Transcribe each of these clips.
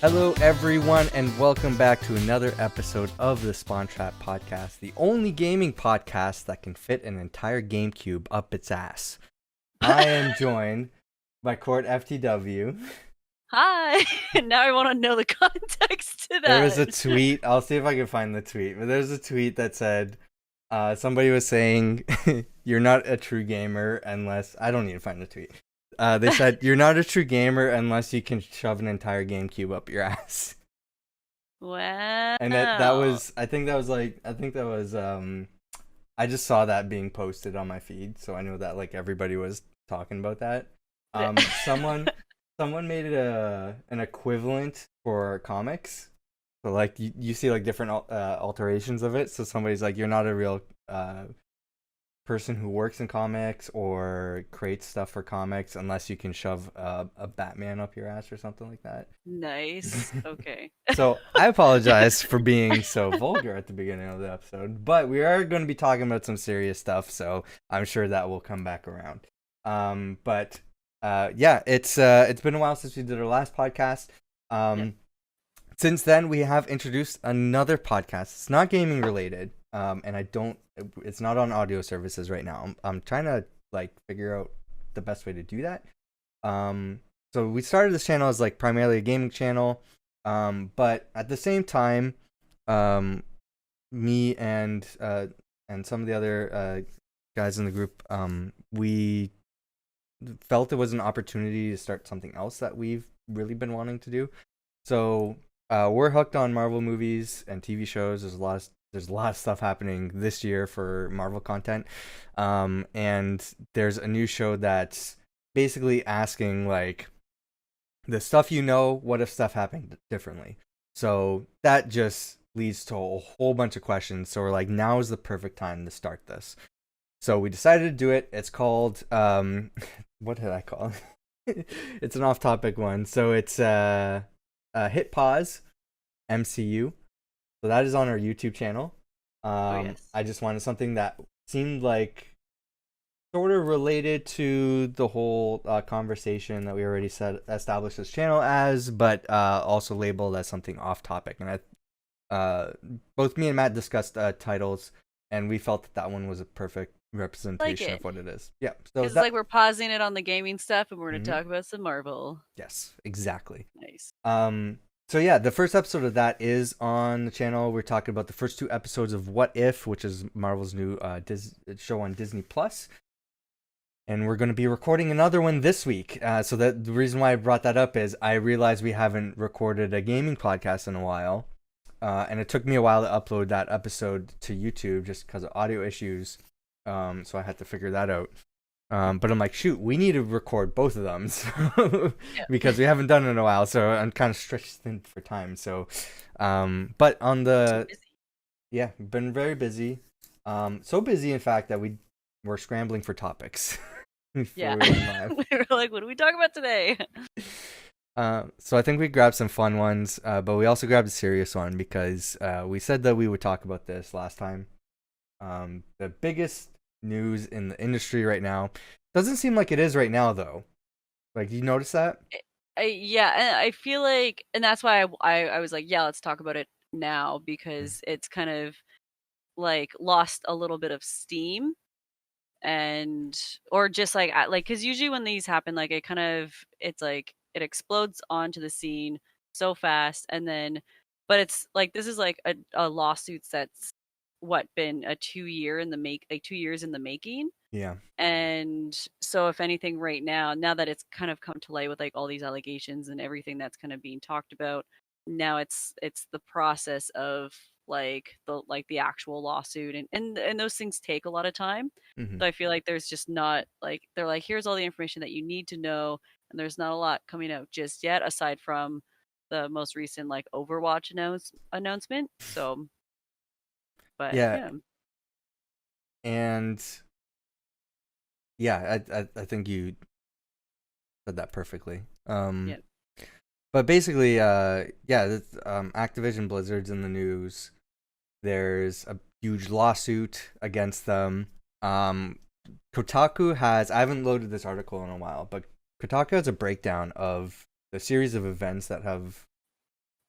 Hello, everyone, and welcome back to another episode of the Spawn Trap Podcast, the only gaming podcast that can fit an entire GameCube up its ass. I am joined by Court FTW. Hi! Now I want to know the context to that. There was a tweet, I'll see if I can find the tweet, but there's a tweet that said, somebody was saying, you're not a true gamer unless, I don't need to find the tweet. They said, you're not a true gamer unless you can shove an entire GameCube up your ass. Wow. And that was, I just saw that being posted on my feed, so I know that like everybody was talking about that. Someone made it an equivalent for comics. So like you see like different alterations of it. So somebody's like, you're not a real person who works in comics or creates stuff for comics unless you can shove a Batman up your ass or something like that. Nice. Okay. So I apologize for being so vulgar at the beginning of the episode, but we are going to be talking about some serious stuff, so I'm sure that will come back around. Yeah, it's been a while since we did our last podcast. Since then, we have introduced another podcast. It's not gaming related, and it's not on audio services right now. I'm trying to like figure out the best way to do that. So we started this channel as like primarily a gaming channel, but at the same time, me and some of the other guys in the group, we felt it was an opportunity to start something else that we've really been wanting to do. So we're hooked on Marvel movies and TV shows. There's a lot of stuff happening this year for Marvel content, and there's a new show that's basically asking like the stuff what if stuff happened differently. So that just leads to a whole bunch of questions. So we're like, now is the perfect time to start this. So we decided to do it. It's called what did I call it? It's an off-topic one. So it's Hit Pause MCU. So that is on our YouTube channel. Yes. I just wanted something that seemed like sort of related to the whole conversation that we already established this channel as, but also labeled as something off-topic. And both me and Matt discussed titles, and we felt that one was a perfect representation of what it is. Yeah. So it's like we're pausing it on the gaming stuff, and we're going to talk about some Marvel. Yes, exactly. Nice. So yeah, the first episode of that is on the channel. We're talking about the first 2 episodes of What If, which is Marvel's new show on Disney Plus. And we're going to be recording another one this week. So the reason why I brought that up is I realized we haven't recorded a gaming podcast in a while. And it took me a while to upload that episode to YouTube just because of audio issues. So I had to figure that out. But I'm like, shoot, we need to record both of them because we haven't done it in a while. So I'm kind of stretched thin for time. So, but on the, yeah, been very busy. So busy, in fact, that we're scrambling for topics. Yeah. We were like, what do we talk about today? So I think we grabbed some fun ones, but we also grabbed a serious one because we said that we would talk about this last time. The biggest news in the industry right now doesn't seem like it is right now, though. Like, you notice that? Yeah, and I feel like, and that's why I was like, yeah, let's talk about it now, because it's kind of like lost a little bit of steam. And or just like because usually when these happen, like it's like it explodes onto the scene so fast, and then but it's like this is like a lawsuit that's been 2 years in the making. Yeah. And so if anything, right now that it's kind of come to light with like all these allegations and everything that's kind of being talked about, now it's the process of like the actual lawsuit, and those things take a lot of time. So I feel like there's just not like, they're like, here's all the information that you need to know, and there's not a lot coming out just yet aside from the most recent like Overwatch announcement. So but yeah. And yeah, I think you said that perfectly. Yeah. But basically, Activision Blizzard's in the news. There's a huge lawsuit against them. Kotaku has, I haven't loaded this article in a while, but Kotaku has a breakdown of the series of events that have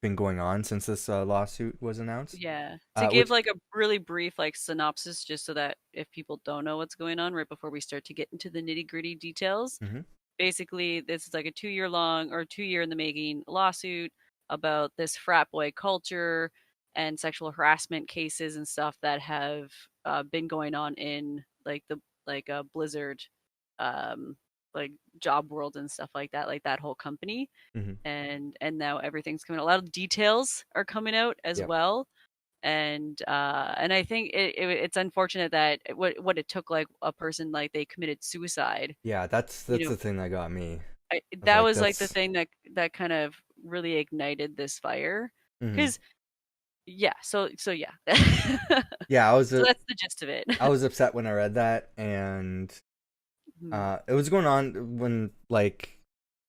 been going on since this lawsuit was announced. Yeah. To give Which like a really brief like synopsis, just so that if people don't know what's going on right before we start to get into the nitty-gritty details, hmm basically this is like a 2 year long or 2 year in the making lawsuit about this frat boy culture and sexual harassment cases and stuff that have been going on in like the Blizzard um like job world and stuff like that whole company. hmm And now everything's coming, a lot of details are coming out as Yep. well. And I think it's unfortunate that what it took, like a person like they committed suicide, Yeah, you that's know. the thing that got me. I was That like, was like the that's. thing that kind of really ignited this fire. hmm Because yeah, so yeah. Yeah, So that's the gist of it. I was upset when I read that, and Mhm. it was going on when like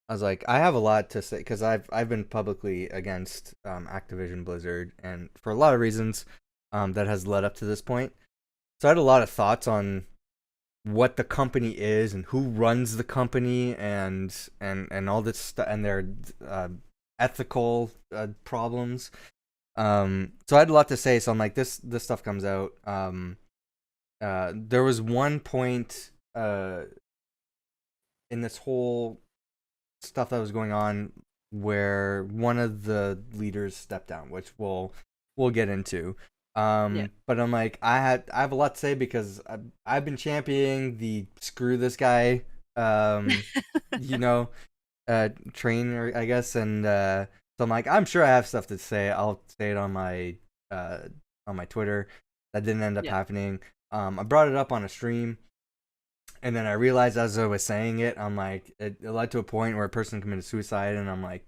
I was like, I have a lot to say because I've been publicly against Activision Blizzard, and for a lot of reasons, that has led up to this point. So I had a lot of thoughts on what the company is and who runs the company, and all this stuff, and their ethical problems. So I had a lot to say. So I'm like, this stuff comes out. There was one point in this whole stuff that was going on where one of the leaders stepped down, which we'll get into. Yeah. But I'm like, I have a lot to say because I've been championing the screw this guy, you know, trainer, I guess, and so I'm like, I'm sure I have stuff to say. I'll say it on my Twitter. That didn't end up Yeah. happening. I brought it up on a stream, and then I realized as I was saying it, I'm like, it led to a point where a person committed suicide, and I'm like,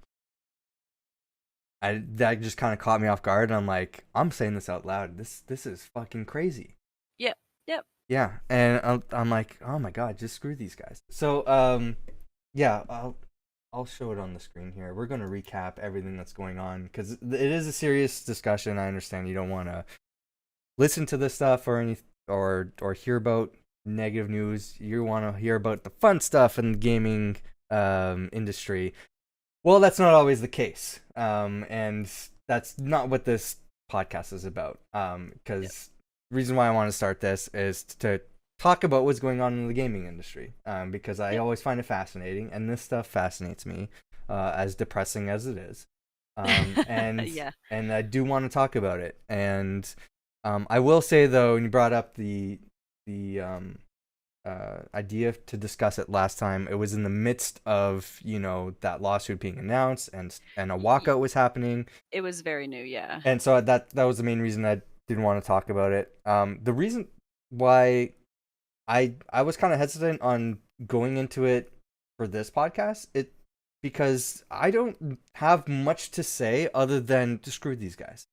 that just kind of caught me off guard. And I'm like, I'm saying this out loud. This is fucking crazy. Yep. Yep. Yeah, and I'm like, oh my god, just screw these guys. So yeah, I'll show it on the screen here. We're gonna recap everything that's going on because it is a serious discussion. I understand you don't want to listen to this stuff or hear about negative news. You want to hear about the fun stuff in the gaming industry. Well, that's not always the case, and that's not what this podcast is about. Yep. Because reason why I want to start this is to talk about what's going on in the gaming industry. Because I Yep. always find it fascinating, and this stuff fascinates me, as depressing as it is. And Yeah. and I do want to talk about it. And I will say though, when you brought up the idea to discuss it last time, it was in the midst of that lawsuit being announced, and a Y- walkout was happening, It was very new. Yeah. and so that was the main reason I didn't want to talk about it. The reason why I was kind of hesitant on going into it for this podcast, because I don't have much to say other than to screw these guys.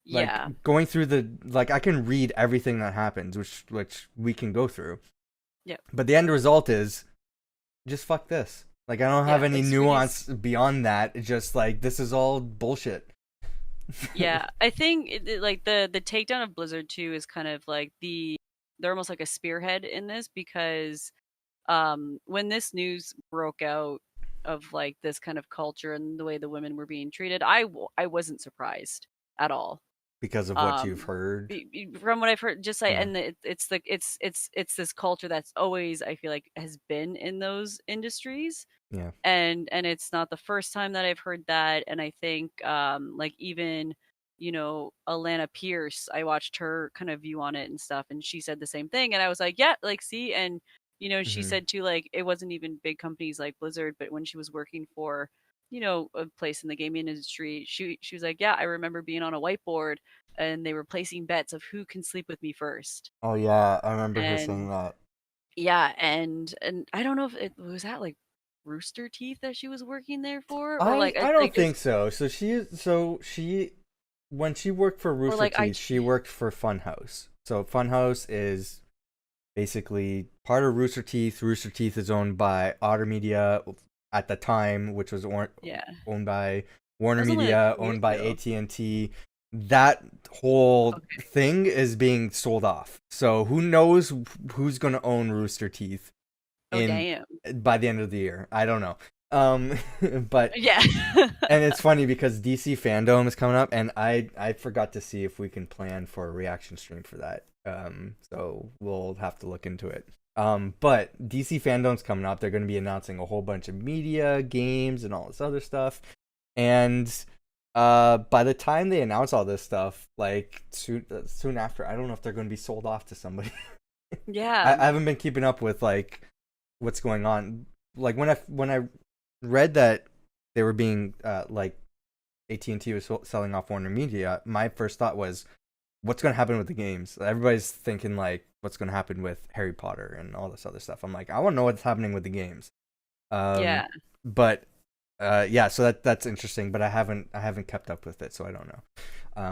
Like Yeah. going through I can read everything that happens, which we can go through, Yep. but the end result is just fuck this. Like I don't have Yeah. any Like screw these. nuance beyond that. It's just like this is all bullshit. Yeah, I think like the takedown of Blizzard 2 is kind of like they're almost like a spearhead in this, because when this news broke out of like this kind of culture and the way the women were being treated, I wasn't surprised at all. Because of what you've Um heard. from what I've heard, just like, Yeah. and it's this culture that's always, I feel like, has been in those industries. Yeah. And it's not the first time that I've heard that. And I think like even Alana Pierce, I watched her kind of view on it and stuff, and she said the same thing, and I was like, yeah, like, see. And she hmm said too, like, it wasn't even big companies like Blizzard, but when she was working for a place in the gaming industry, she was like, yeah, I remember being on a whiteboard and they were placing bets of who can sleep with me first. Oh yeah, I remember her saying And that. yeah, and I don't know if it was that like Rooster Teeth that she was working there for, or I like I don't like is think so. So she when she worked for or Rooster like Teeth, she IG. worked for Funhouse. So Funhouse is basically part of Rooster Teeth. Rooster Teeth is owned by Otter Media at the time, which was Yeah, owned by that Warner was only like a Media, few years owned by ago. AT&T. That whole Okay. thing is being sold off. So who knows who's going to own Rooster Teeth Oh in damn. by the end of the year? I don't know. Um, but Yeah. and it's funny because DC Fandom is coming up, and I forgot to see if we can plan for a reaction stream for that. So we'll have to look into it. But DC Fandom's coming up. They're going to be announcing a whole bunch of media, games, and all this other stuff. And by the time they announce all this stuff, like soon after, I don't know if they're going to be sold off to somebody. Yeah. I haven't been keeping up with like what's going on. Like when I read that they were being like AT&T was selling off Warner Media, my first thought was, what's going to happen with the games? Everybody's thinking like, what's going to happen with Harry Potter and all this other stuff. I'm like, I want to know what's happening with the games. Yeah. But yeah, so that's interesting. But I haven't kept up with it, so I don't know.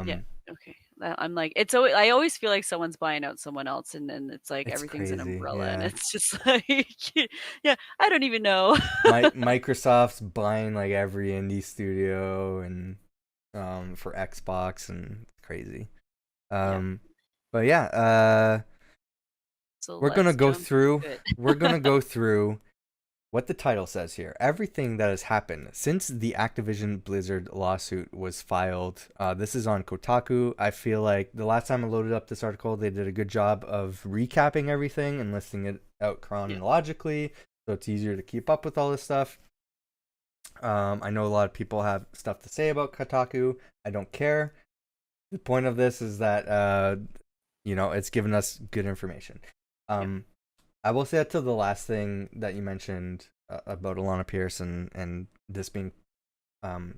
Yeah. Um, Okay. I'm like, it's always, I always feel like someone's buying out someone else, and then it's like it's everything's an crazy. umbrella, and Yeah, it's just like, yeah, I don't even know. Microsoft's buying like every indie studio and for Xbox, and it's crazy. Yeah. Um, but yeah, So we're gonna let's go jump through. into it. We're gonna go through what the title says here. Everything that has happened since the Activision Blizzard lawsuit was filed. This is on Kotaku. I feel like the last time I loaded up this article, they did a good job of recapping everything and listing it out Yeah. chronologically, so it's easier to keep up with all this stuff. I know a lot of people have stuff to say about Kotaku. I don't care. The point of this is that it's given us good information. Yeah. I will say that to the last thing that you mentioned about Alana Pierce and this being,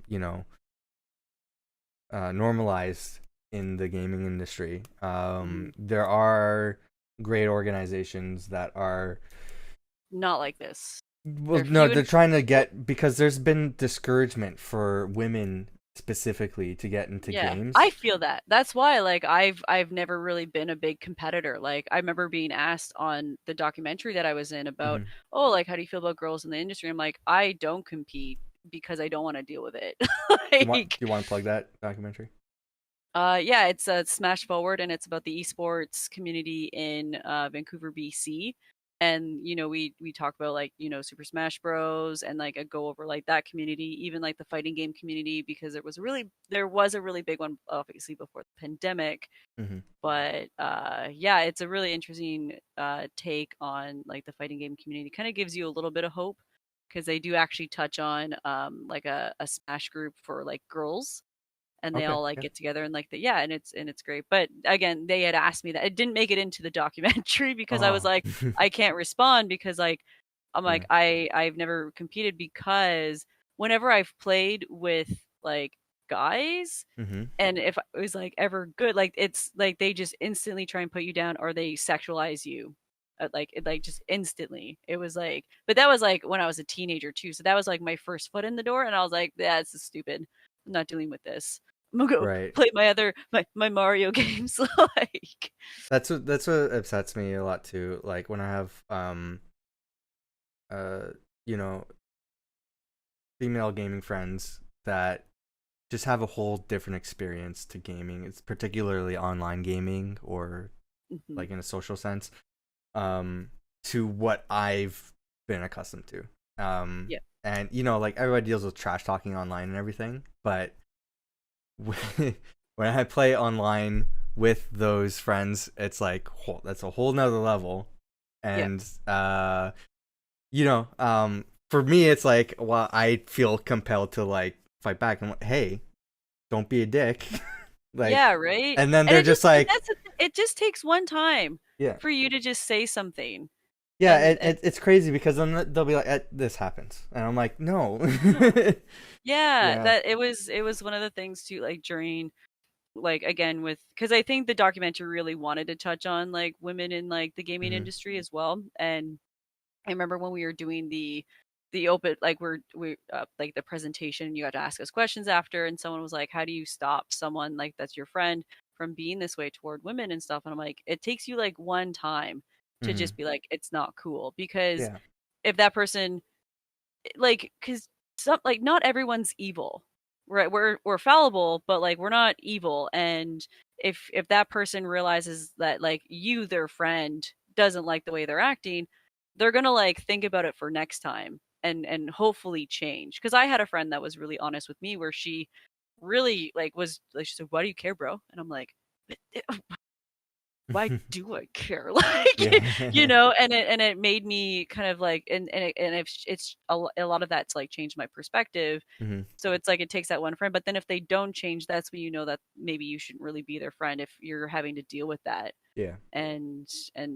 you know, normalized in the gaming industry. There are great organizations that are, Not like this. well, They're no, few they're and trying to get, because there's been discouragement for women specifically to get into yeah, I games. feel that. That's why like I've never really been a big competitor. Like I remember being asked on the documentary that I was in about, Hmm. "Oh, like how do you feel about girls in the industry?" I'm like, "I don't compete because I don't want to deal with it." Do Like you want to plug that documentary? yeah, it's Smash Forward, and it's about the esports community in Vancouver, BC. And we talk about like Super Smash Bros. And like I go over like that community, even like the fighting game community, because there was a really big one obviously before the pandemic. Hmm. But yeah, it's a really interesting take on like the fighting game community. Kind of gives you a little bit of hope because they do actually touch on like a Smash group for like girls, and they Okay. all like Yeah. get together and like yeah, and it's great. But again, they had asked me that. It didn't make it into the documentary because I was Oh. like, I can't respond because like I'm like Yeah. I've never competed, because whenever I've played with like guys, Hmm. and if I was like ever good, like it's like they just instantly try and put you down, or they sexualize you. Like it, like just instantly. It was like, but that was like when I was a teenager too. So that was like my first foot in the door, and I was like, that's stupid. I'm not dealing with this. I'm gonna go Right. play my Mario games. Like, That's what upsets me a lot too. Like when I have uh you know female gaming friends that just have a whole different experience to gaming. It's particularly online gaming or mhm. like in a social sense, um, to what I've been accustomed to. Yeah, And like everybody deals with trash talking online and everything, but when I play online with those friends, it's like that's a whole nother level. yeah, And for me, it's like, well, I feel compelled to like fight back and hey, don't be a dick. Like, yeah, right. and then And they're just like, it just takes one time yeah. for you to just say something, Yeah, and it's crazy because then they'll be like, "This happens," and I'm like, "No." no. Yeah, Yeah. that it was one of the things too, like during like again with, because I think the documentary really wanted to touch on like women in like the gaming Hmm. industry as well. And I remember when we were doing the open, like we like the presentation, you had to ask us questions after, and someone was like, how do you stop someone like that's your friend from being this way toward women and stuff? And I'm like, it takes you like one time to just Hmm. be like, it's not cool. Because Yeah. if that person, like, because some, like, not everyone's evil, right? We're fallible, but like we're not evil. And if that person realizes that like their friend, doesn't like the way they're acting, they're gonna like think about it for next time. and hopefully change. Because I had a friend that was really honest with me, where she really like was like, she said, "Why do you care, bro?" And I'm like, why do I care? Like, you Yeah. know, and it made me kind of like, and it's a lot of that's like changed my perspective. Hmm. So it's like it takes that one friend, but then if they don't change, that's when you know that maybe you shouldn't really be their friend if you're having to deal with that. Yeah. And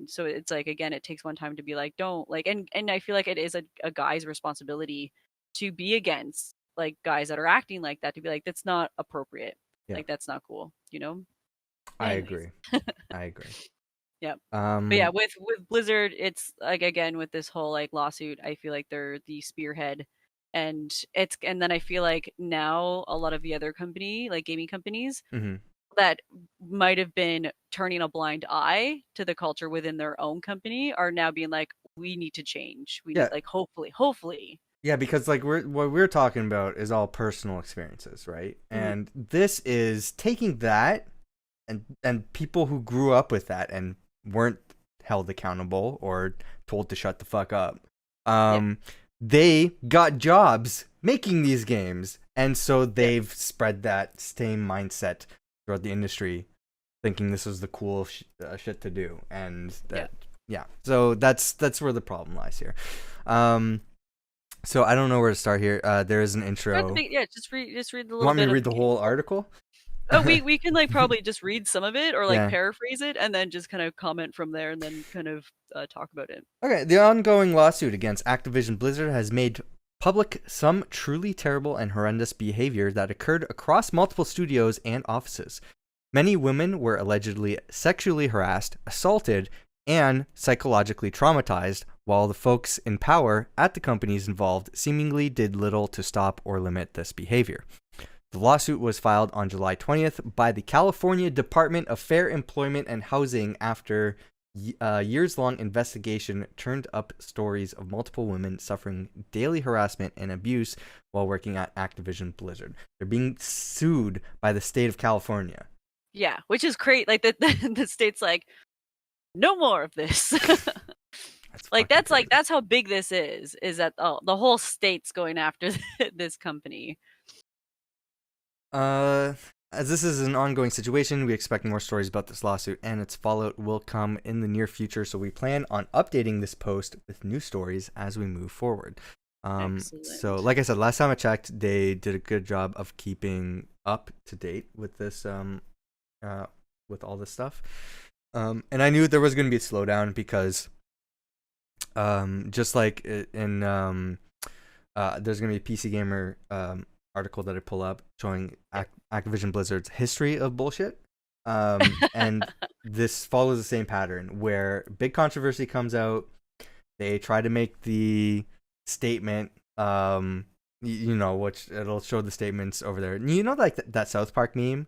so it's like, again, it takes one time to be like, don't like, and I feel like it is a guy's responsibility to be against like guys that are acting like that, to be like, that's not appropriate, Yeah. like that's not cool, you know. I Anyways. agree. I agree. Yeah. But yeah, Um. with Blizzard, it's like, again, with this whole like lawsuit, I feel like they're the spearhead, and then I feel like now a lot of the other like gaming companies Mhm. that might have been turning a blind eye to the culture within their own company are now being like, we need to change. We need, Yeah. like, hopefully. Yeah, because like what we're talking about is all personal experiences, right? Mhm. And this is taking that and people who grew up with that and weren't held accountable or told to shut the fuck up. Yep. They got jobs making these games, and so Yep. they've spread that same mindset throughout the industry, thinking this is the cool shit to do, and Yeah. that yeah. So that's where the problem lies here. Um, so I don't know where to start here. There is an intro. Yeah, just read a You little want me bit to of read the the game. whole article? Oh, we can like probably just read some of it, or like Yeah. paraphrase it, and then just kind of comment from there, and then kind of talk about it. Okay. The ongoing lawsuit against Activision Blizzard has made public some truly terrible and horrendous behavior that occurred across multiple studios and offices. Many women were allegedly sexually harassed, assaulted, and psychologically traumatized, while the folks in power at the companies involved seemingly did little to stop or limit this behavior. The lawsuit was filed on July 20th by the California Department of Fair Employment and Housing after a years-long investigation turned up stories of multiple women suffering daily harassment and abuse while working at Activision Blizzard. They're being sued by the state of California. Yeah, which is great. Like the state's like, no more of this. That's Like fucking crazy. that's how big this is. Is that, oh, the whole state's going after this company. As this is an ongoing situation, we expect more stories about this lawsuit and its fallout will come in the near future, so we plan on updating this post with new stories as we move forward. Excellent. So like I said, last time I checked, they did a good job of keeping up to date with this, with all this stuff. And I knew there was going to be a slowdown because, just like in, there's going to be a PC Gamer, article that I pull up showing Activision Blizzard's history of bullshit. And this follows the same pattern where big controversy comes out, they try to make the statement, you know, which it'll show the statements over there. You know, like that South Park meme,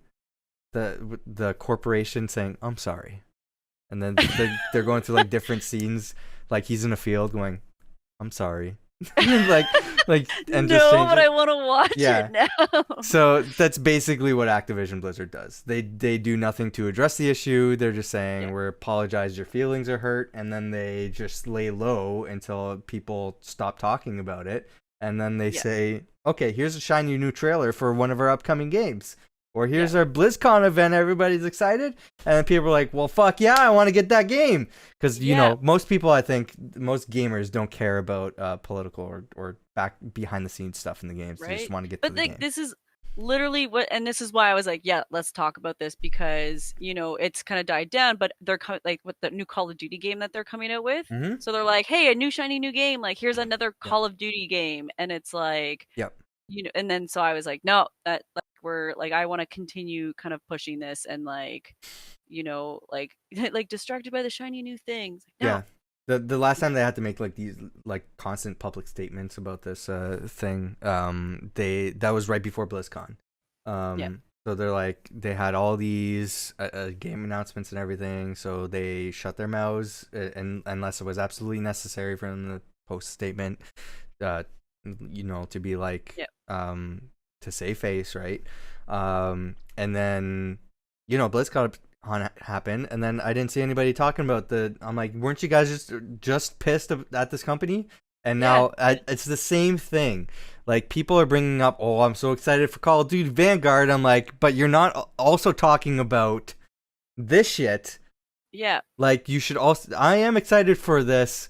the corporation saying "I'm sorry," and then they're going through like different scenes, like he's in a field going, "I'm sorry," like and no, just change but it. I want to watch Yeah. it now. So that's basically what Activision Blizzard does. They do nothing to address the issue. They're just saying, Yeah. "We apologize, your feelings are hurt," and then they just lay low until people stop talking about it. And then they Yeah. say, "Okay, here's a shiny new trailer for one of our upcoming games." Or here's Yeah. our BlizzCon event. Everybody's excited, and then people are like, "Well, fuck yeah, I want to get that game." Because you know, most people, I think, most gamers don't care about political or back behind the scenes stuff in the games. They Right. just want to get But to the game. this is literally what, and this is why I was like, yeah, let's talk about this, because, you know, it's kind of died down, but they're like with the new Call of Duty game that they're coming out with. Mm-hmm. So they're like, hey, a new shiny new game. Like, here's another Yep. Call of Duty game. And it's like, Yep. you know, and then so I was like, no, that, like, we're like, I want to continue kind of pushing this, and like, you know, like like distracted by the shiny new things. Like, no. Yeah. The last time they had to make like these like constant public statements about this thing, that was right before BlizzCon. Yeah. So they're like, they had all these game announcements and everything, so they shut their mouths, and unless it was absolutely necessary for them to post a statement, you know, to be like, Yeah. to save face, right? And then, you know, BlizzCon happened, and then I didn't see anybody talking about I'm like, weren't you guys just pissed at this company? And Yeah. now it's the same thing. Like, people are bringing up, oh, I'm so excited for Call of Duty Vanguard. I'm like, but you're not also talking about this shit. Yeah. Like, you should also. I am excited for this,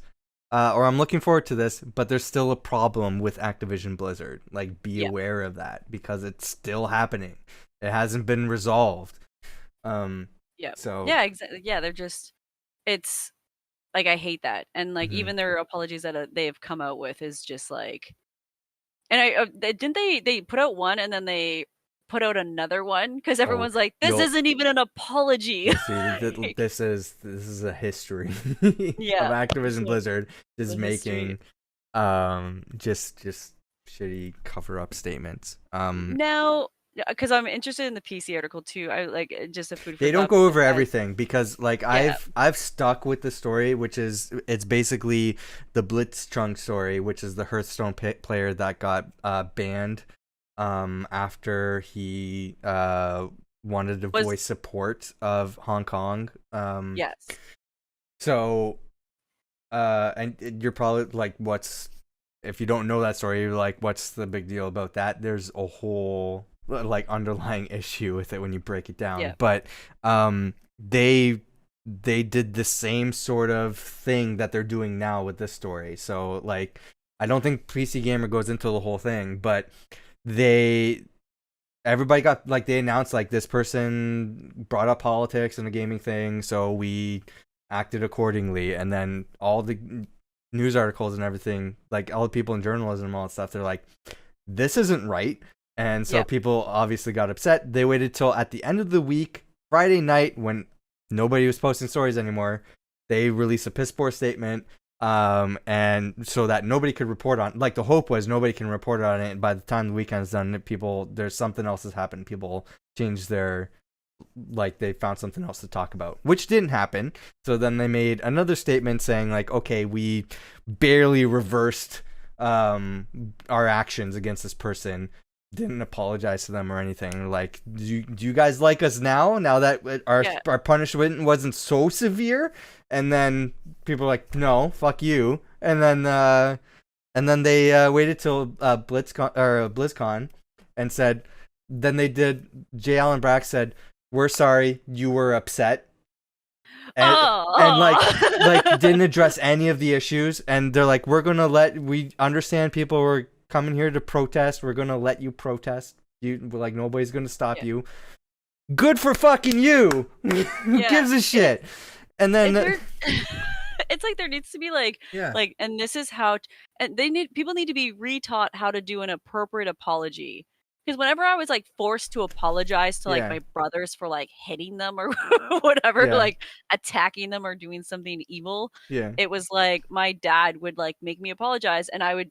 or I'm looking forward to this, but there's still a problem with Activision Blizzard. Like, be Yeah. aware of that because it's still happening. It hasn't been resolved. Yeah. So Yeah, exactly. Yeah, they're just it's like I hate that. And like mhm. even their apologies that they have come out with is just like and didn't they put out one and then they put out another one because Oh, everyone's like this you'll isn't even an apology. you'll see. Like, This is a history of yeah. Activision So Blizzard just the history making just shitty cover up statements. now because I'm interested in the PC article too. I like just a food for They don't thought go because over everything because like yeah I've stuck with the story, which is it's basically the Blitzchung story, which is the Hearthstone player that got banned after he wanted to was voice support of Hong Kong. yes So and you're probably like, what's if you don't know that story, you're like, what's the big deal about that? There's a whole like underlying issue with it when you break it down. yeah But they did the same sort of thing that they're doing now with this story. So like, I don't think PC Gamer goes into the whole thing, but they everybody got like, they announced like this person brought up politics and a gaming thing, so we acted accordingly. And then all the news articles and everything, like all the people in journalism and all that stuff, they're like, this isn't right. And so yeah people obviously got upset. They waited till at the end of the week, Friday night, when nobody was posting stories anymore. They released a piss poor statement, and so that nobody could report on. Like, the hope was nobody can report on it. And by the time the weekend's done, there's something else has happened. People changed their, like, they found something else to talk about, which didn't happen. So then they made another statement saying like, okay, we barely reversed our actions against this person, didn't apologize to them or anything. Like, do you guys like us now that yeah our punishment wasn't so severe? And then people are like, no, fuck you. And then they waited till BlizzCon and said, then they did. J. Allen Brack said, we're sorry, you were upset. And, and like didn't address any of the issues. And they're like, we understand people were coming here to protest. We're gonna let you protest. Like, nobody's gonna stop yeah you. Good for fucking you. Who yeah gives a shit? And then it's like there needs to be like yeah, and this is how and people need to be retaught how to do an appropriate apology because whenever I was like forced to apologize to like yeah, my brothers for like hitting them or whatever yeah, like attacking them or doing something evil, yeah. it was like my dad would like make me apologize and I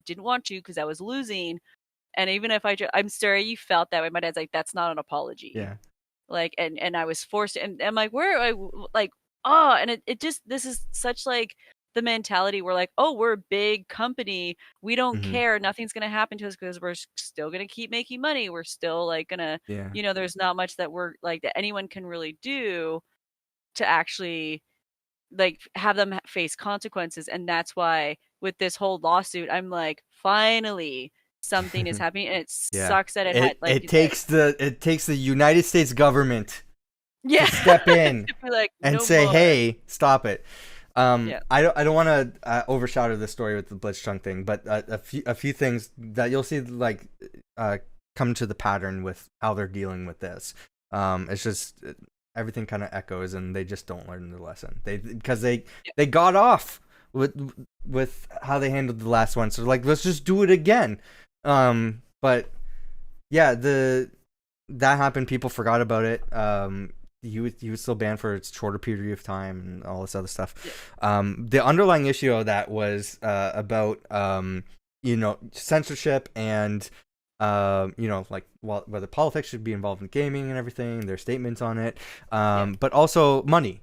didn't want to because I was losing. And even if I'm sorry you felt that way, my dad's like, that's not an apology. Yeah. Like and I was forced to, and I'm like, where I like oh, and it just this is such like the mentality where like, oh, we're a big company, we don't Mm-hmm. care, nothing's gonna happen to us because we're still gonna keep making money, we're still like gonna Yeah. there's not much that we're like that anyone can really do to actually like have them face consequences. And that's why with this whole lawsuit I'm like, finally something is happening. And it Yeah. sucks that it had like It takes the United States government yeah to step in to be like and no say, more. "Hey, stop it." Yeah I don't want to overshadow the story with the Blitzchung thing, but a few things that you'll see like come to the pattern with how they're dealing with this. It's just everything kind of echoes, and they just don't learn the lesson. Because they got off with how they handled the last one, so like, let's just do it again. But yeah, that happened. People forgot about it. He was still banned for a shorter period of time and all this other stuff. yeah The underlying issue of that was about censorship and like, whether politics should be involved in gaming and everything, their statements on it, but also money,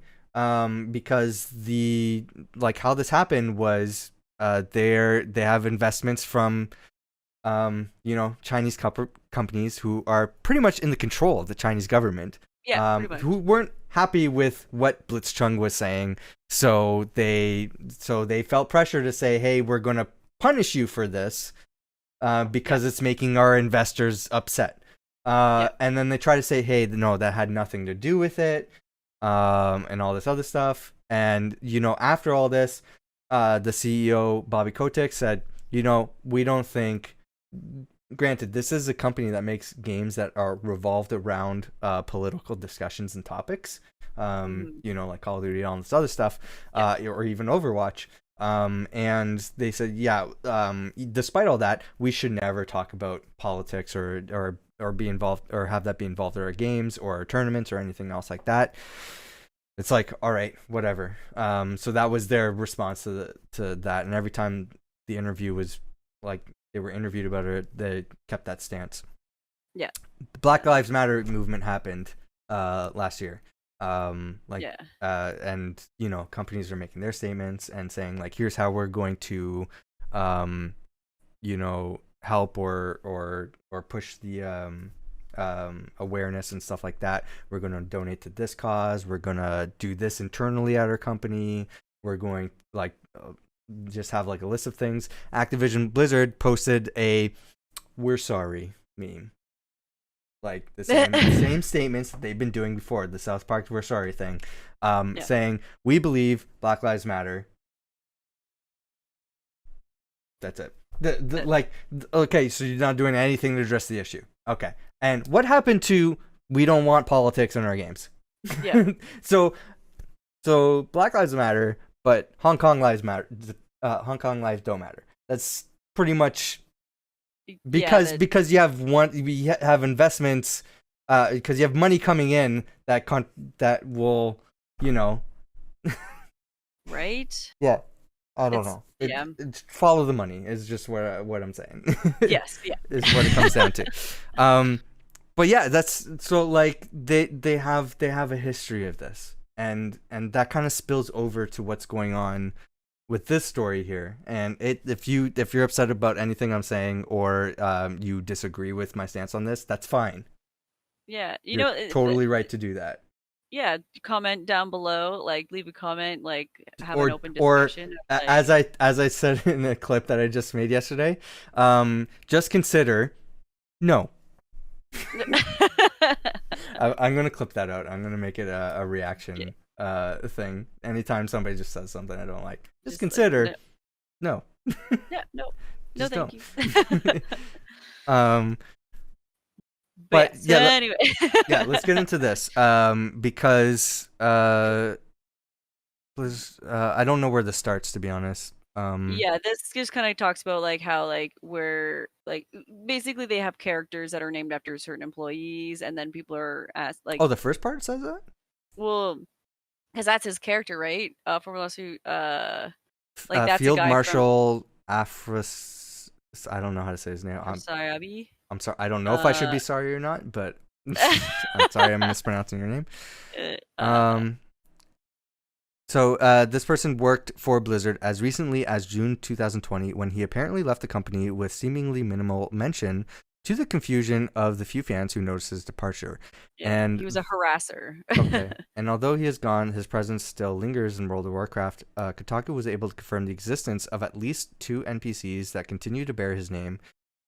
because the like how this happened was they have investments from Chinese companies who are pretty much in the control of the Chinese government. Yeah, pretty much. who weren't happy with what Blitzchung was saying, so they felt pressure to say, hey, we're going to punish you for this because it's making our investors upset. And then they try to say, hey, no, that had nothing to do with it, and all this other stuff. And, after all this, the CEO, Bobby Kotick, said, we don't think, granted, this is a company that makes games that are revolved around political discussions and topics, like Call of Duty and all this other stuff, or even Overwatch. And they said, despite all that, we should never talk about politics or be involved or have that be involved in our games or our tournaments or anything else like that. It's like, all right, whatever. So that was their response to that. And every time the interview was like they were interviewed about it, they kept that stance. Yeah. The Black Lives Matter movement happened last year. And companies are making their statements and saying like, here's how we're going to help or push the awareness and stuff like that. We're going to donate to this cause. We're going to do this internally at our company. We're going just have like a list of things. Activision Blizzard posted a "we're sorry" meme. Like the same statements that they've been doing before, the South Park "we're sorry" thing, saying we believe Black Lives Matter. That's it. Okay, so you're not doing anything to address the issue. Okay, and what happened to we don't want politics in our games? Yeah. So Black Lives Matter, but Hong Kong lives matter. Hong Kong lives don't matter. That's pretty much because you have investments, because you have money coming in that will, right? Yeah, I don't know. Follow the money is just what I'm saying. Yes, yeah, is what it comes down to. But yeah, that's so like they have a history of this, and that kind of spills over to what's going on with this story here. And if you're upset about anything I'm saying or you disagree with my stance on this, that's fine. Yeah, you're totally right to do that. Yeah, comment down below, like leave a comment, like have an open discussion. Or as I said in a clip that I just made yesterday, just consider no. I'm gonna clip that out. I'm gonna make it a reaction thing. Anytime somebody just says something I don't like, just consider like, no. Yeah, no, thank don't. you. But anyway, let's get into this. Because I don't know where this starts, to be honest. This just kind of talks about like how like we're like basically they have characters that are named after certain employees, and then people are asked like, the first part says that. Well, because that's his character, right? From lawsuit, that's Field Marshal Afras. I don't know how to say his name. I'm sorry. I'm sorry. I don't know if I should be sorry or not, but I'm sorry I'm mispronouncing your name. So this person worked for Blizzard as recently as June 2020, when he apparently left the company with seemingly minimal mention, to the confusion of the few fans who noticed his departure. Yeah, and he was a harasser. Okay. And although he is gone, his presence still lingers in World of Warcraft. Kotaku was able to confirm the existence of at least 2 NPCs that continue to bear his name,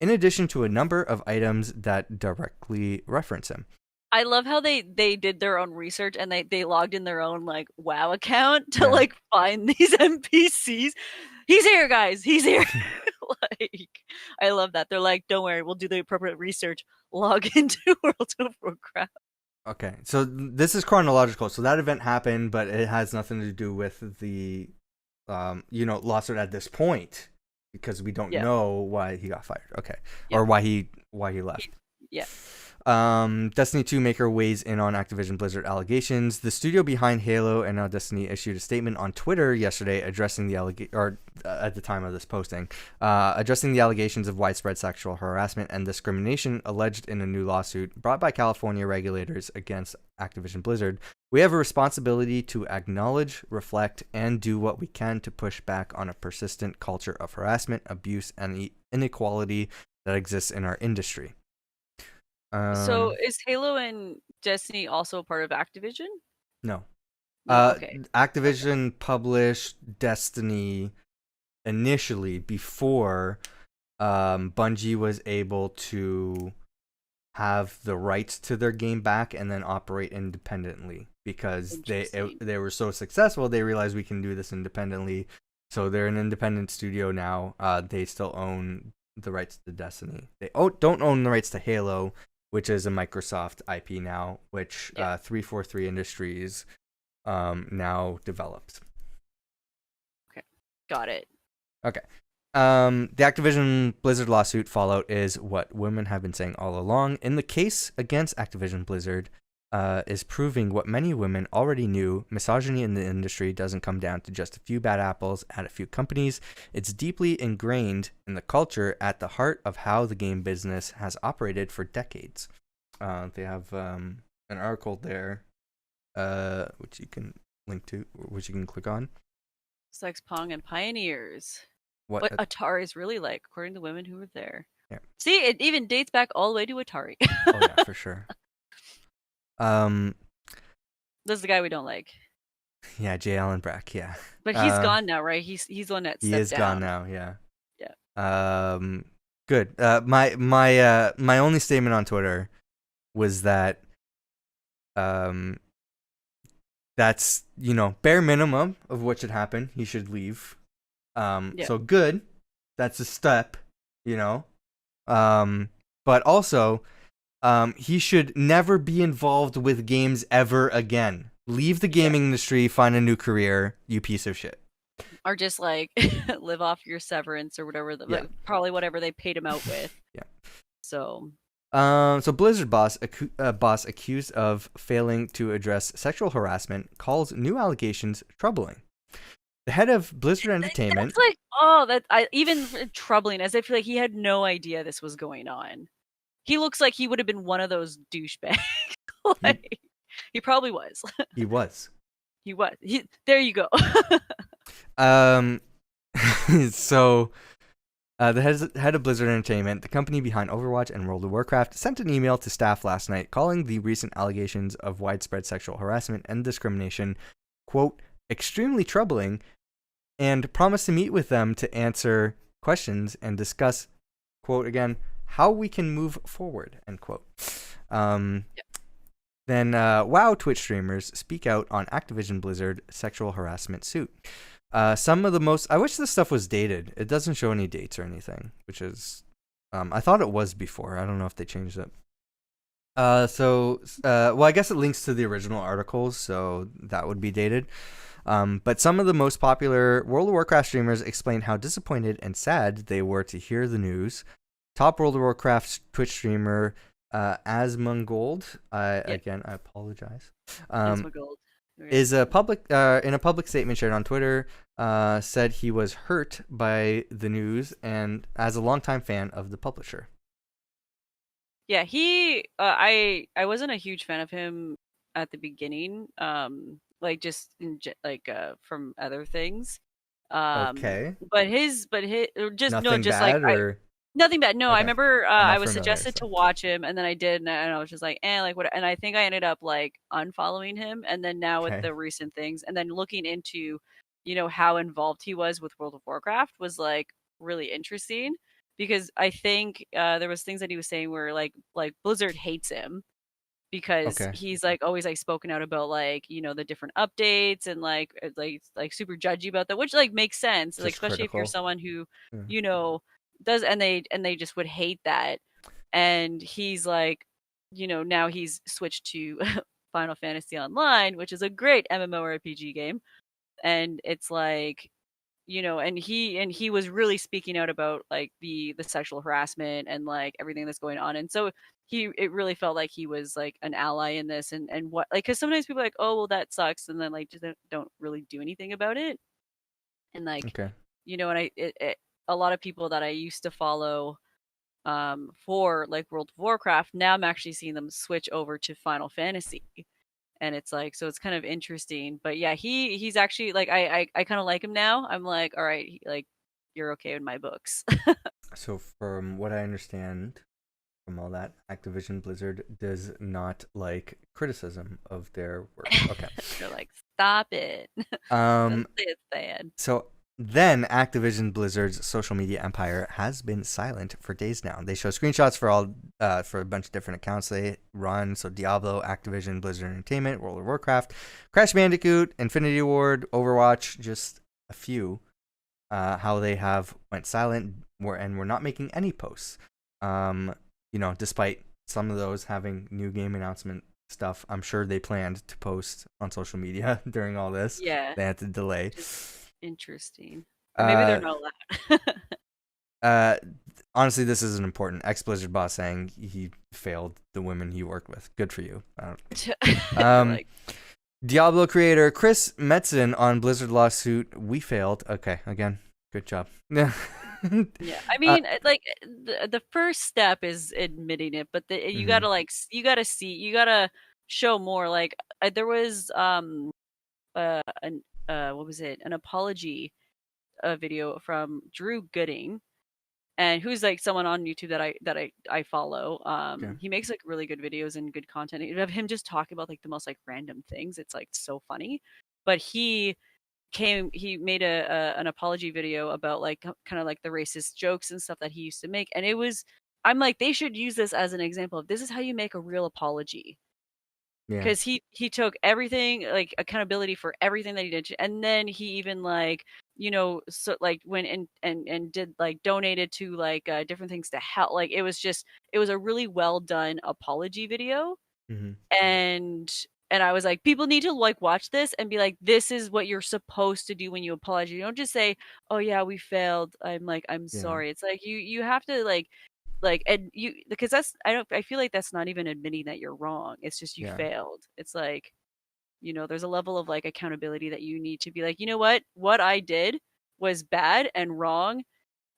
in addition to a number of items that directly reference him. I love how they did their own research and they logged in their own like WoW account to like find these NPCs. He's here, guys. He's here. Like, I love that. They're like, don't worry, we'll do the appropriate research. Log into World of Warcraft. Okay, so this is chronological. So that event happened, but it has nothing to do with the, lawsuit at this point, because we don't know why he got fired. Okay, or why he left. Yeah. Destiny 2 maker weighs in on Activision Blizzard allegations. The studio behind Halo and now Destiny issued a statement on Twitter yesterday addressing the at the time of this posting, addressing the allegations of widespread sexual harassment and discrimination alleged in a new lawsuit brought by California regulators against Activision Blizzard. We have a responsibility to acknowledge, reflect, and do what we can to push back on a persistent culture of harassment, abuse, and inequality that exists in our industry. So Um, is Halo and Destiny also part of Activision? no. No. Okay. Okay. Activision published Destiny initially before Bungie was able to have the rights to their game back and then operate independently because Interesting. they were so successful. They realized we can do this independently, so they're an independent studio now. They still own the rights to Destiny. They don't own the rights to Halo, which is a Microsoft IP now, which Yeah. 343 Industries now develops. Okay. Got it. Okay. The Activision Blizzard lawsuit fallout is what women have been saying all along. In the case against Activision Blizzard, is proving what many women already knew. Misogyny in the industry doesn't come down to just a few bad apples at a few companies. It's deeply ingrained in the culture at the heart of how the game business has operated for decades. They have an article there, which you can link to, which you can click on. Sex Pong and Pioneers. What? What Atari is really like, according to women who were there. Yeah. See, it even dates back all the way to Atari. Oh yeah, for sure. Um, This is the guy we don't like. yeah, J. Allen Brack. Yeah. But he's gone now, right? He's the one that He stepped is gone down. now. Yeah. Yeah. Good. My only statement on Twitter was that um that's bare minimum of what should happen. He should leave. Yeah. So good. That's a step. You know. But also, he should never be involved with games ever again. Leave the Yeah. gaming industry. Find a new career. You piece of shit. Or just like live off your severance or whatever, Yeah. like, probably whatever they paid him out with. Yeah. So So Blizzard boss accused of failing to address sexual harassment calls new allegations troubling. The head of Blizzard Entertainment. that's like, oh, that I even troubling, as if like he had no idea this was going on. He looks like he would have been one of those douchebags. Like, he probably was. He was. He was. There you go. Um, so the head of Blizzard Entertainment, the company behind Overwatch and World of Warcraft, sent an email to staff last night calling the recent allegations of widespread sexual harassment and discrimination, quote, extremely troubling, and promised to meet with them to answer questions and discuss, quote again, how we can move forward, end quote. Yeah. Then WoW Twitch streamers speak out on Activision Blizzard sexual harassment suit. Some of the most... I wish this stuff was dated. It doesn't show any dates or anything, which is... I thought it was before. I don't know if they changed it. Well, I guess it links to the original articles, so that would be dated. But some of the most popular World of Warcraft streamers explained how disappointed and sad they were to hear the news. Top World of Warcraft Twitch streamer Asmongold, again, I apologize, Asmongold. is a public in a public statement shared on Twitter, said he was hurt by the news and as a longtime fan of the publisher. Yeah, he. I wasn't a huge fan of him at the beginning. Like just from other things. Okay. But or just no, Nothing just like bad or nothing bad. No, I okay. remember I'm I not was familiar, suggested so. to watch him, and then I did, and I was just like, like what? And I think I ended up like unfollowing him, and then now with Okay. the recent things, and then looking into, how involved he was with World of Warcraft was like really interesting because I think there was things that he was saying where like Blizzard hates him because Okay. he's like always like spoken out about like the different updates and like super judgy about that, which like makes sense, like Just especially if you're critical. someone who Yeah. does, and they just would hate that. And he's like, now he's switched to Final Fantasy Online, which is a great MMORPG game, and it's like, and he was really speaking out about like the sexual harassment and like everything that's going on. And so it really felt like he was like an ally in this, and what, like, because sometimes people are like, oh well, that sucks, and then like just don't really do anything about it. And like, Okay. and a lot of people that I used to follow for like World of Warcraft, now I'm actually seeing them switch over to Final Fantasy. And it's like, so it's kind of interesting. But yeah, he's actually like, I kind of like him now. I'm like, all right, like, you're okay with my books. So from what I understand from all that. Activision Blizzard does not like criticism of their work. Okay. They're like, stop it. Um. It's sad. So then Activision Blizzard's social media empire has been silent for days now. They show screenshots for a bunch of different accounts they run. So Diablo, Activision, Blizzard Entertainment, World of Warcraft, Crash Bandicoot, Infinity Ward, Overwatch, just a few. How they have went silent and we're not making any posts. Despite some of those having new game announcement stuff, I'm sure they planned to post on social media during all this. Yeah. They had to delay. Interesting. Or maybe they're not allowed. Honestly, this isn't important. Ex-Blizzard boss saying he failed the women he worked with. Good for you. Diablo creator Chris Metzen on Blizzard lawsuit. We failed. Okay, again, good job. Yeah. Yeah, I mean, the first step is admitting it, but you gotta you gotta show more. Like there was what was it? An apology video from Drew Gooding, and who's like someone on YouTube that I follow. He makes like really good videos and good content of him just talking about like the most like random things. It's like so funny, but he made an apology video about like kind of like the racist jokes and stuff that he used to make, and I'm like, they should use this as an example of this is how you make a real apology. Because he took everything, like accountability for everything that he did, and then he even like so like went and did like donated to like different things to help. Like it was a really well done apology video. And I was like, people need to like watch this and be like, this is what you're supposed to do when you apologize. You don't just say, oh yeah, we failed, I'm sorry. It's like you have to and you, because I feel like that's not even admitting that you're wrong. It's just you failed. It's like, there's a level of like accountability that you need to be like, you know what I did was bad and wrong,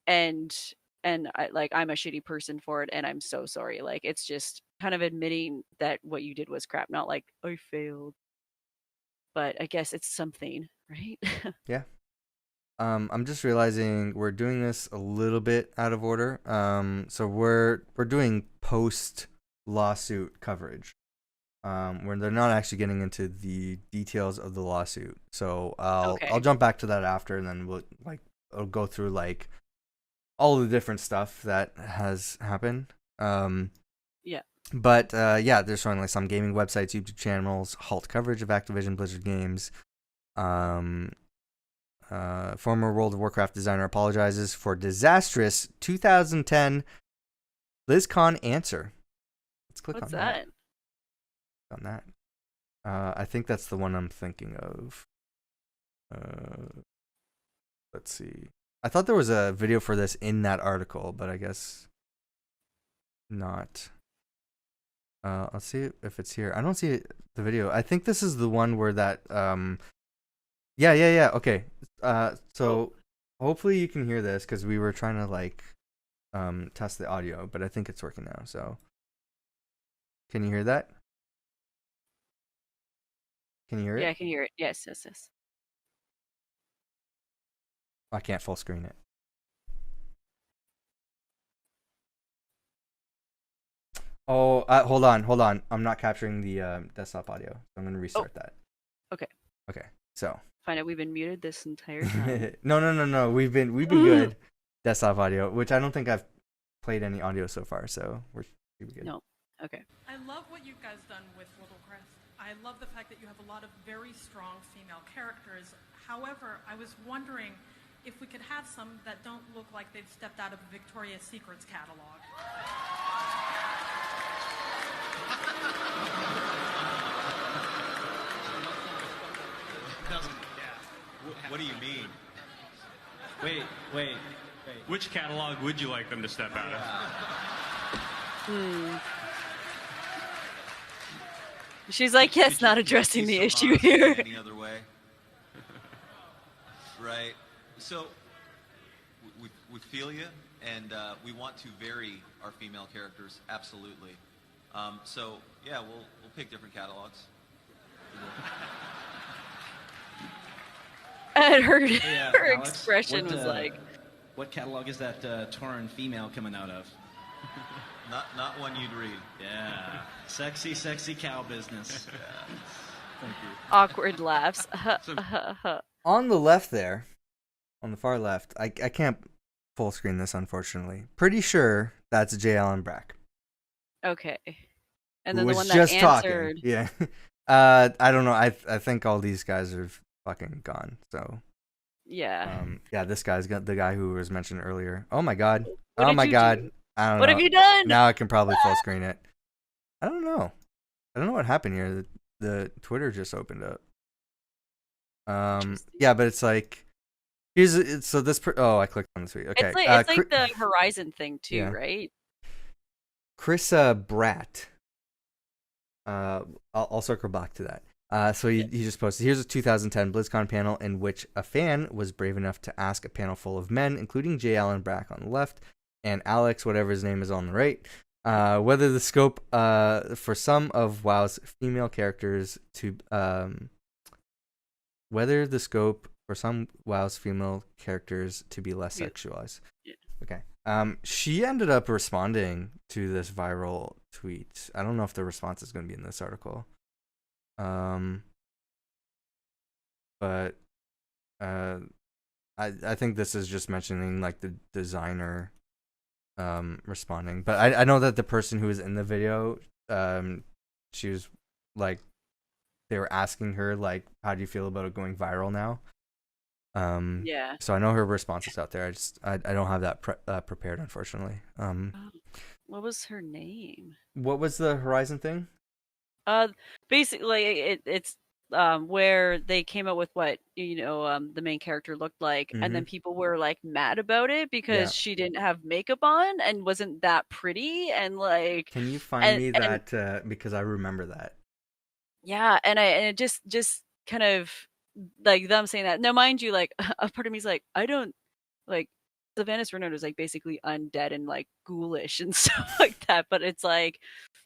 and I'm a shitty person for it, and I'm so sorry. Like it's just kind of admitting that what you did was crap, not like I failed. But I guess it's something, right? Yeah. I'm just realizing we're doing this a little bit out of order. So we're doing post lawsuit coverage, where they're not actually getting into the details of the lawsuit. So I'll jump back to that after, and then I'll go through like all the different stuff that has happened. Yeah. But they're showing like some gaming websites, YouTube channels halt coverage of Activision Blizzard games. Former World of Warcraft designer apologizes for disastrous 2010 BlizzCon answer. Let's click What's on that. On that. I think that's the one I'm thinking of. Let's see. I thought there was a video for this in that article, but I guess not. Let's see if it's here. I don't see the video. I think this is the one where that Yeah. Okay. So hopefully you can hear this because we were trying to like test the audio, but I think it's working now. So can you hear that? Can you hear it? Yeah, I can hear it. Yes. I can't full screen it. Oh, hold on. I'm not capturing the desktop audio. I'm gonna restart that. Okay. So. Find out we've been muted this entire time. No. We've been good. Desktop audio, which I don't think I've played any audio so far, so we're good. No. Okay. I love what you guys done with Little Crest. I love the fact that you have a lot of very strong female characters. However, I was wondering if we could have some that don't look like they've stepped out of a Victoria's Secrets catalog. What do you mean? Wait. Which catalog would you like them to step out of? She's like, yes, not addressing the issue here. Any other way? Right. So we feel you, and we want to vary our female characters, absolutely. So yeah, we'll pick different catalogs. And her Alex, expression was like, what catalog is that Tauren female coming out of? Not one you'd read. Yeah. Sexy, sexy cow business. Thank you. Awkward laughs. On the left there, on the far left, I can't full screen this, unfortunately. Pretty sure that's J. Allen Brack. Okay. And who then the was one that just answered. talking. Yeah. I don't know. I think all these guys are fucking gone. So. Yeah. Yeah, this guy's got the guy who was mentioned earlier. Oh my god. What Oh did my you god. do? I don't know. What have you done? Now I can probably full screen it. I don't know. I don't know what happened here. The Twitter just opened up. Yeah, but it's like so this I clicked on this tweet. Okay. It's like the Horizon thing too, yeah. right? Chris Bratt. I'll circle back to that. So he just posted, here's a 2010 BlizzCon panel in which a fan was brave enough to ask a panel full of men, including J. Allen Brack on the left and Alex, whatever his name is, on the right, whether the scope for some of WoW's female characters to be less sexualized. Yeah. Okay. She ended up responding to this viral tweet. I don't know if the response is going to be in this article. But I think this is just mentioning like the designer responding. But I know that the person who was in the video, she was like, they were asking her like, how do you feel about it going viral now? Yeah. So I know her response is out there. I don't have that prepared, unfortunately. What was her name? What was the Horizon thing? Basically, it's where they came up with what the main character looked like, and then people were like mad about it because she didn't have makeup on and wasn't that pretty, and like. Can you find me that because I remember that. Yeah, and it just kind of like them saying that. Now, mind you, like a part of me is like, I don't like Sylvanas Renaud is like basically undead and like ghoulish and stuff like that, but it's like,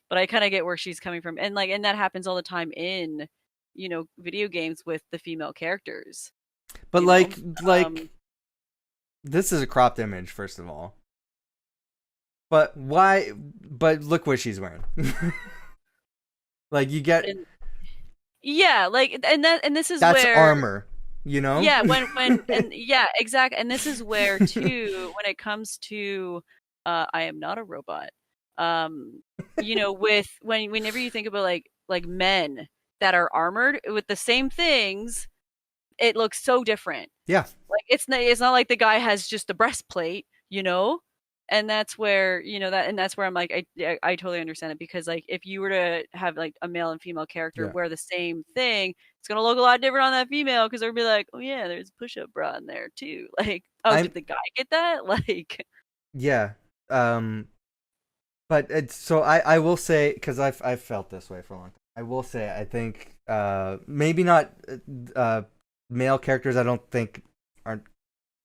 but I kind of get where she's coming from, and that happens all the time in video games with the female characters. But this is a cropped image, first of all. But why? But look what she's wearing. Like you get. Yeah, like and this is that's where armor, Yeah, when and yeah, exactly. And this is where too, when it comes to I am not a robot. With whenever you think about like men that are armored with the same things, it looks so different. Yeah. Like it's not like the guy has just a breastplate, And that's where that's where I'm like I totally understand it, because like if you were to have like a male and female character wear the same thing, it's gonna look a lot different on that female, because they'll be like, oh yeah, there's a push-up bra in there too. Like, did the guy get that? Like, yeah. But it's so I will say, because I've felt this way for a long time. I will say I think maybe not male characters. I don't think aren't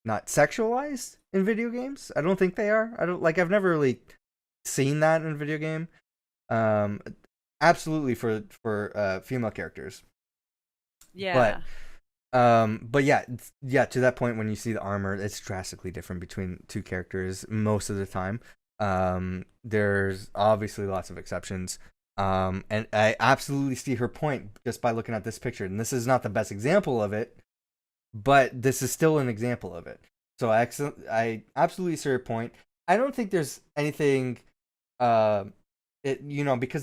not sexualized in video games. I don't think they are. I've never really seen that in a video game. Absolutely for female characters. Yeah. But yeah, to that point, when you see the armor, it's drastically different between two characters most of the time. There's obviously lots of exceptions. And I absolutely see her point just by looking at this picture. And this is not the best example of it, but this is still an example of it. So I absolutely see her point. I don't think there's anything, because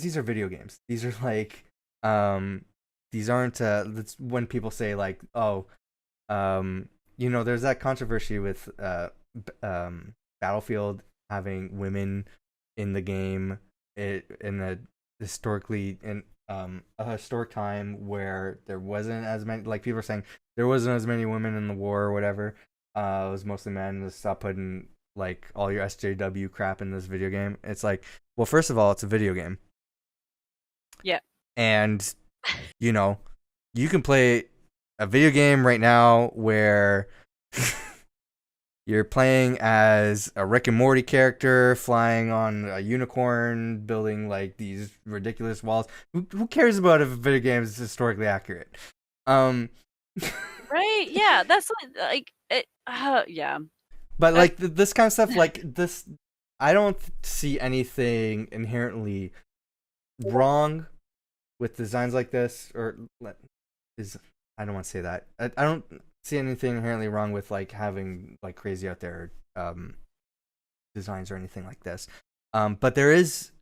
these are video games. These are like, these aren't. That's when people say like, oh, there's that controversy with Battlefield having women in the game in a historically in a historic time where there wasn't as many, like people are saying there wasn't as many women in the war or whatever. It was mostly men. Just stop putting like all your SJW crap in this video game. It's like, well, first of all, it's a video game. Yeah. And you can play a video game right now where you're playing as a Rick and Morty character flying on a unicorn, building like these ridiculous walls. Who cares about if a video game is historically accurate? Right? Yeah, that's like it. Yeah. But like this kind of stuff, like this, I don't see anything inherently wrong with designs like this, or I don't want to say that. I don't see anything inherently wrong with like having like crazy out there designs or anything like this. But there is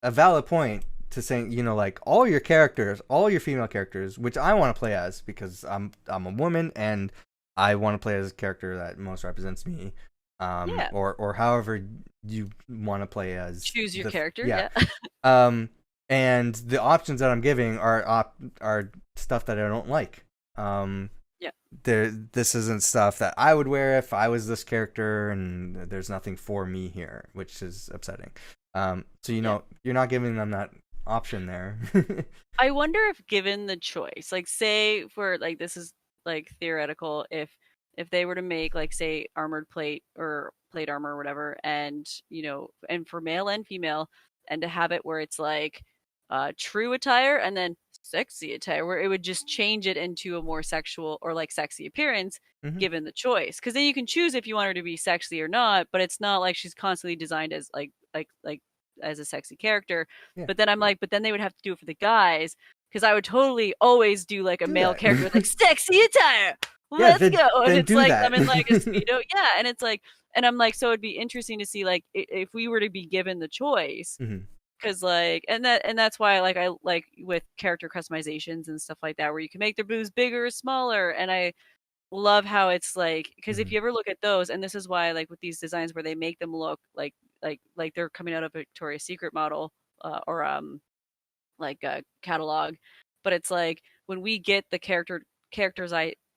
a valid point to saying, you know, like all your female characters, which I want to play as because I'm a woman and I want to play as a character that most represents me. Or however you want to play as. Choose your character. Yeah. And the options that I'm giving are stuff that I don't like. This isn't stuff that I would wear if I was this character, and there's nothing for me here, which is upsetting. So you're not giving them that option there. I wonder if given the choice, like say for like this is like theoretical, if they were to make like say armored plate or plate armor or whatever, and and for male and female, and to have it where it's like true attire and then sexy attire, where it would just change it into a more sexual or like sexy appearance given the choice, because then you can choose if you want her to be sexy or not, but it's not like she's constantly designed as like as a sexy character. But then I'm like, but then they would have to do it for the guys, because I would totally always do like a male character with like sexy attire, let's go, and it's like I'm in like a speedo, and it's like, and I'm like, so it'd be interesting to see like if we were to be given the choice. Because like, and that's why like I like with character customizations and stuff like that, where you can make their boobs bigger or smaller, and I love how it's like, because if you ever look at those, and this is why like with these designs where they make them look like they're coming out of a Victoria's Secret model or like a catalog, but it's like when we get the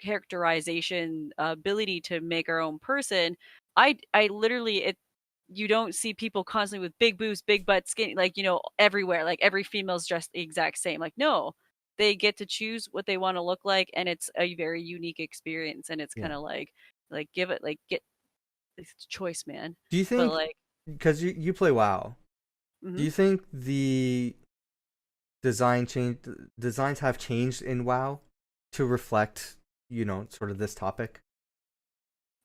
characterization ability to make our own person, I literally you don't see people constantly with big boobs, big butt, skinny, like, everywhere. Like every female's dressed the exact same. Like, no, they get to choose what they want to look like. And it's a very unique experience. And it's kind of like give it, like, get it's a choice, man. Do you think, because you play WoW, do you think the designs have changed in WoW to reflect, sort of this topic?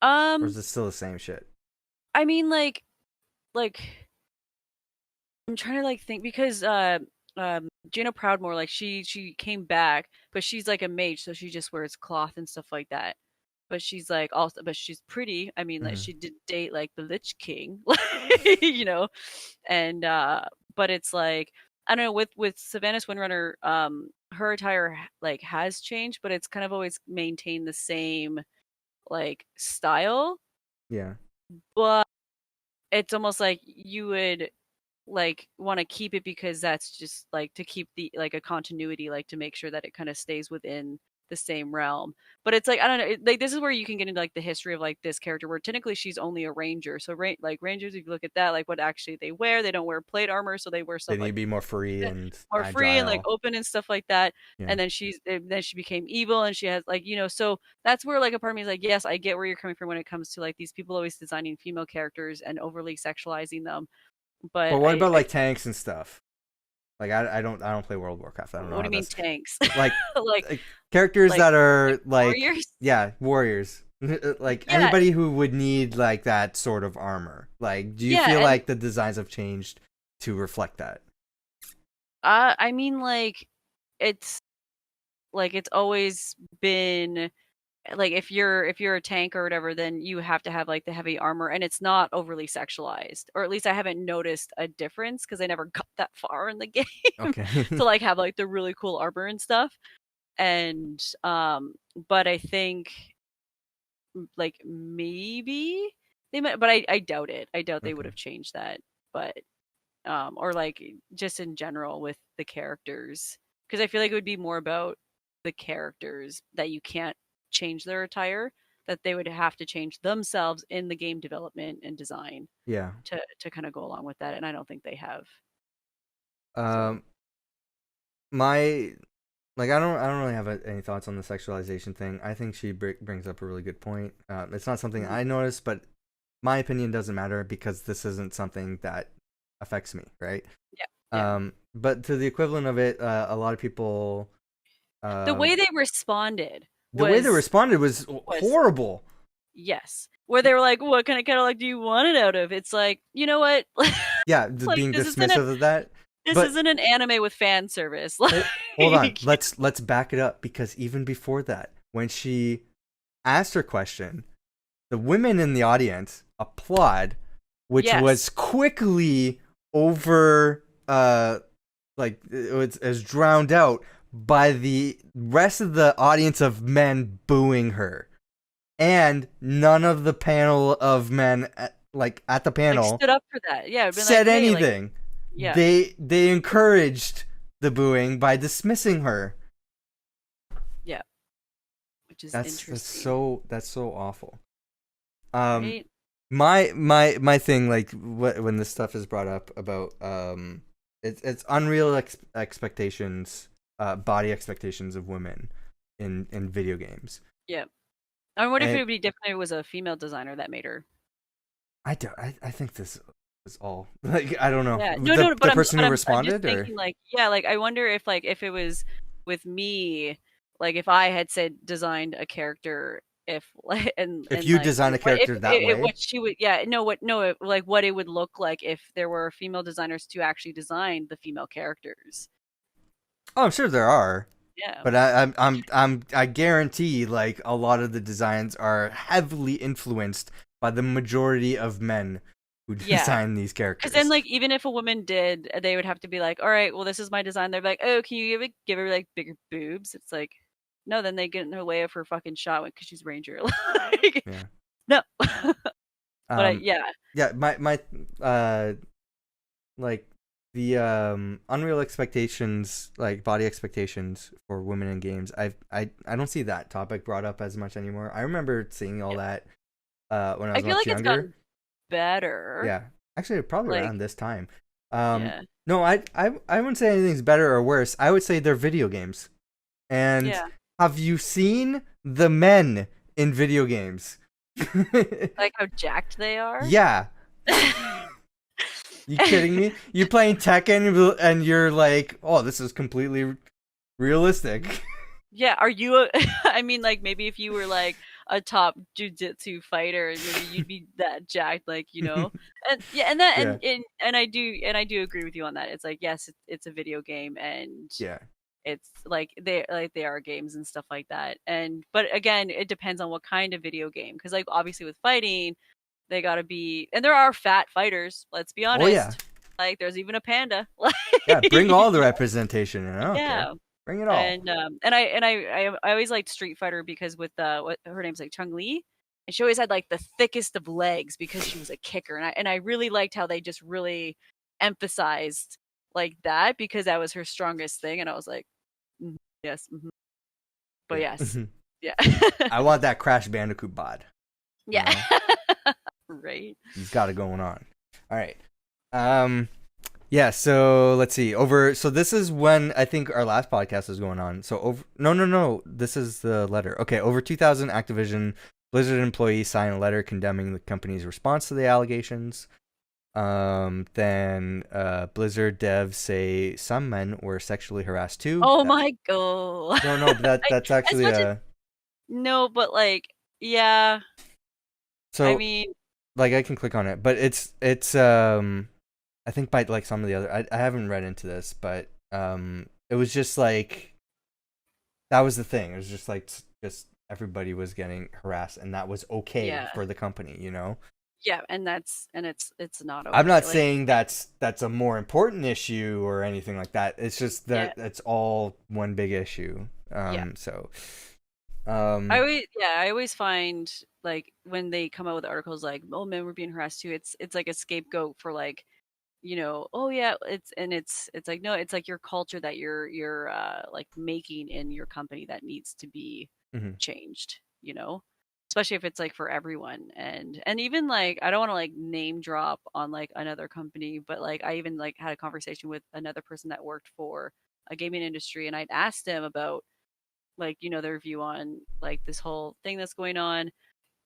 Or is it still the same shit? I mean, like I'm trying to like think, because Gina Proudmoore, like she came back, but she's like a mage, so she just wears cloth and stuff like that. But she's like also, but she's pretty. I mean, like she did date like the Lich King, and but it's like, I don't know, with Sylvanas Windrunner, her attire like has changed, but it's kind of always maintained the same like style. Yeah. But it's almost like you would like want to keep it, because that's just like to keep the like a continuity, like to make sure that it kind of stays within the same realm. But it's like, I don't know, like this is where you can get into like the history of like this character, where technically she's only a ranger. So like rangers, if you look at that, like what actually they don't wear plate armor, so they wear stuff. They need to be more free and like open and stuff like that. Yeah. And then she became evil, and she has like, so that's where like a part of me is like, yes, I get where you're coming from when it comes to like these people always designing female characters and overly sexualizing them. But what about like tanks and stuff? Like I don't play World of Warcraft. I don't know. What do you mean tanks? Like like characters that are like warriors? Yeah, warriors. Like anybody who would need like that sort of armor. Like, do you feel like the designs have changed to reflect that? I mean, like it's always been like, if you're a tank or whatever, then you have to have like the heavy armor, and it's not overly sexualized, or at least I haven't noticed a difference, because I never got that far in the game to like have like the really cool armor and stuff. And but I think like maybe they might, but I doubt it. I doubt they would have changed that. But or like just in general with the characters, because I feel like it would be more about the characters that you can't change their attire, that they would have to change themselves in the game development and design to kind of go along with that, and I don't think they have. I don't really have any thoughts on the sexualization thing. I think she brings up a really good point. It's not something I noticed, but my opinion doesn't matter, because this isn't something that affects me, right? But to the equivalent of it, a lot of people the way they responded was horrible. Yes. Where they were like, what kind of catalog do you want it out of? It's like, you know what? Yeah, Like, being dismissive of that. this But isn't an anime with fan service. hold on, Like, let's back it up, because even before that, when she asked her question, the women in the audience applaud, which Yes. was quickly over like it was drowned out by the rest of the audience of men booing her, and none of the panel of men at the panel like stood up for that. Yeah, it'd been said like, hey, like, anything. yeah. They encouraged the booing by dismissing her. Yeah. Which is That's interesting. that's so awful. Right? My thing, like, when this stuff is brought up about it's unreal expectations, body expectations of women in video games. Yeah. I wonder if And it would be different if it was a female designer that made her. I think this is all, like, I don't know, Yeah. the But person who I'm just responded, or thinking, like, yeah, like I wonder if, like, if it was with me, like if I had said designed a character, if like if and you like design a what if character that way. what she would, yeah, no, like what it would look like if there were female designers to actually design the female characters. Oh, I'm sure there are. Yeah. But I guarantee, like, a lot of the designs are heavily influenced by the majority of men who Yeah. design these Because characters. then, like, even if a woman did, they would have to be like, all right, well, this is my design. They're like, oh, can you give her like bigger boobs? It's like, no, then they get in the way of her fucking shot because she's Ranger. Like, Yeah. no. But yeah. Yeah, my like, the unreal expectations, like body expectations for women in games. I don't see that topic brought up as much anymore. I remember seeing all that when I I was feel much like it's younger. gotten better. Yeah, actually, probably Like, around this time. yeah. No, I wouldn't say anything's better or worse. I would say they're video games. And Yeah. have you seen the men in video games? Like how jacked they are. Yeah. You kidding me? You're playing Tekken and you're like, oh, this is completely realistic. Yeah, are you I mean, like, maybe if you were like a top jujitsu fighter, maybe you'd be that jacked, like, you know. And yeah, and that Yeah. and I do agree with you on that. It's like, yes, it's a video game, and Yeah. it's like they are games and stuff like that. And but again, it depends on what kind of video game, because like obviously with fighting, they gotta be, and there are fat fighters. Let's be honest. Oh yeah. Like there's even a panda. Yeah. Bring all the representation. I don't care. Yeah. Bring it all. I always liked Street Fighter because with what her name's like Chung Li, and she always had like the thickest of legs because she was a kicker, and I really liked how they just really emphasized like that, because that was her strongest thing, and I was like, yes, but Yeah. yes, yeah, I want that Crash Bandicoot bod. yeah, right. He's got it going on. All right. Yeah, so let's see. So this is when I think our last podcast is going on. So no. This is the letter. Okay, over 2,000 Activision Blizzard employees sign a letter condemning the company's response to the allegations. Then Blizzard devs say some men were sexually harassed too. Oh my god. No, but that's actually no, but like, yeah. So I mean, like, I can click on it, but it's I think by like some of the other, I haven't read into this, but it was just like, that was the thing. It was just like, just everybody was getting harassed, and that was okay for the company, you know? Yeah, and it's not okay. I'm not saying that's a more important issue or anything like that. It's just that it's all one big issue. So I always find, like, when they come out with articles like, oh, men were being harassed too, it's like a scapegoat for, like, you know, oh yeah, it's like, no, it's like your culture that you're like making in your company that needs to be changed, you know, especially if it's like for everyone. And even like, I don't want to like name drop on like another company, but like I even like had a conversation with another person that worked for a gaming industry, and I'd asked him about, like, you know, their view on like this whole thing that's going on.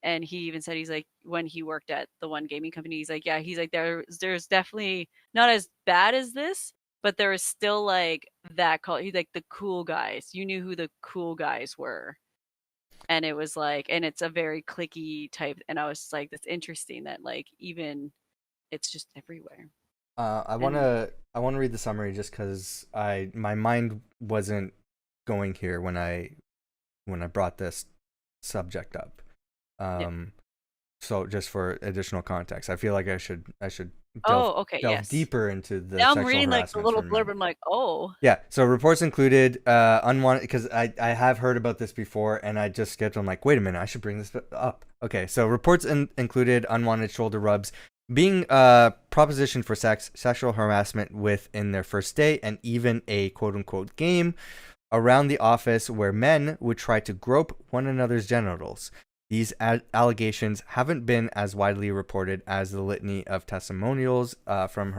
And he even said, he's like, when he worked at the one gaming company, he's like, yeah, he's like, there's definitely not as bad as this, but there is still like that call. He's like, the cool guys. You knew who the cool guys were. and it was like, and it's a very clicky type, and I was just like, that's interesting that like even it's just everywhere. I And wanna read the summary just because my mind wasn't going here when I brought this subject up. So just for additional context, I feel like I should delve okay, delve yes. deeper into the Now I'm sexual reading like the harassment little from men. blurb. I'm like, oh, Yeah, so reports included unwanted, because I have heard about this before and I just skipped. I'm like, wait a minute, I should bring this up. Okay, so reports included unwanted shoulder rubs, being proposition for sex, sexual harassment within their first day, and even a quote unquote game around the office where men would try to grope one another's genitals. These allegations haven't been as widely reported as the litany of testimonials from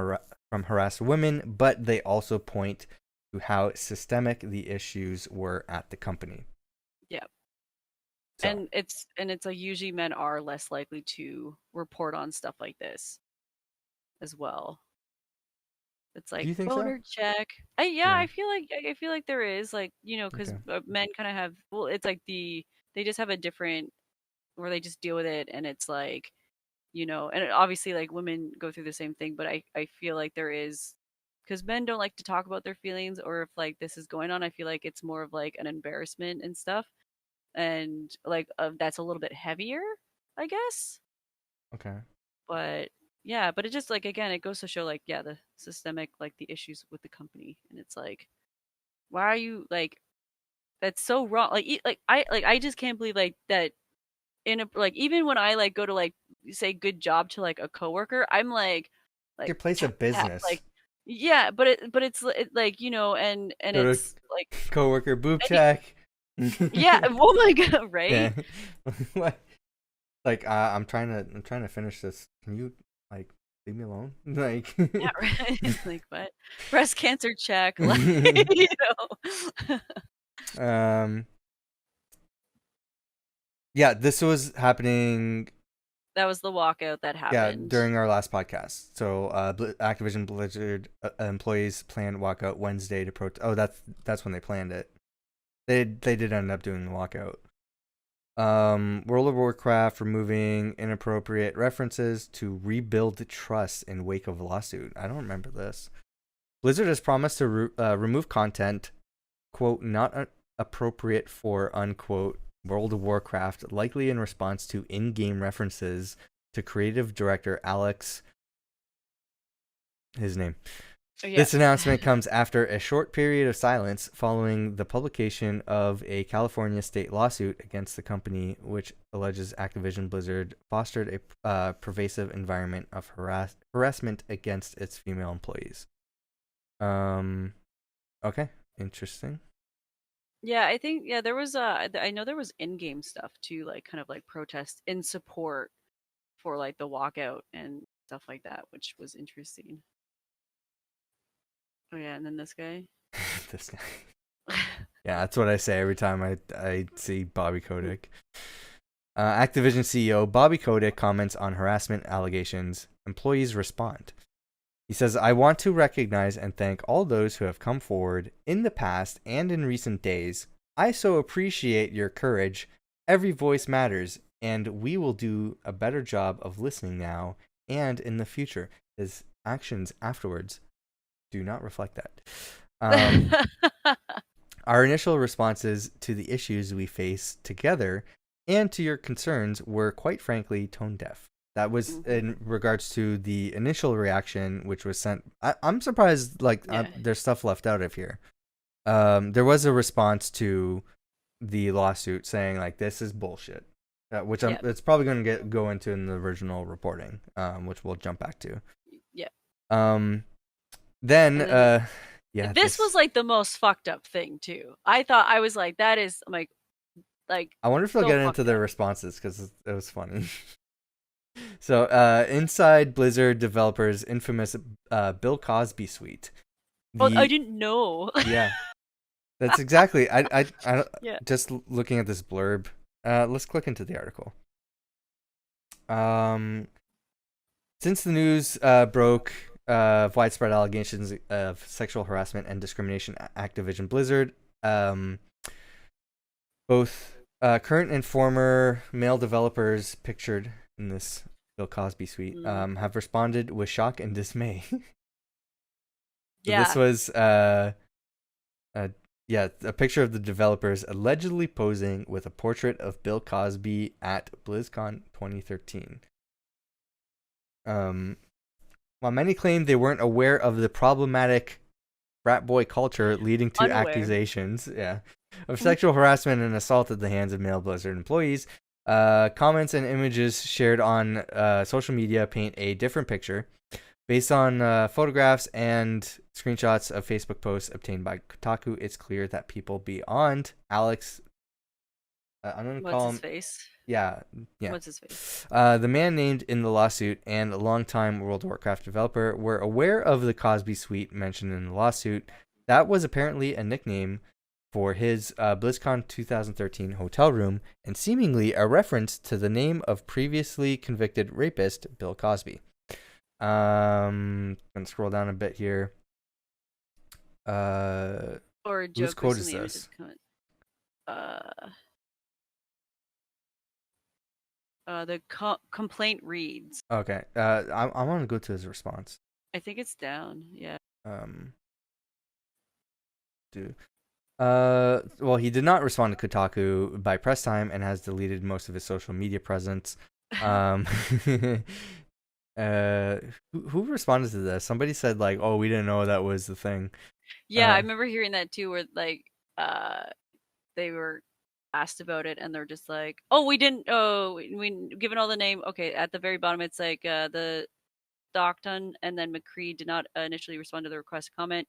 harassed women, but they also point to how systemic the issues were at the company. yeah. So, And it's like usually men are less likely to report on stuff like this as well. It's like do you think so? boner check. I Yeah. feel like there is, like, you know, because Okay. men kind of have, well, it's like they just have a different, where they just deal with it, and it's like, you know, and obviously like women go through the same thing, but I feel like there is, because men don't like to talk about their feelings, or if like this is going on, I feel like it's more of like an embarrassment and stuff, and like that's a little bit heavier, I guess. Okay. But yeah, but it just like, again, it goes to show like, yeah, the systemic, like the issues with the company, and it's like, why are you like, that's so wrong. Like I just can't believe like that, in a, like, even when I like go to like say good job to like a coworker, I'm like Your place check of that, business. like, yeah, but it's like, you know, and Go to it's like, coworker boob and check. yeah, oh my god, right? Yeah. What? Like I'm trying to finish this. Can you like leave me alone? Like Yeah, right. Like what? Breast cancer check, like, you know. um yeah, this was happening That was the walkout that happened. during our last podcast. So Activision Blizzard employees planned walkout Wednesday to protest. Oh, that's when they planned it. They did end up doing the walkout. World of Warcraft removing inappropriate references to rebuild trust in wake of lawsuit. I don't remember this. Blizzard has promised to remove content, quote, not appropriate for, unquote, World of Warcraft, likely in response to in-game references to creative director Alex. His name. Oh, yeah. This announcement comes after a short period of silence following the publication of a California state lawsuit against the company, which alleges Activision Blizzard fostered a pervasive environment of harassment against its female employees. Okay, interesting. Yeah, I think, yeah, there was I know there was in-game stuff too, like kind of like protest in support for like the walkout and stuff like that, which was interesting. Oh yeah, and then this guy. This guy. Yeah, that's what I say every time I see Bobby Kotick. Activision CEO Bobby Kotick comments on harassment allegations. Employees respond. He says, I want to recognize and thank all those who have come forward in the past and in recent days. I so appreciate your courage. Every voice matters, and we will do a better job of listening now and in the future. His actions afterwards do not reflect that. Our initial responses to the issues we face together and to your concerns were, quite frankly, tone deaf. That was in regards to the initial reaction, which was sent. I'm surprised, like, there's stuff left out of here. There was a response to the lawsuit saying, like, this is bullshit, which it's probably going to go into in the original reporting, which we'll jump back to. Yeah. Then, yeah. This was, like, the most fucked up thing, too. I was like, that is, I'm like, I wonder if they'll so get into their responses, because it was funny. So, inside Blizzard developers' infamous Bill Cosby suite. I didn't know. Yeah, that's exactly. I Yeah. Just looking at this blurb. Let's click into the article. Since the news broke of widespread allegations of sexual harassment and discrimination at Activision Blizzard, both Current and former male developers pictured in this Bill Cosby suite have responded with shock and dismay. So Yeah. this was a picture of the developers allegedly posing with a portrait of Bill Cosby at BlizzCon 2013. While many claim they weren't aware of the problematic frat boy culture leading to accusations of sexual harassment and assault at the hands of male Blizzard employees, comments and images shared on social media paint a different picture. Based on photographs and screenshots of Facebook posts obtained by Kotaku, it's clear that people beyond Alex, I'm going to call him... What's his face? Yeah. What's his face? The man named in the lawsuit and a longtime World of Warcraft developer were aware of the Cosby suite mentioned in the lawsuit. That was apparently a nickname for his BlizzCon 2013 hotel room and seemingly a reference to the name of previously convicted rapist Bill Cosby. I'm gonna scroll down a bit here. Or a joke whose quote is this? The complaint reads. Okay. I want to go to his response. I think it's down. Yeah. Well, he did not respond to Kotaku by press time and has deleted most of his social media presence. Who responded to this? Somebody said like, "Oh, we didn't know that was the thing." Yeah, I remember hearing that too, where like they were asked about it and they're just like, "Oh, we didn't. Oh, we given all the name. Okay." At the very bottom, it's like the Stockton and then McCree did not initially respond to the request to comment.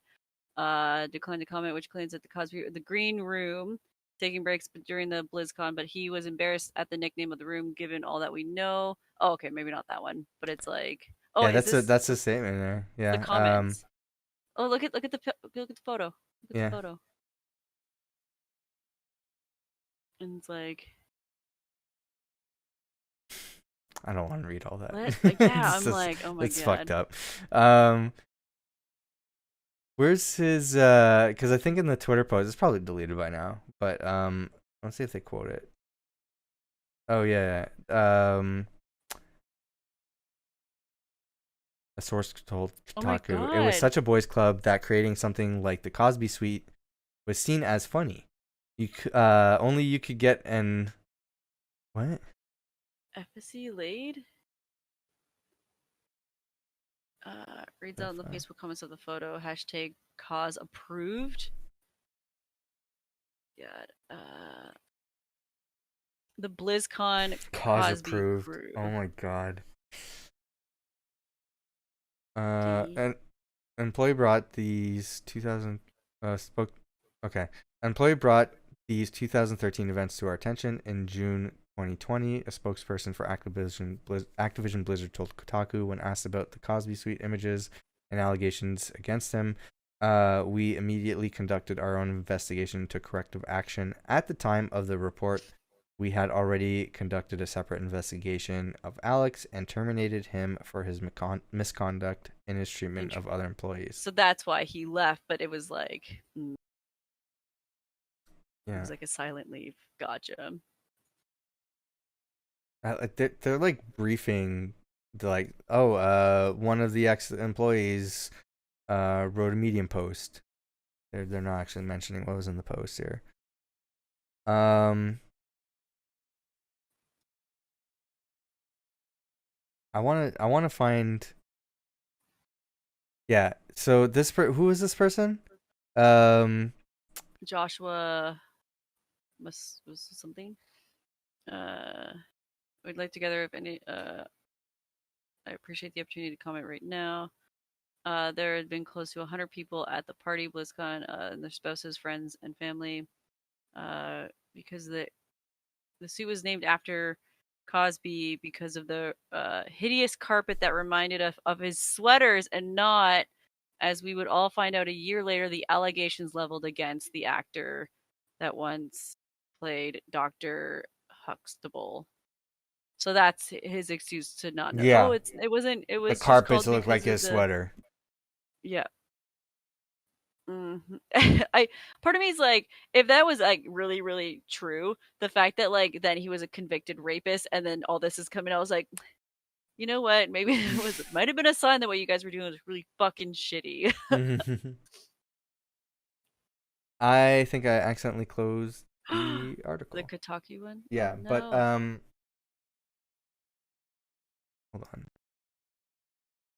Declined to comment, which claims that the Green Room taking breaks during the BlizzCon, but he was embarrassed at the nickname of the room given all that we know. Oh, okay, maybe not that one, but it's like, oh, yeah, that's a statement there. Yeah, the comments. Oh, look at the photo. Look at the photo. And it's like, I don't want to read all that. Yeah, I'm like, oh my god, it's fucked up. Where's his? Because I think in the Twitter post, it's probably deleted by now. But let's see if they quote it. Oh yeah. A source told Kotaku it was such a boys' club that creating something like the Cosby Suite was seen as funny. Only you could get an what? Efficacy laid. Reads out in the Facebook comments of the photo. Hashtag cause approved. God. The BlizzCon cause approved. Oh my god. An employee brought these 2013 events to our attention in June 2020. A spokesperson for Activision Blizzard told Kotaku when asked about the Cosby Suite images and allegations against him. We immediately conducted our own investigation to corrective action. At the time of the report, we had already conducted a separate investigation of Alex and terminated him for his misconduct in his treatment of other employees. So that's why he left, but it was like, yeah, it was like a silent leave. Gotcha. They're like briefing, like, oh, one of the ex-employees wrote a Medium post. They're not actually mentioning what was in the post here. I want to find. Yeah. So who is this person? Joshua was something. We'd like together if any. I appreciate the opportunity to comment right now. There had been close to 100 people at the party, BlizzCon, and their spouses, friends, and family. Because the suit was named after Cosby because of the hideous carpet that reminded us of his sweaters, and not, as we would all find out a year later, the allegations leveled against the actor that once played Dr. Huxtable. So that's his excuse to not know. Yeah. Oh, it wasn't. It was the carpets look like his sweater. Yeah. I part of me is like, if that was like really, really true, the fact that like then he was a convicted rapist and then all this is coming out, I was like, you know what? Maybe it might have been a sign that what you guys were doing was really fucking shitty. I think I accidentally closed the The article. Kotaku one? Yeah, Oh, but no. hold on.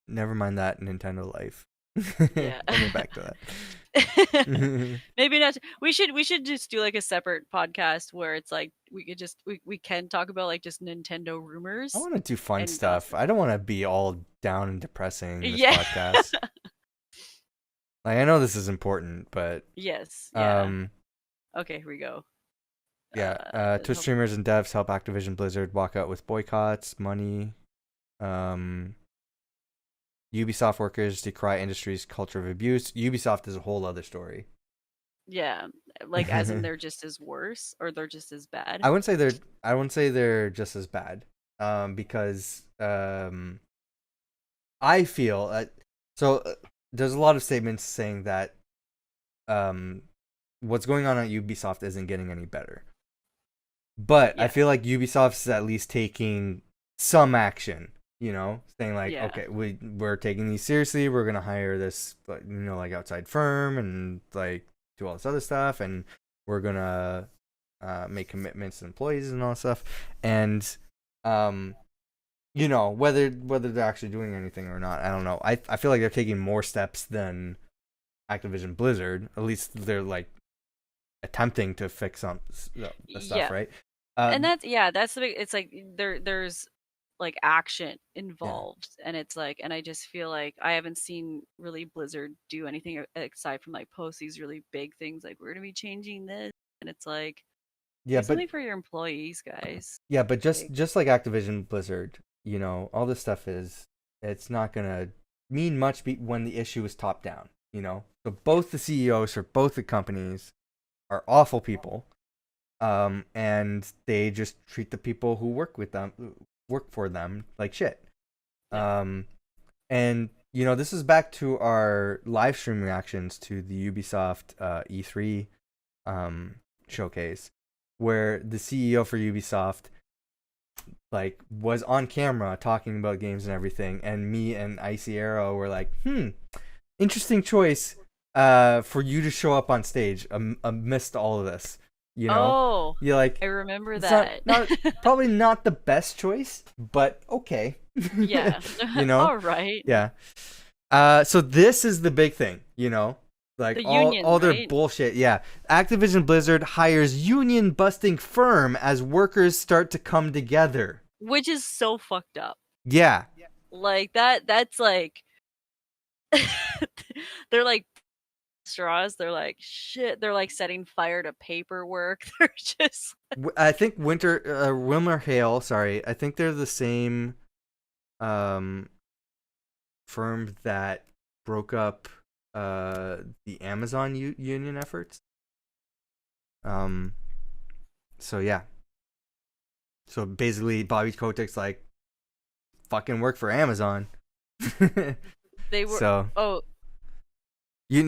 Never mind that Nintendo Life. Yeah. Coming back to that. Maybe not. We should just do like a separate podcast where it's like we can talk about like just Nintendo rumors I want to do fun and stuff. gossip. I don't want to be all down and depressing this Yeah. podcast. Like, I know this is important, but Yes. Yeah. um, Okay, here we go. yeah. Twitch Help- streamers and devs help Activision Blizzard walk out with boycotts, money. Ubisoft workers decry industry's culture of abuse. Ubisoft is a whole other story. Yeah, like as in they're just as worse or they're just as bad. I wouldn't say they're just as bad. Because I feel there's a lot of statements saying that what's going on at Ubisoft isn't getting any better. But I Yeah. feel like Ubisoft's at least taking some action, saying like, Yeah. okay, we're taking these seriously. We're gonna hire this, like outside firm and like do all this other stuff, and we're gonna make commitments to employees and all that stuff. And whether they're actually doing anything or not, I don't know. I feel like they're taking more steps than Activision Blizzard. At least they're like attempting to fix the stuff, Yeah. right? And that's the big, it's like there's like action involved and it's like, and I just feel like I haven't seen really Blizzard do anything aside from like post these really big things like we're gonna be changing this, and it's like, yeah, do but something for your employees, guys. yeah, but Like, just like Activision Blizzard, all this stuff it's not gonna mean much when the issue is top down. So both the CEOs for both the companies are awful people. And they just treat the people who work for them like shit. And this is back to our live stream reactions to the Ubisoft E3 showcase, where the CEO for Ubisoft like was on camera talking about games and everything, and me and Icy Arrow were like, interesting choice for you to show up on stage amidst all of this. oh, You're like, I remember it's that. probably not the best choice, but okay. Yeah. All right. Yeah. So this is the big thing, like The all union, their right? bullshit. Yeah. Activision Blizzard hires union busting firm as workers start to come together. Which is so fucked up. Yeah. Like that's like they're like straws, they're like shit, they're like setting fire to paperwork. They're just I think Wilmer Hale, sorry, I think they're the same firm that broke up the Amazon union efforts. So yeah. So basically Bobby Kotick's like, fucking work for Amazon. they were So you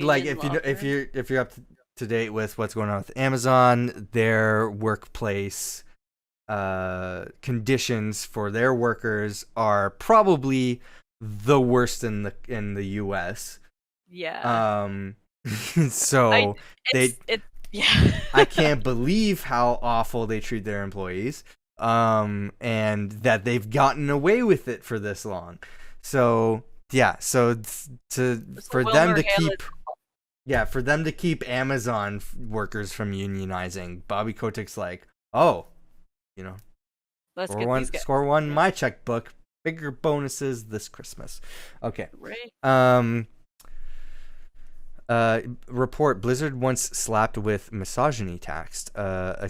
like, if you're up to date with what's going on with Amazon, their workplace conditions for their workers are probably the worst in the US. Yeah. So yeah. I can't believe how awful they treat their employees. And that they've gotten away with it for this long. So yeah, for them to keep Amazon workers from unionizing, Bobby Kotick's like, oh, Let's get these guys. score one my checkbook, bigger bonuses this Christmas. Okay. Right. Report: Blizzard once slapped with misogyny taxed. A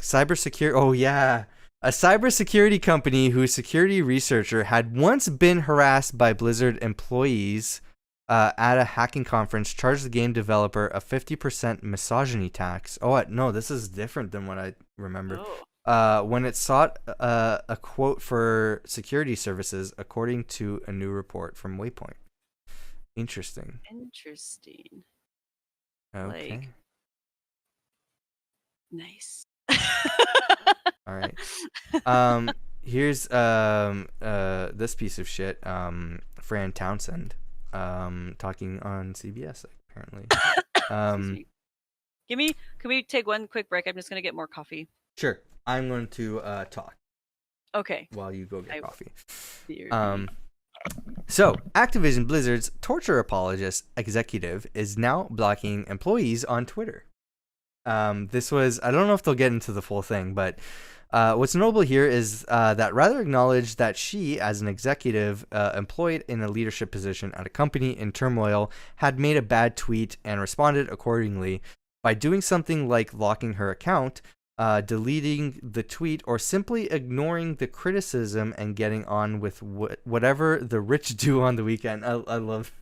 cybersecurity company whose security researcher had once been harassed by Blizzard employees at a hacking conference charged the game developer a 50% misogyny tax. Oh, no, this is different than what I remember. When it sought a quote for security services, according to a new report from Waypoint. Interesting. Okay. Like, nice. All right. Here's this piece of shit. Fran Townsend, talking on CBS apparently. Excuse me. Can we take one quick break? I'm just gonna get more coffee. Sure. I'm going to talk Okay. while you go get coffee. Dear So Activision Blizzard's torture apologist executive is now blocking employees on Twitter. This was, I don't know if they'll get into the full thing, but what's notable here is that Rather acknowledged that she, as an executive employed in a leadership position at a company in turmoil, had made a bad tweet and responded accordingly by doing something like locking her account, deleting the tweet, or simply ignoring the criticism and getting on with whatever the rich do on the weekend. I love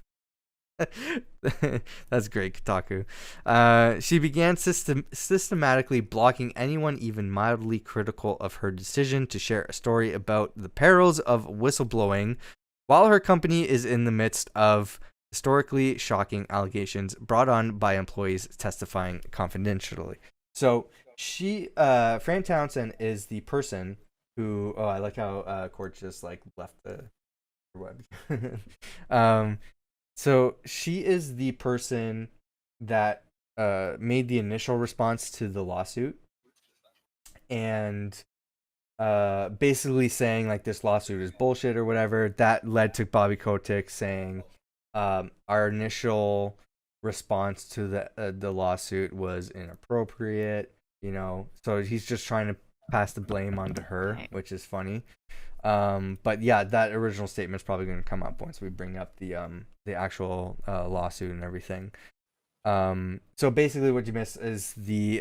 that's great, Kotaku. She began systematically blocking anyone even mildly critical of her decision to share a story about the perils of whistleblowing, while her company is in the midst of historically shocking allegations brought on by employees testifying confidentially. So she, Fran Townsend, is the person who. Oh, I like how Court just like left the web. So she is the person that made the initial response to the lawsuit, and basically saying like this lawsuit is bullshit or whatever. That led to Bobby Kotick saying our initial response to the lawsuit was inappropriate. So he's just trying to pass the blame onto her, which is funny. But yeah, that original statement's probably going to come up once we bring up the actual lawsuit and everything. So basically what you missed is the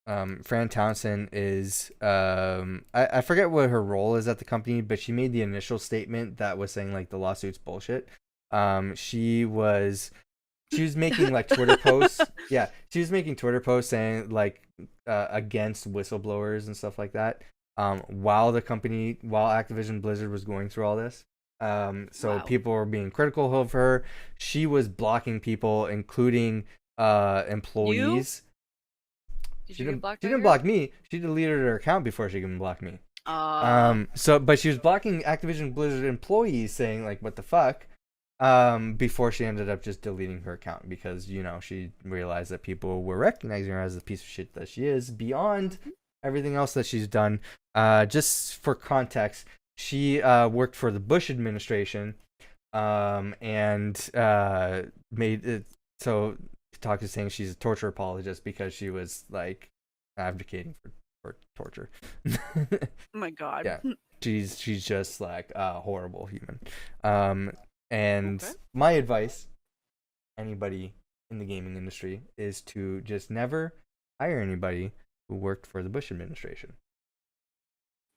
Fran Townsend is I forget what her role is at the company, but she made the initial statement that was saying like the lawsuit's bullshit. She was making like Twitter posts. Yeah, she was making Twitter posts saying like against whistleblowers and stuff like that. While Activision Blizzard was going through all this. So people were being critical of her. She was blocking people, including employees. Did you get blocked? She didn't block me. She deleted her account before she can block me. But she was blocking Activision Blizzard employees, saying like, "What the fuck?" Before she ended up just deleting her account because she realized that people were recognizing her as the piece of shit that she is beyond everything else that she's done. Just for context, she worked for the Bush administration, and made it so Kotaku is saying she's a torture apologist because she was like advocating for torture. Oh my god. Yeah, she's just like a horrible human. And my advice, anybody in the gaming industry, is to just never hire anybody who worked for the Bush administration.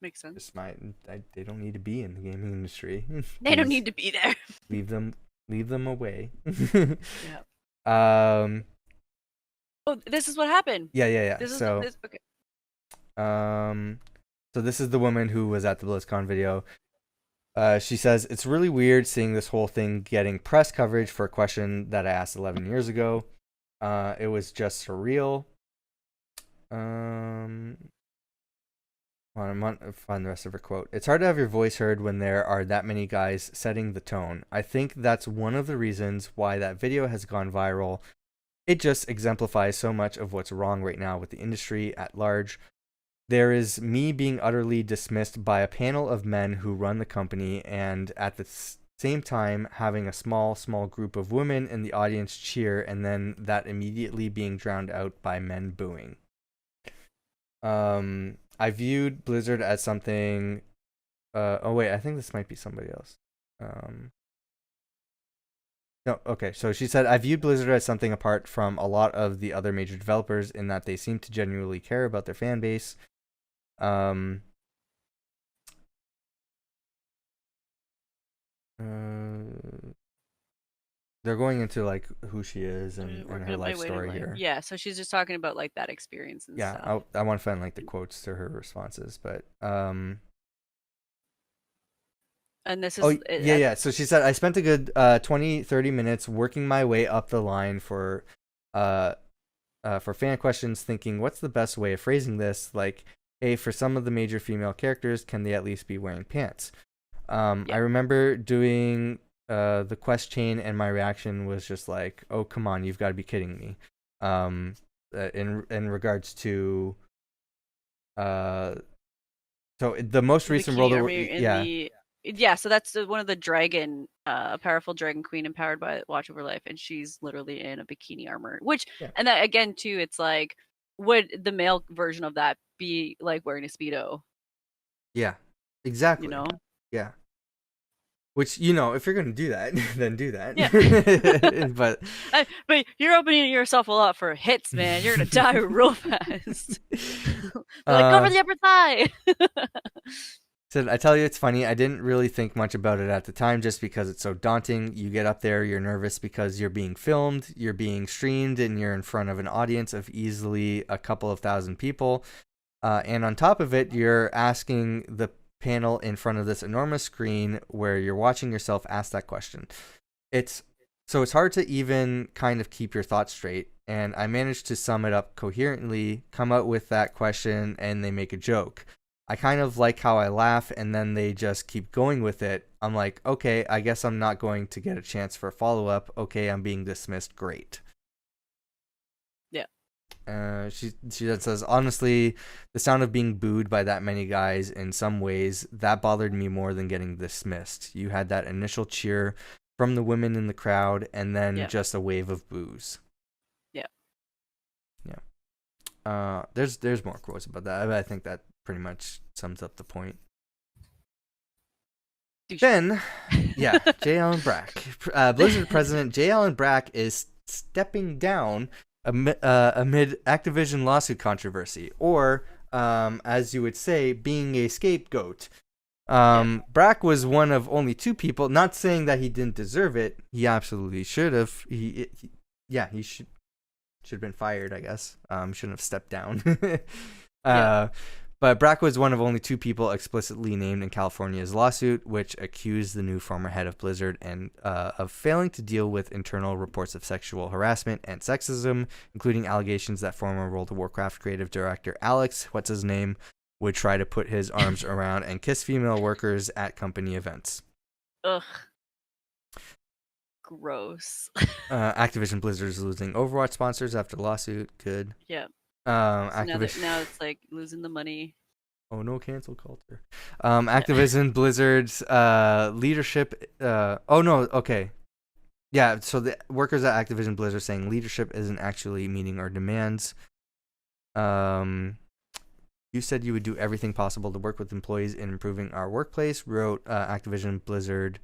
Makes sense. They don't need to be in the gaming industry. They don't need to be there. Leave them away. Yeah. Oh, this is what happened. Yeah. Okay. So this is the woman who was at the BlizzCon video. She says, "It's really weird seeing this whole thing getting press coverage for a question that I asked 11 years ago. It was just surreal." I want to find the rest of her quote. "It's hard to have your voice heard when there are that many guys setting the tone. I think that's one of the reasons why that video has gone viral. It just exemplifies so much of what's wrong right now with the industry at large. There is me being utterly dismissed by a panel of men who run the company, and at the same time having a small group of women in the audience cheer, and then that immediately being drowned out by men booing. I viewed Blizzard as something..." Oh wait, I think this might be somebody else. No, okay. So she said, "I viewed Blizzard as something apart from a lot of the other major developers in that they seem to genuinely care about their fan base. They're going into like who she is and her life story here. Yeah, so she's just talking about like that experience and stuff. I want to find like the quotes to her responses, but And this Oh, is yeah. So she said, I spent a good 20, 30 minutes working my way up the line uh, for fan questions, thinking, what's the best way of phrasing this? Like, hey, for some of the major female characters, can they at least be wearing pants? I remember doing the quest chain, and my reaction was just like, oh, come on, you've got to be kidding me. In regards to so the most recent Bikini World of Army so that's one of the dragon, a powerful dragon queen empowered by Watch Over Life, and she's literally in a bikini armor. Which, and that again too, it's like, would the male version of that be like wearing a Speedo? Yeah, exactly. You know? Yeah. Which, you know, if you're gonna do that, then do that. Yeah. but you're opening yourself a lot for hits, man. You're gonna die real fast. Like, go for the upper thigh. Said, I tell you, it's funny. I didn't really think much about it at the time just because it's so daunting. You get up there, you're nervous because you're being filmed, you're being streamed, and you're in front of an audience of easily a couple of thousand people. And on top of it, you're asking the panel in front of this enormous screen where you're watching yourself ask that question. It's hard to even kind of keep your thoughts straight. And I managed to sum it up coherently, come out with that question, and they make a joke. I kind of like how I laugh and then they just keep going with it. I'm like, okay, I guess I'm not going to get a chance for a follow-up. Okay, I'm being dismissed. Great. Yeah. She then says, honestly, the sound of being booed by that many guys in some ways, that bothered me more than getting dismissed. You had that initial cheer from the women in the crowd and then just a wave of boos. Yeah. Yeah. There's more quotes about that. I think that pretty much sums up the point. Then, J. Allen Brack. Blizzard president J. Allen Brack is stepping down amid Activision lawsuit controversy, or, as you would say, being a scapegoat. Brack was one of only two people, not saying that he didn't deserve it. He absolutely should have. He should have been fired, I guess. Shouldn't have stepped down. But Brack was one of only two people explicitly named in California's lawsuit, which accused the new former head of Blizzard of failing to deal with internal reports of sexual harassment and sexism, including allegations that former World of Warcraft creative director Alex, would try to put his arms around and kiss female workers at company events. Ugh. Gross. Activision Blizzard is losing Overwatch sponsors after the lawsuit. Good. Yeah. Activision... now it's like losing the money. Oh, no cancel culture. Activision Blizzard's leadership. Okay. Yeah, so the workers at Activision Blizzard saying leadership isn't actually meeting our demands. You said you would do everything possible to work with employees in improving our workplace, wrote Activision Blizzard,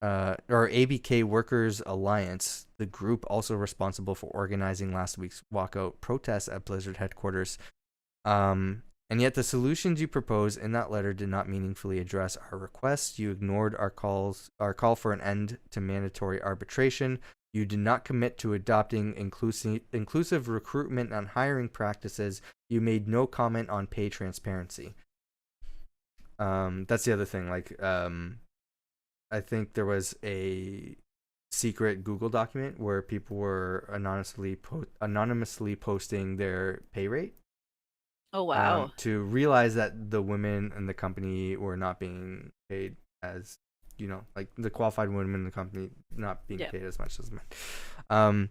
or ABK Workers Alliance, the group also responsible for organizing last week's walkout protests at Blizzard headquarters. And yet the solutions you propose in that letter did not meaningfully address our requests. You ignored our call for an end to mandatory arbitration. You did not commit to adopting inclusive recruitment and hiring practices. You made no comment on pay transparency. That's the other thing. I think there was a secret Google document where people were anonymously posting their pay rate. Oh, wow. To realize that the women in the company were not being paid as, like the qualified women in the company not being paid as much as men.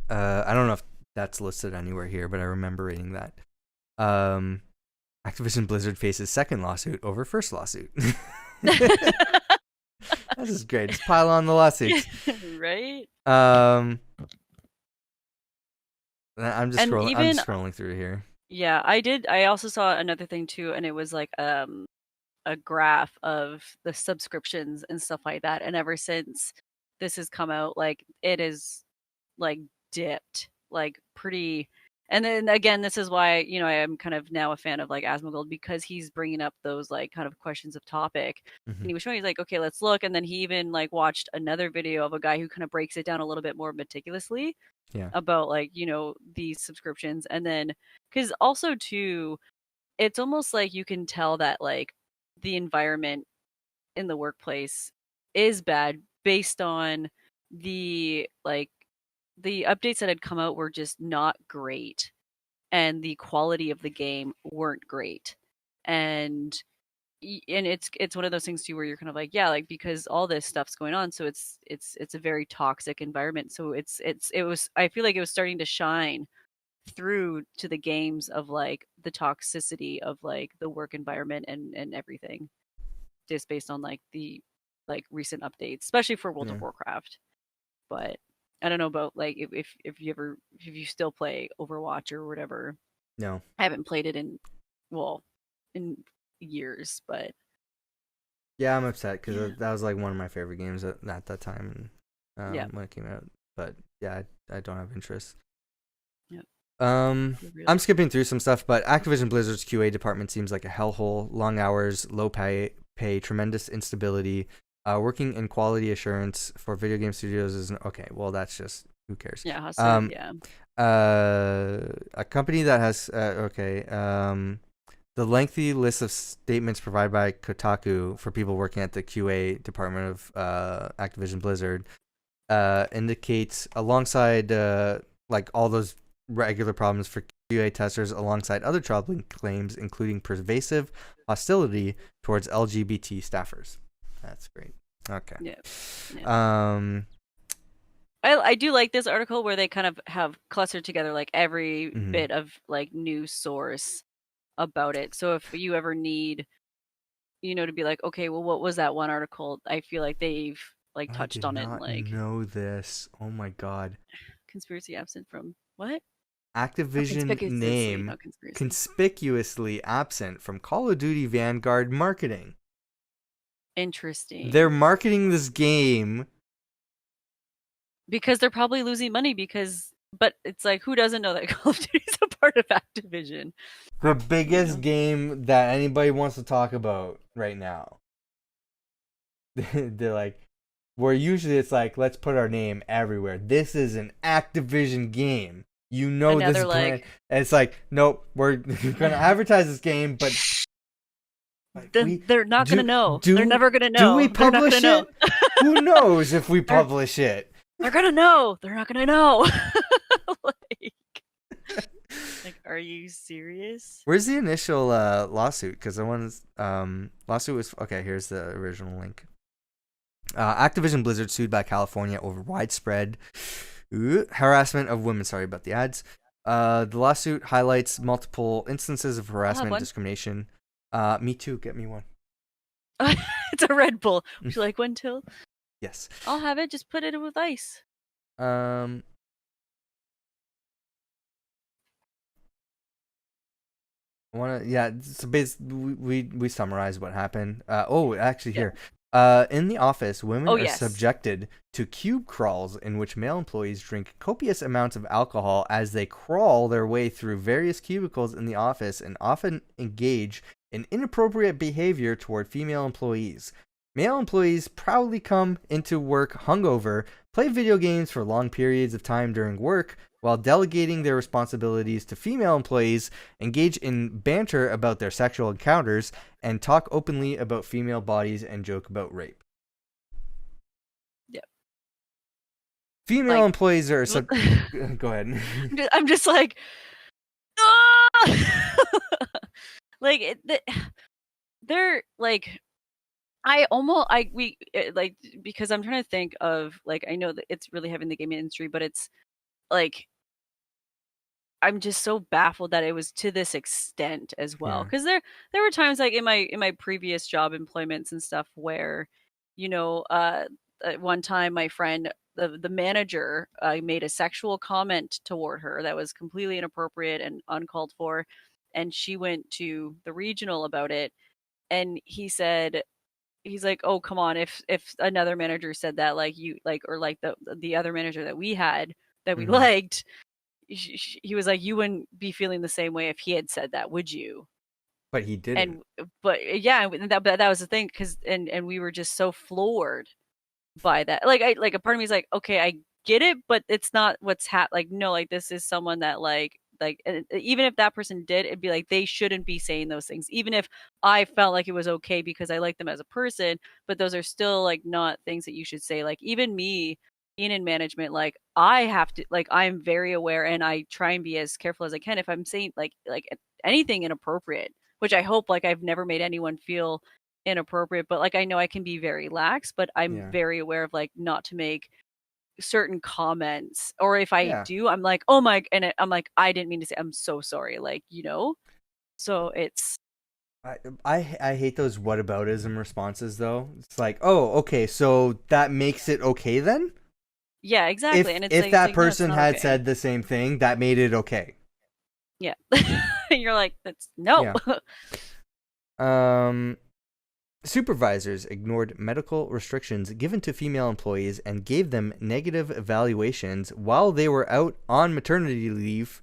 I don't know if that's listed anywhere here, but I remember reading that. Activision Blizzard faces second lawsuit over first lawsuit. This is great. Just pile on the lawsuits. Right? I'm just scrolling through here. Yeah, I also saw another thing too, and it was like a graph of the subscriptions and stuff like that. And ever since this has come out, like it is like dipped like pretty. And then again, this is why, I am kind of now a fan of like Asmongold, because he's bringing up those like kind of questions of topic. Mm-hmm. And he was showing, he's like, okay, let's look. And then he even like watched another video of a guy who kind of breaks it down a little bit more meticulously about like, these subscriptions. And then, because also too, it's almost like you can tell that like the environment in the workplace is bad based on the updates that had come out were just not great, and the quality of the game weren't great. And it's one of those things too where you're kind of like, yeah, like, because all this stuff's going on, so it's a very toxic environment. So it was, I feel like it was starting to shine through to the games of like the toxicity of like the work environment and everything, just based on like the recent updates, especially for World of Warcraft. But I don't know about like if you still play Overwatch or whatever. No, I haven't played it in years, but yeah, I'm upset because that was like one of my favorite games at that time, when it came out. But yeah, I don't have interest. Yeah. I'm skipping through some stuff, but Activision Blizzard's QA department seems like a hellhole. Long hours, low pay, tremendous instability. Working in quality assurance for video game studios is okay. Well, that's just, who cares? Yeah. Yeah. A company that has the lengthy list of statements provided by Kotaku for people working at the QA department of Activision Blizzard indicates, alongside like all those regular problems for QA testers, alongside other troubling claims, including pervasive hostility towards LGBT staffers. That's great. Okay. Yeah. I do like this article where they kind of have clustered together like every bit of like news source about it. So if you ever need, to be like, okay, well, what was that one article? I feel like they've like touched on it. Like, know this. Oh my god. Conspiracy absent from what? Activision name conspicuously absent from Call of Duty Vanguard marketing. Interesting. They're marketing this game because they're probably losing money but it's like, who doesn't know that Call of Duty is a part of Activision? The biggest game that anybody wants to talk about right now. They're like, where usually it's like, let's put our name everywhere. This is an Activision game. And this brand. Like, and it's like, nope, we're going to advertise this game, but they're not going to know. They're never going to know. Do we publish it? Who knows if we publish it? They're going to know. They're not going to know. Like, are you serious? Where's the initial lawsuit? Because the one's lawsuit was, okay, here's the original link. Activision Blizzard sued by California over widespread harassment of women. Sorry about the ads. The lawsuit highlights multiple instances of harassment and discrimination. Me too. Get me one. It's a Red Bull. Would you like one, Til? Yes. I'll have it. Just put it with ice. So basically, we summarize what happened. Here. In the office, women are subjected to cube crawls in which male employees drink copious amounts of alcohol as they crawl their way through various cubicles in the office, and often engage in inappropriate behavior toward female employees. Male employees proudly come into work hungover, play video games for long periods of time during work, while delegating their responsibilities to female employees, engage in banter about their sexual encounters, and talk openly about female bodies and joke about rape. Yeah. Female employees are... Go ahead. I'm just like... Ah! They're like... because I'm trying to think of, like, I know that it's really heavy in the gaming industry, but it's like, I'm just so baffled that it was to this extent as well. Because there were times like in my previous job employments and stuff where, at one time my friend, the manager, made a sexual comment toward her that was completely inappropriate and uncalled for, and she went to the regional about it, and he's like, oh, come on, if another manager said that, like you, like, or like the other manager that we had that we liked, he was like, you wouldn't be feeling the same way if he had said that, would you? But he didn't. But that was the thing, because and we were just so floored by that. Like a part of me is like, okay, I get it, but it's not what's no, like, this is someone that, like, like, even if that person did, it'd be like they shouldn't be saying those things, even if I felt like it was okay because I like them as a person. But those are still like not things that you should say. Like even me being in management, like I have to, like I'm very aware and I try and be as careful as I can if I'm saying like anything inappropriate, which I hope like I've never made anyone feel inappropriate, but like I know I can be very lax, but I'm Yeah. very aware of like not to make certain comments, or if I Yeah. do, I'm like, oh my, and I'm like, I didn't mean to say, I'm so sorry, like, you know. So it's I hate those whataboutism responses though. It's like, oh, okay, so that makes it okay then? yeah, exactly, and it's If like, that no, it's person not had okay. said the same thing, that made it okay. Yeah. You're like, that's no. Yeah. Supervisors ignored medical restrictions given to female employees and gave them negative evaluations while they were out on maternity leave.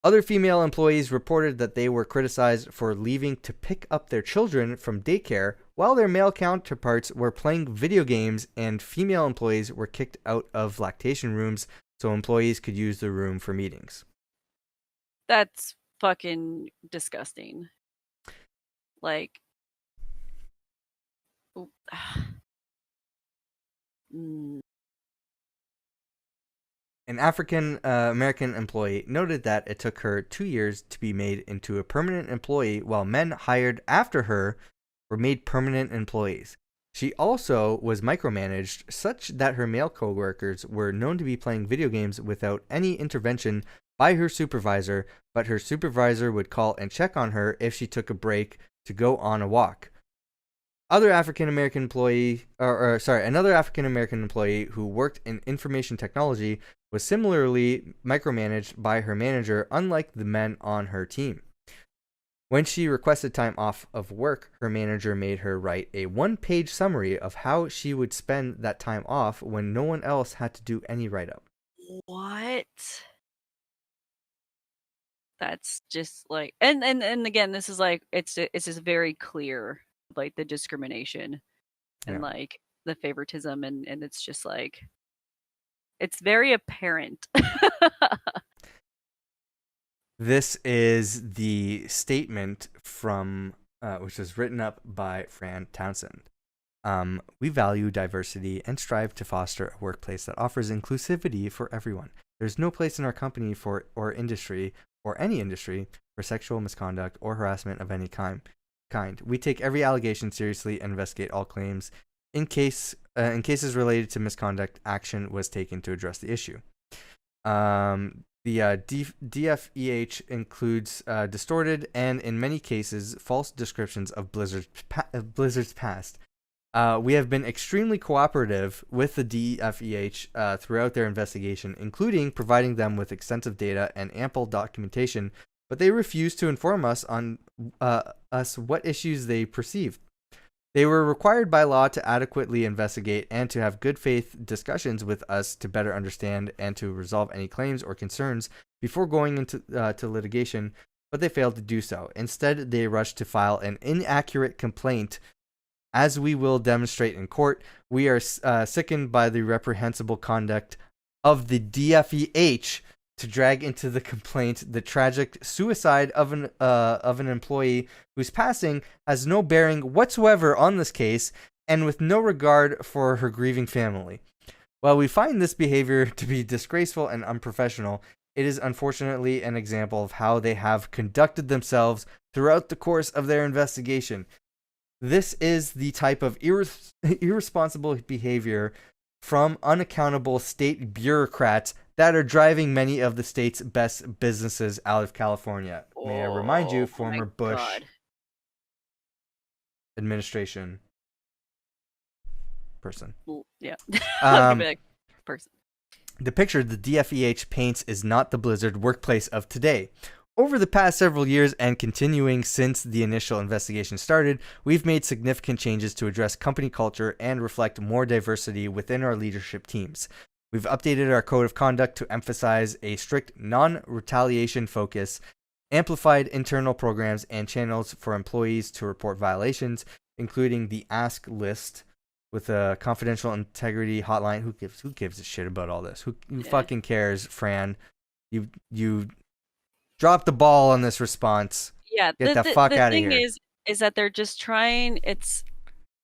Other female employees reported that they were criticized for leaving to pick up their children from daycare while their male counterparts were playing video games, and female employees were kicked out of lactation rooms so employees could use the room for meetings. That's fucking disgusting. Like, mm, An African American employee noted that it took her 2 years to be made into a permanent employee, while men hired after her were made permanent employees. She also was micromanaged, such that her male coworkers were known to be playing video games without any intervention by her supervisor, but her supervisor would call and check on her if she took a break to go on a walk. Another African American employee who worked in information technology was similarly micromanaged by her manager, unlike the men on her team. When she requested time off of work, her manager made her write a 1-page summary of how she would spend that time off when no one else had to do any write-up. what? That's just like, and again, this is like, it's just very clear, like the discrimination and Yeah. like the favoritism, and it's just like, it's very apparent. This is the statement from, which was written up by Fran Townsend. We value diversity and strive to foster a workplace that offers inclusivity for everyone. There's no place in our company or industry, or any industry, for sexual misconduct or harassment of any kind. We take every allegation seriously and investigate all claims. In cases related to misconduct, action was taken to address the issue. The DFEH includes distorted and, in many cases, false descriptions of Blizzard's past. We have been extremely cooperative with the DFEH throughout their investigation, including providing them with extensive data and ample documentation, but they refused to inform us on what issues they perceived. They were required by law to adequately investigate and to have good faith discussions with us to better understand and to resolve any claims or concerns before going into to litigation, but they failed to do so. Instead, they rushed to file an inaccurate complaint. As we will demonstrate in court, we are sickened by the reprehensible conduct of the DFEH to drag into the complaint the tragic suicide of an employee whose passing has no bearing whatsoever on this case, and with no regard for her grieving family. While we find this behavior to be disgraceful and unprofessional, it is unfortunately an example of how they have conducted themselves throughout the course of their investigation. This is the type of irresponsible behavior from unaccountable state bureaucrats that are driving many of the state's best businesses out of California. May I remind you, former Bush administration person. Yeah. Person. The picture the DFEH paints is not the Blizzard workplace of today. Over the past several years and continuing since the initial investigation started, we've made significant changes to address company culture and reflect more diversity within our leadership teams. We've updated our code of conduct to emphasize a strict non-retaliation focus, amplified internal programs and channels for employees to report violations, including the Ask list with a confidential integrity hotline. Who gives a shit about all this? Who fucking cares, Fran? You drop the ball on this response. Yeah, Get the fuck out of thing here. is that they're just trying. It's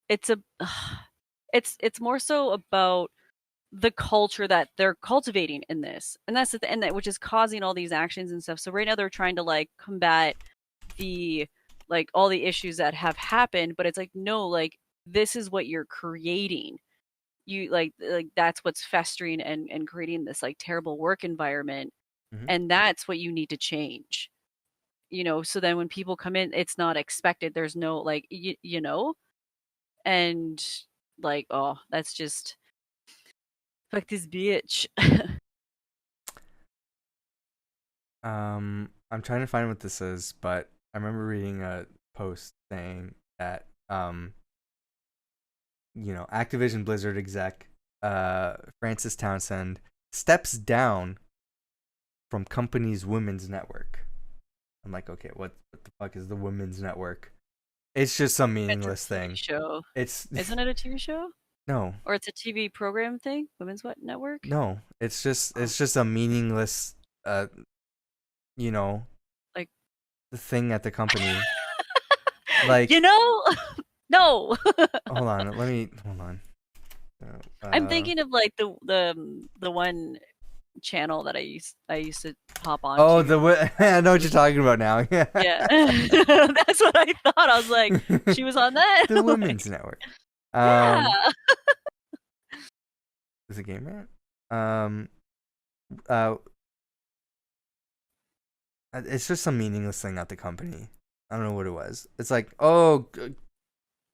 a it's more so about the culture that they're cultivating in this, and that's and that which is causing all these actions and stuff. So right now they're trying to like combat the like all the issues that have happened, but it's like no, like this is what you're creating. You like that's what's festering and creating this like terrible work environment, Mhm. and that's what you need to change. So then when people come in, it's not expected. There's no like and like oh, that's just fuck this bitch. I'm trying to find what this is, but I remember reading a post saying that Activision Blizzard exec Francis Townsend steps down from company's women's network. I'm like, okay, what the fuck is the women's network? It's just some meaningless It's a TV thing. show. It's Isn't it a TV show? no, Or it's a TV program thing? Women's what network? no. It's just a meaningless, Like the thing at the company. Like, no. hold on, hold on. I'm thinking of like the one channel that I used to pop on. Oh, I know what you're talking about now. Yeah. Yeah. That's what I thought. I was like, she was on that. The Women's Network. Yeah. Is it Game Rant? It's just some meaningless thing at the company. I don't know what it was. It's like, oh,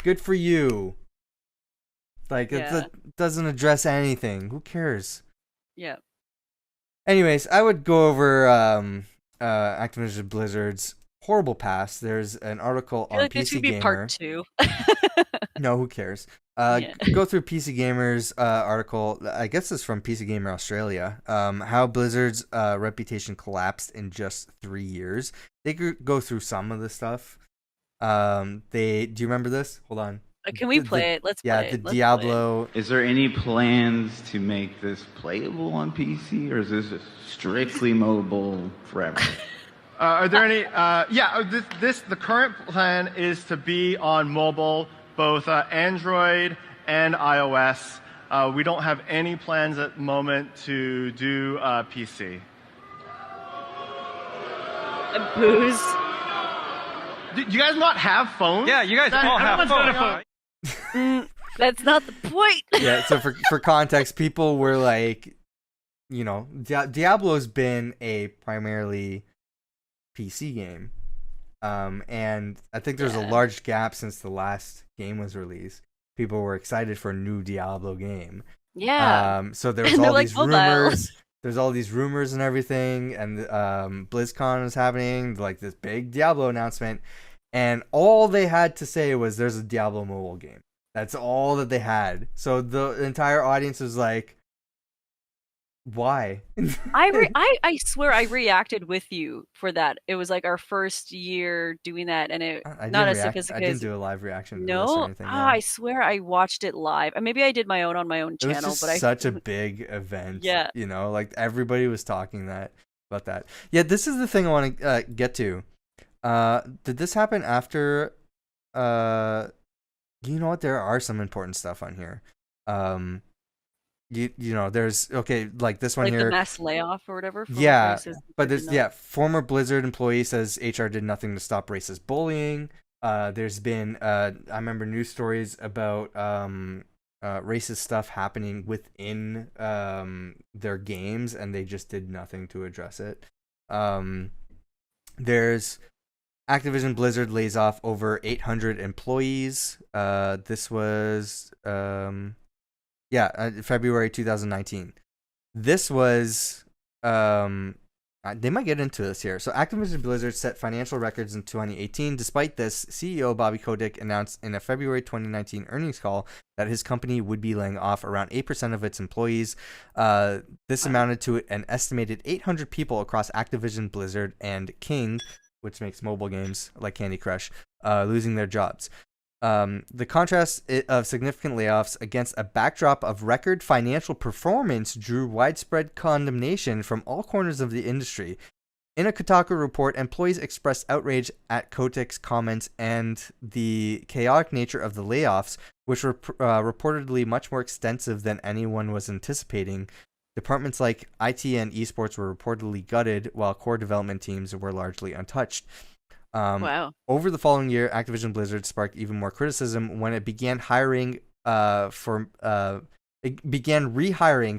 good for you. Like, it doesn't address anything. Who cares? Yeah. Anyways, I would go over Activision Blizzard's horrible past. There's an article on like PC this should be Gamer. part 2. No, who cares? Go through PC Gamer's article. I guess it's from PC Gamer Australia. How Blizzard's reputation collapsed in just 3 years. They go through some of the stuff. Do you remember this? Hold on. Can we play it? Let's play it. The Diablo. Is there any plans to make this playable on PC, or is this strictly mobile forever? Are there any? The current plan is to be on mobile, both Android and iOS. We don't have any plans at the moment to do PC. Booze. Do you guys not have phones? Yeah, you guys all have phones. That's not the point. Yeah, so for context, people were like, Diablo's been a primarily PC game. And I think there's a large gap since the last game was released. People were excited for a new Diablo game. Yeah. So there was all these rumors. There's all these rumors and everything, and BlizzCon was happening, like this big Diablo announcement, and all they had to say was there's a Diablo mobile game. That's all that they had. So the entire audience was like, why? I swear I reacted with you for that. It was like our first year doing that, and it not as sophisticated. I didn't do a live reaction to this No, or anything. Yeah. I swear I watched it live. Maybe I did my own on my own channel. It was just such a big event. Yeah, like everybody was talking about that. Yeah, this is the thing I want to get to. Did this happen after? You know what? There are some important stuff on here. There's like this one like here, the mass layoff or whatever. Yeah, but there's former Blizzard employee says HR did nothing to stop racist bullying. There's been I remember news stories about racist stuff happening within their games, and they just did nothing to address it. There's Activision Blizzard lays off over 800 employees. This was February 2019. This was they might get into this here. So Activision Blizzard set financial records in 2018. Despite this, CEO Bobby Kotick announced in a February 2019 earnings call that his company would be laying off around 8% of its employees. This amounted to an estimated 800 people across Activision Blizzard and King, which makes mobile games like Candy Crush, losing their jobs. The contrast of significant layoffs against a backdrop of record financial performance drew widespread condemnation from all corners of the industry. In a Kotaku report, employees expressed outrage at Kotick's comments and the chaotic nature of the layoffs, which were reportedly much more extensive than anyone was anticipating. Departments like IT and esports were reportedly gutted, while core development teams were largely untouched. Wow. Over the following year, Activision Blizzard sparked even more criticism when it began rehiring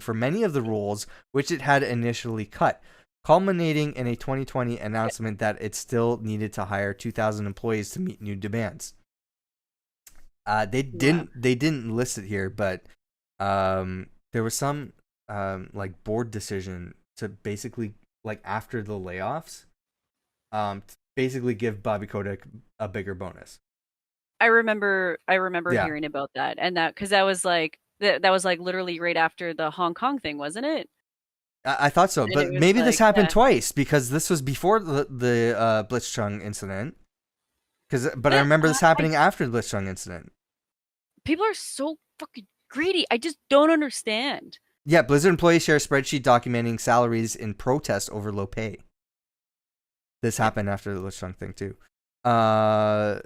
for many of the roles which it had initially cut, culminating in a 2020 announcement that it still needed to hire 2,000 employees to meet new demands. They didn't list it here, but there was some like board decision to basically, like, after the layoffs, basically give Bobby Kotick a bigger bonus. I remember hearing about that, and that because that was like literally right after the Hong Kong thing, wasn't it? I thought so, And but it was maybe like, this happened yeah. twice, because this was before the Blitzchung incident. But I remember this happening after the Blitzchung incident. People are so fucking greedy. I just don't understand. Yeah, Blizzard employees share a spreadsheet documenting salaries in protest over low pay. This happened after the Blitzchung thing too. Yeah.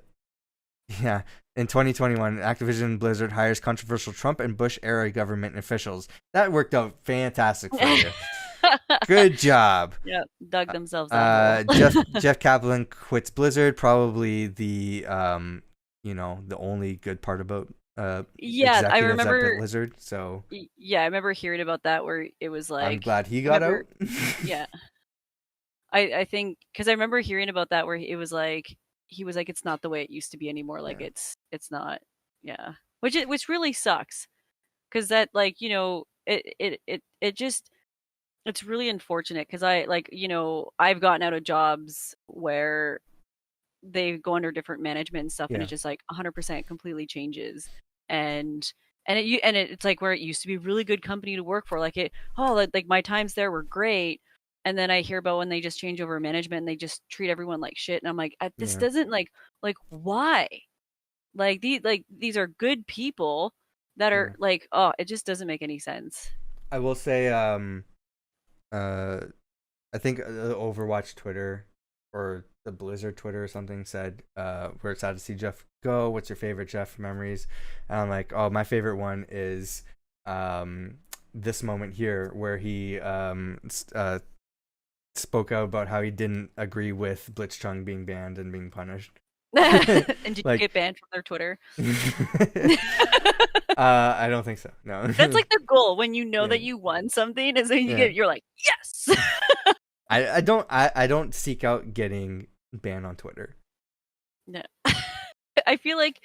In 2021, Activision Blizzard hires controversial Trump and Bush era government officials. That worked out fantastic for you. Good job. Yeah, dug themselves out. Jeff Kaplan quits Blizzard. Probably the the only good part about Yeah, executives I at remember. Blizzard. So Yeah, I remember hearing about that where it was like. I'm glad he got out. Yeah, I think because I remember hearing about that where it was like he was like, it's not the way it used to be anymore. Like Yeah. it's not. Yeah, which really sucks because that, like, it just, it's really unfortunate because I've gotten out of jobs where they go under different management and stuff, and Yeah. it just like 100% completely changes, and it's like where it used to be a really good company to work for, like my times there were great, and then I hear about when they just change over management and they just treat everyone like shit, and I'm like, this Yeah. doesn't like why, these are good people that are like, oh, it just doesn't make any sense. I will say, I think Overwatch Twitter or the Blizzard Twitter or something said, we're excited to see Jeff go. What's your favorite Jeff memories? And I'm like, oh, my favorite one is this moment here where he spoke out about how he didn't agree with Blitzchung being banned and being punished. And did Like- you get banned from their Twitter? I don't think so. No. That's like the goal when you know Yeah. that you won something, is then Yeah. you're like, yes. I don't seek out getting banned on Twitter. No. I feel like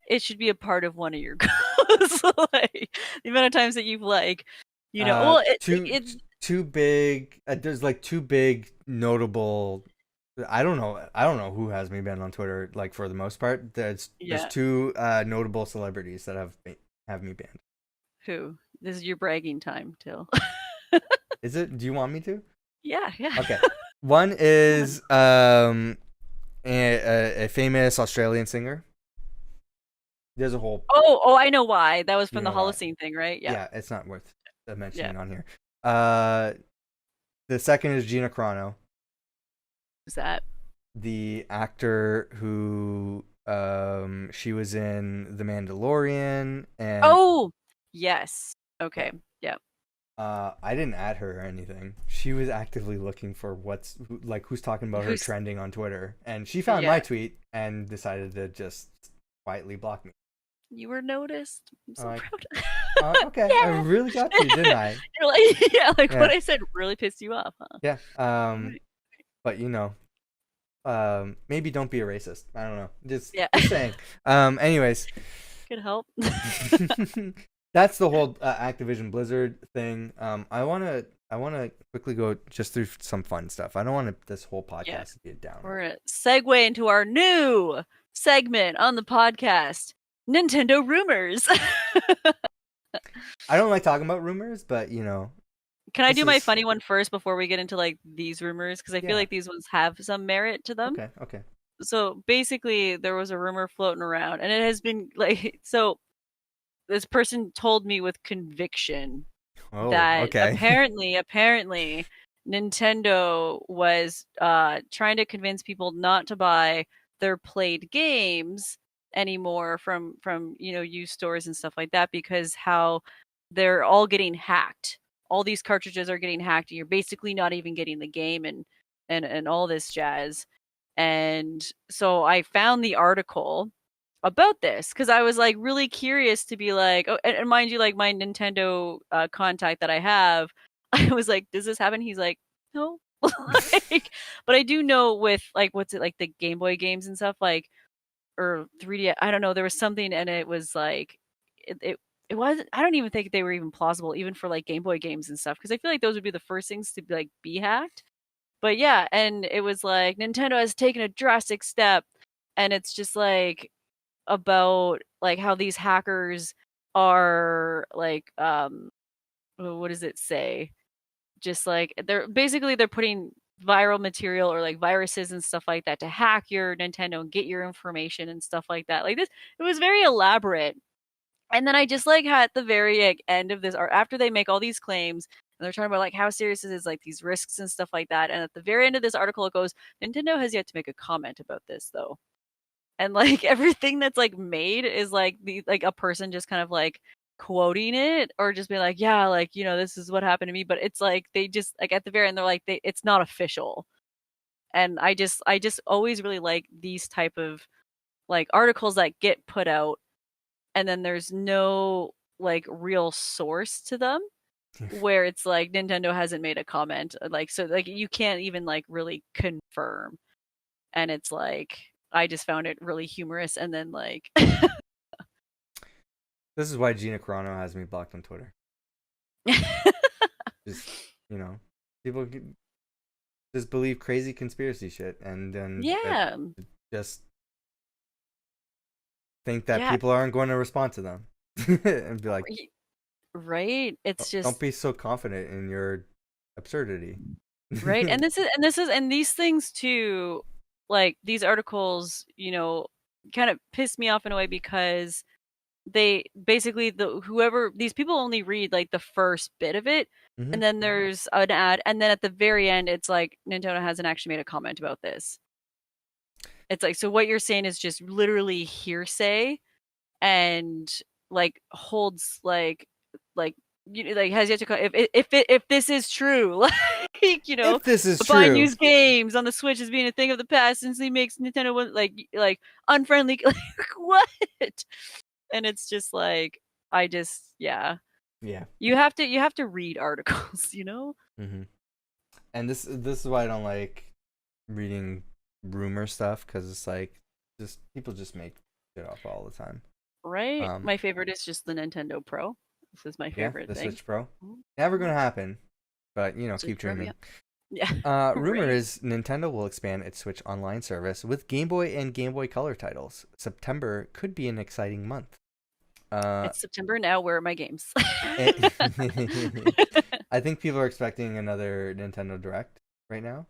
it should be a part of one of your goals. Like the amount of times that you've it's Too big. There's like two big notable. I don't know who has me banned on Twitter. Like, for the most part, there's two notable celebrities that have me banned. who? This is your bragging time, Til. Is it? Do you want me to? Yeah. Okay. One is a famous Australian singer. There's a whole. Oh, I know why. That was from You the know why. Holocene thing, right? Yeah. It's not worth mentioning on here. The second is Gina Carano, Who's that? the actor who she was in The Mandalorian, and Oh, yes. Okay. Yeah. I didn't add her or anything. She was actively looking for who's talking about her Who's- trending on Twitter, and she found my tweet and decided to just quietly block me. You were noticed. I'm so Like, proud. Okay, Yeah. I really got you, didn't I? You're like, Yeah. what I said really pissed you off, huh? Yeah. But maybe don't be a racist. I don't know. Just saying. Anyways. Could help. That's the whole Activision Blizzard thing. I wanna quickly go just through some fun stuff. I don't want this whole podcast to be a downer. We're gonna segue into our new segment on the podcast, Nintendo rumors. I don't like talking about rumors, but Can I this do my is- funny one first before we get into like these rumors? Because I feel like these ones have some merit to them. Okay. So basically, there was a rumor floating around, and it has been like, so this person told me with conviction Oh, that okay. apparently Nintendo was trying to convince people not to buy their played games anymore from used stores and stuff like that, because how they're all getting hacked. All these cartridges are getting hacked, and you're basically not even getting the game and all this jazz. And so I found the article about this because I was like really curious to be like, oh, and mind you, like my Nintendo contact that I have, I was like, does this happen? He's like, no. Like, but I do know with like what's it like the Game Boy games and stuff like or 3D. I don't know. There was something, and it was like it was. I don't even think they were even plausible, even for like Game Boy games and stuff, because I feel like those would be the first things to be hacked. But yeah, and it was like Nintendo has taken a drastic step, and it's just like about like how these hackers are like what does it say? Just like they're putting viral material or like viruses and stuff like that to hack your Nintendo and get your information and stuff like that. Like this, it was very elaborate. And then I just like at the very end of this, or after they make all these claims and they're talking about like how serious it is, like these risks and stuff like that. And at the very end of this article, it goes, Nintendo has yet to make a comment about this though. And like everything that's like made is like a person just kind of like quoting it or just be like, yeah, like, this is what happened to me. But it's like they just like at the very end they're like it's not official. And I just always really like these type of like articles that get put out and then there's no like real source to them where it's like Nintendo hasn't made a comment, like, so like you can't even like really confirm. And it's like I just found it really humorous. And then like This is why Gina Carano has me blocked on Twitter. Just, people just believe crazy conspiracy shit and then just think that people aren't going to respond to them and be like, right? It's just don't be so confident in your absurdity. Right. And these things too, like these articles, kind of piss me off in a way because they basically these people only read like the first bit of it, and then there's an ad, and then at the very end it's like Nintendo hasn't actually made a comment about this. It's like, so what you're saying is just literally hearsay and like holds like has yet to if this is true, like if this is buying true, used games on the Switch has been a thing of the past since he makes Nintendo like unfriendly. Like, what? And it's just like yeah. You have to read articles, And this is why I don't like reading rumor stuff, because it's like just people just make shit up all the time. Right. My favorite is just the Nintendo Pro. This is my favorite the thing. Switch Pro. Never gonna happen, but keep dreaming. Yeah. Rumor is Nintendo will expand its Switch Online service with Game Boy and Game Boy Color titles. September could be an exciting month. It's September now. Where are my games? I think people are expecting another Nintendo Direct right now.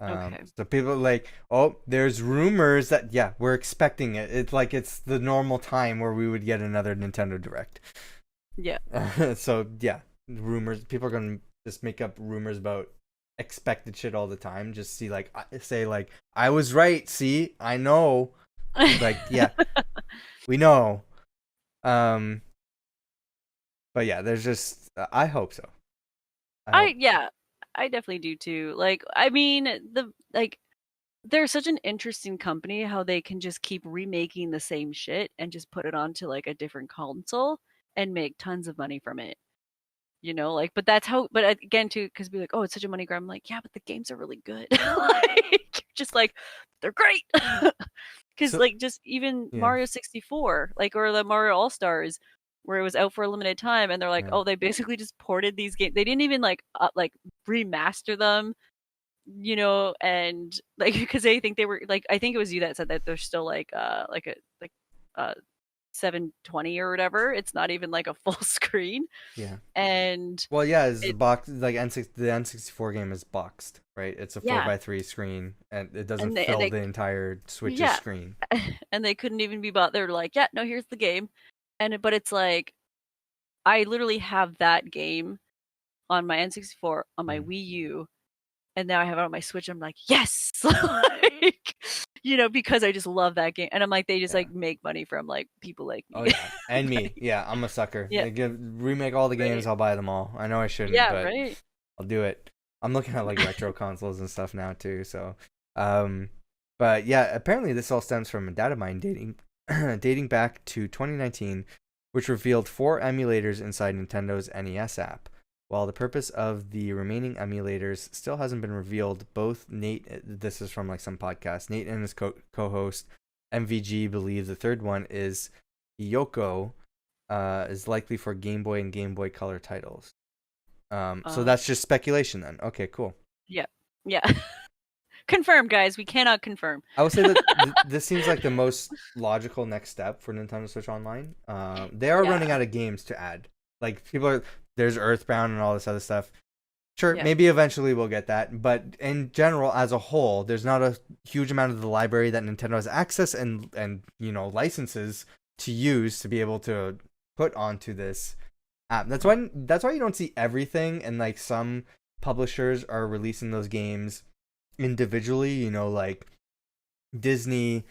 Okay. So people are like, oh, there's rumors that we're expecting it. It's like it's the normal time where we would get another Nintendo Direct. Yeah. So rumors. People are gonna just make up rumors about expected shit all the time. Just say I was right. See, I know. Like, we know. But there's just I hope so. I definitely do too. Like, I mean, they're such an interesting company how they can just keep remaking the same shit and just put it onto like a different console and make tons of money from it. But that's how. But again, too, because be like, oh, it's such a money grab. I'm like, yeah, but the games are really good. Like, just like they're great. Because just even Mario 64, or the Mario All Stars, where it was out for a limited time, and they're like, oh, they basically just ported these games. They didn't even remaster them, and because they think they were I think it was you that said that they're still a 720 or whatever. It's not even like a full screen. Yeah. And it's the box, like the N64 game is boxed, right? It's a 4x3 screen, and it doesn't fill the entire Switch's screen. And they couldn't even be bought. They're like, yeah, no, here's the game. But it's like, I literally have that game on my N64, on my Wii U, and now I have it on my Switch. I'm like, yes, like, because I just love that game, and I'm like, they just like make money from like people like me. Oh yeah, and me. Yeah, I'm a sucker. Yeah. They remake all the games, Right. I'll buy them all. I know I shouldn't, Yeah, but right. I'll do it. I'm looking at like retro consoles and stuff now too. So, but yeah, apparently this all stems from a data mine dating back to 2019, which revealed 4 emulators inside Nintendo's NES app. While the purpose of the remaining emulators still hasn't been revealed, both Nate, this is from like some podcast, Nate and his co-host MVG believe the third one is Yoko, is likely for Game Boy and Game Boy Color titles. So that's just speculation then. Okay, cool. Yeah. Confirm, guys. We cannot confirm. I would say that this seems like the most logical next step for Nintendo Switch Online. They are running out of games to add. Like there's Earthbound and all this other stuff. Sure, maybe eventually we'll get that, but in general, as a whole, there's not a huge amount of the library that Nintendo has access and licenses to use to be able to put onto this app. That's why you don't see everything, and like some publishers are releasing those games individually. Like Disney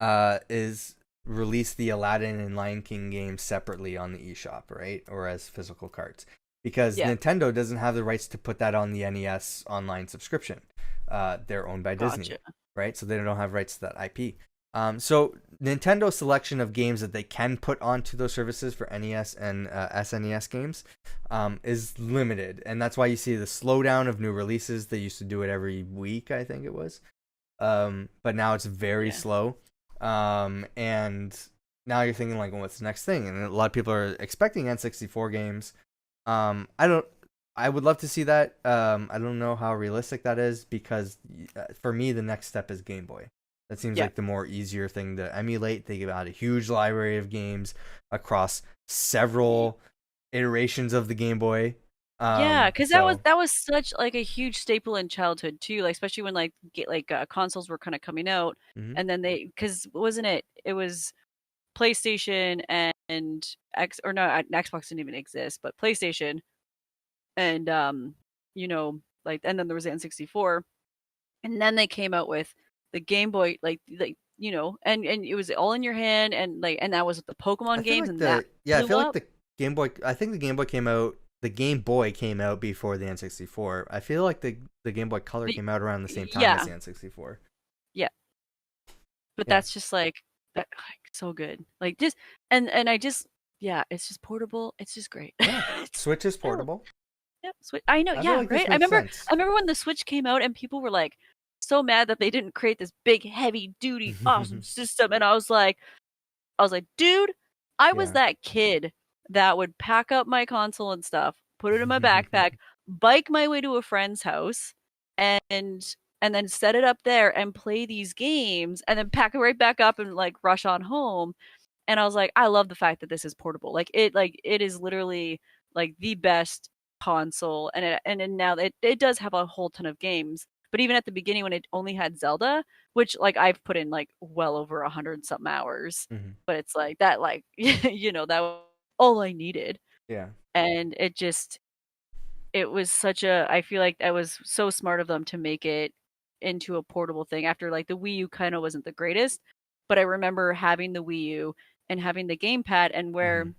is release the Aladdin and Lion King games separately on the eShop, right? Or as physical cards. Because Nintendo doesn't have the rights to put that on the NES online subscription. They're owned by Disney, right? So they don't have rights to that IP. So Nintendo's selection of games that they can put onto those services for NES and SNES games is limited. And that's why you see the slowdown of new releases. They used to do it every week, I think it was. But now it's very slow. And now you're thinking like, what's the next thing? And a lot of people are expecting N64 games. I would love to see that. I don't know how realistic that is, because for me, the next step is Game Boy. That seems like the more easier thing to emulate. They give out a huge library of games across several iterations of the Game Boy. Because that was such like a huge staple in childhood too, like especially when consoles were kind of coming out, and then because wasn't it was PlayStation and Xbox didn't even exist, but PlayStation, and and then there was the N64, and then they came out with the Game Boy, and it was all in your hand, and that was the Pokemon games, I feel like the Game Boy. I think the Game Boy came out. The Game Boy came out before the N64. I feel like the Game Boy Color came out around the same time as the N64. Yeah, but that's just that, so good. Like just and I just it's just portable. It's just great. Yeah. Switch is portable. Yep, Switch. I know. Right. I remember when the Switch came out and people were like so mad that they didn't create this big, heavy duty, awesome system, and I was like, dude, I was that kid that would pack up my console and stuff, put it in my backpack, bike my way to a friend's house, and then set it up there and play these games, and then pack it right back up and like rush on home. And I was like, I love the fact that this is portable. Like it is literally like the best console, and now it does have a whole ton of games. But even at the beginning when it only had Zelda, which like I've put in like well over 100-something hours, but it's like that, like that was all I needed. Yeah. And it was I feel like that was so smart of them to make it into a portable thing after like the Wii U kind of wasn't the greatest. But I remember having the Wii U and having the gamepad, and where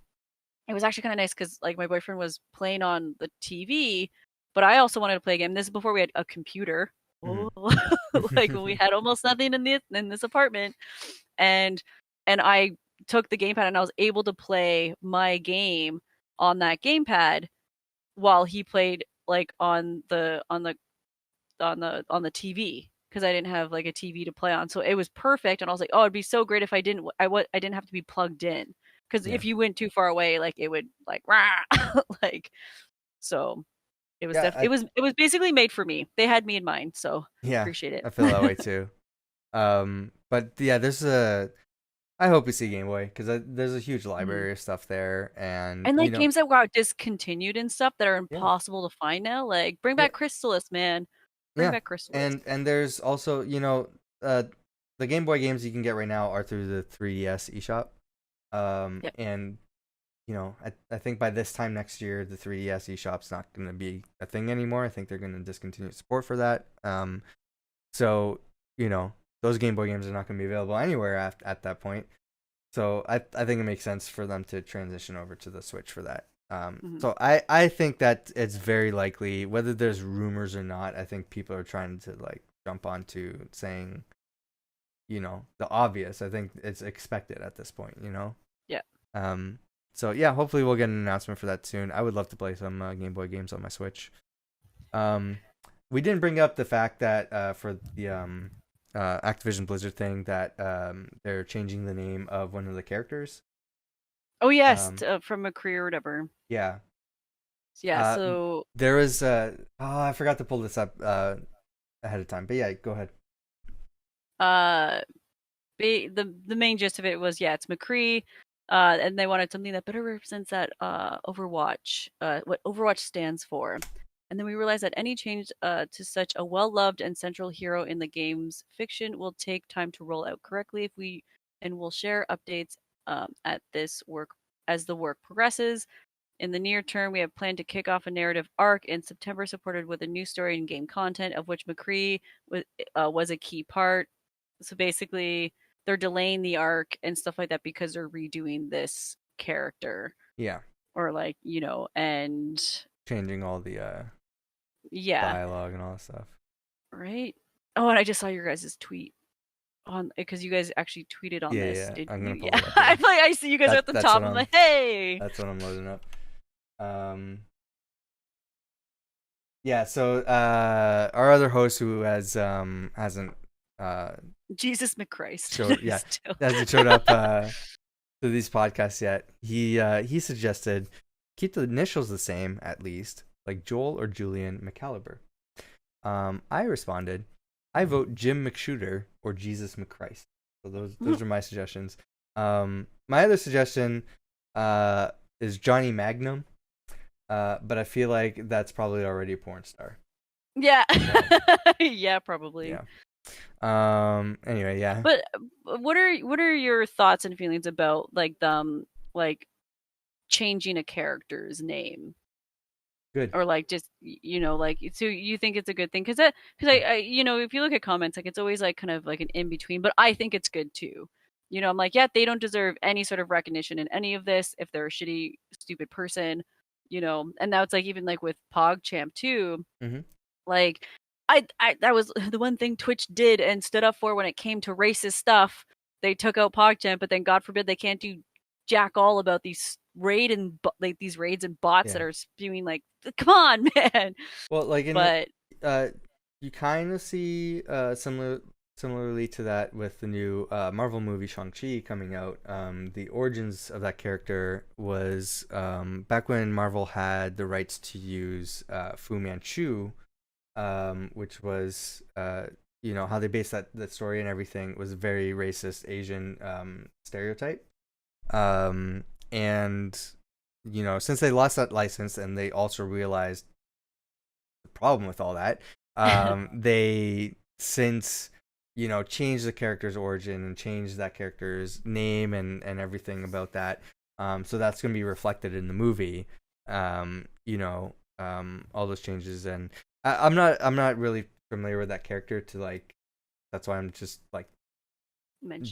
it was actually kind of nice because like my boyfriend was playing on the TV, but I also wanted to play a game. This is before we had a computer. Like when we had almost nothing in this apartment, and I took the gamepad and I was able to play my game on that gamepad while he played like on the TV, because I didn't have like a TV to play on. So it was perfect, and I was like, oh, it'd be so great if I didn't have to be plugged in, because if you went too far away, like it would like rah! Like, so it was it was basically made for me. They had me in mind, so appreciate it. I feel that way too. But yeah, I hope we see Game Boy, because there's a huge library of stuff there, and like games that got discontinued and stuff that are impossible to find now. Like bring back Crystalis, man. Bring back Crystalis. And there's also the Game Boy games you can get right now are through the 3DS eShop. And I think by this time next year, the 3DS eShop's not going to be a thing anymore. I think they're going to discontinue support for that. So, those Game Boy games are not going to be available anywhere at that point. So I think it makes sense for them to transition over to the Switch for that. So I think that it's very likely, whether there's rumors or not, I think people are trying to like jump onto saying, the obvious. I think it's expected at this point, Yeah. So yeah, hopefully we'll get an announcement for that soon. I would love to play some Game Boy games on my Switch. We didn't bring up the fact that for the Activision Blizzard thing that they're changing the name of one of the characters. Oh yes, from McCree or whatever. Yeah. Yeah. So there was I forgot to pull this up ahead of time, but yeah, go ahead. The main gist of it was it's McCree, and they wanted something that better represents that Overwatch, what Overwatch stands for. And then we realized that any change to such a well-loved and central hero in the game's fiction will take time to roll out correctly we'll share updates at this work as the work progresses. In the near term, we have planned to kick off a narrative arc in September, supported with a new story and game content, of which McCree was a key part. So basically, they're delaying the arc and stuff like that because they're redoing this character. Yeah. Or and changing all the dialogue and all that stuff. Right. Oh, and I just saw your guys' tweet on because you guys actually tweeted on this. Yeah, I'm gonna pull it up. I see you guys are at the top. I'm like, hey. That's what I'm loading up. Yeah. So our other host who hasn't Jesus McChrist hasn't showed up to these podcasts yet. He suggested keep the initials the same at least, like Joel or Julian McCaliber. I responded, I vote Jim McShooter or Jesus McChrist. So those are my suggestions. My other suggestion is Johnny Magnum, but I feel like that's probably already a porn star. Yeah. So, yeah, probably. Yeah. Anyway, yeah. But what are your thoughts and feelings about like them changing a character's name? Good. Or like just so you think it's a good thing because I if you look at comments, like it's always like kind of like an in between, but I think it's good too. I'm like, yeah, they don't deserve any sort of recognition in any of this if they're a shitty, stupid person, and now it's like even like with PogChamp too. Mm-hmm. Like I that was the one thing Twitch did and stood up for when it came to racist stuff. They took out PogChamp, but then God forbid they can't do jack all about these raids and bots that are spewing like, come on, man. Well, like you kind of see similarly to that with the new Marvel movie Shang-Chi coming out. The origins of that character was back when Marvel had the rights to use Fu Manchu, which was how they based that story and everything was a very racist Asian stereotype. And since they lost that license and they also realized the problem with all that, they since changed the character's origin and changed that character's name and everything about that. So that's going to be reflected in the movie. All those changes, and I'm not really familiar with that character to like. That's why I'm just like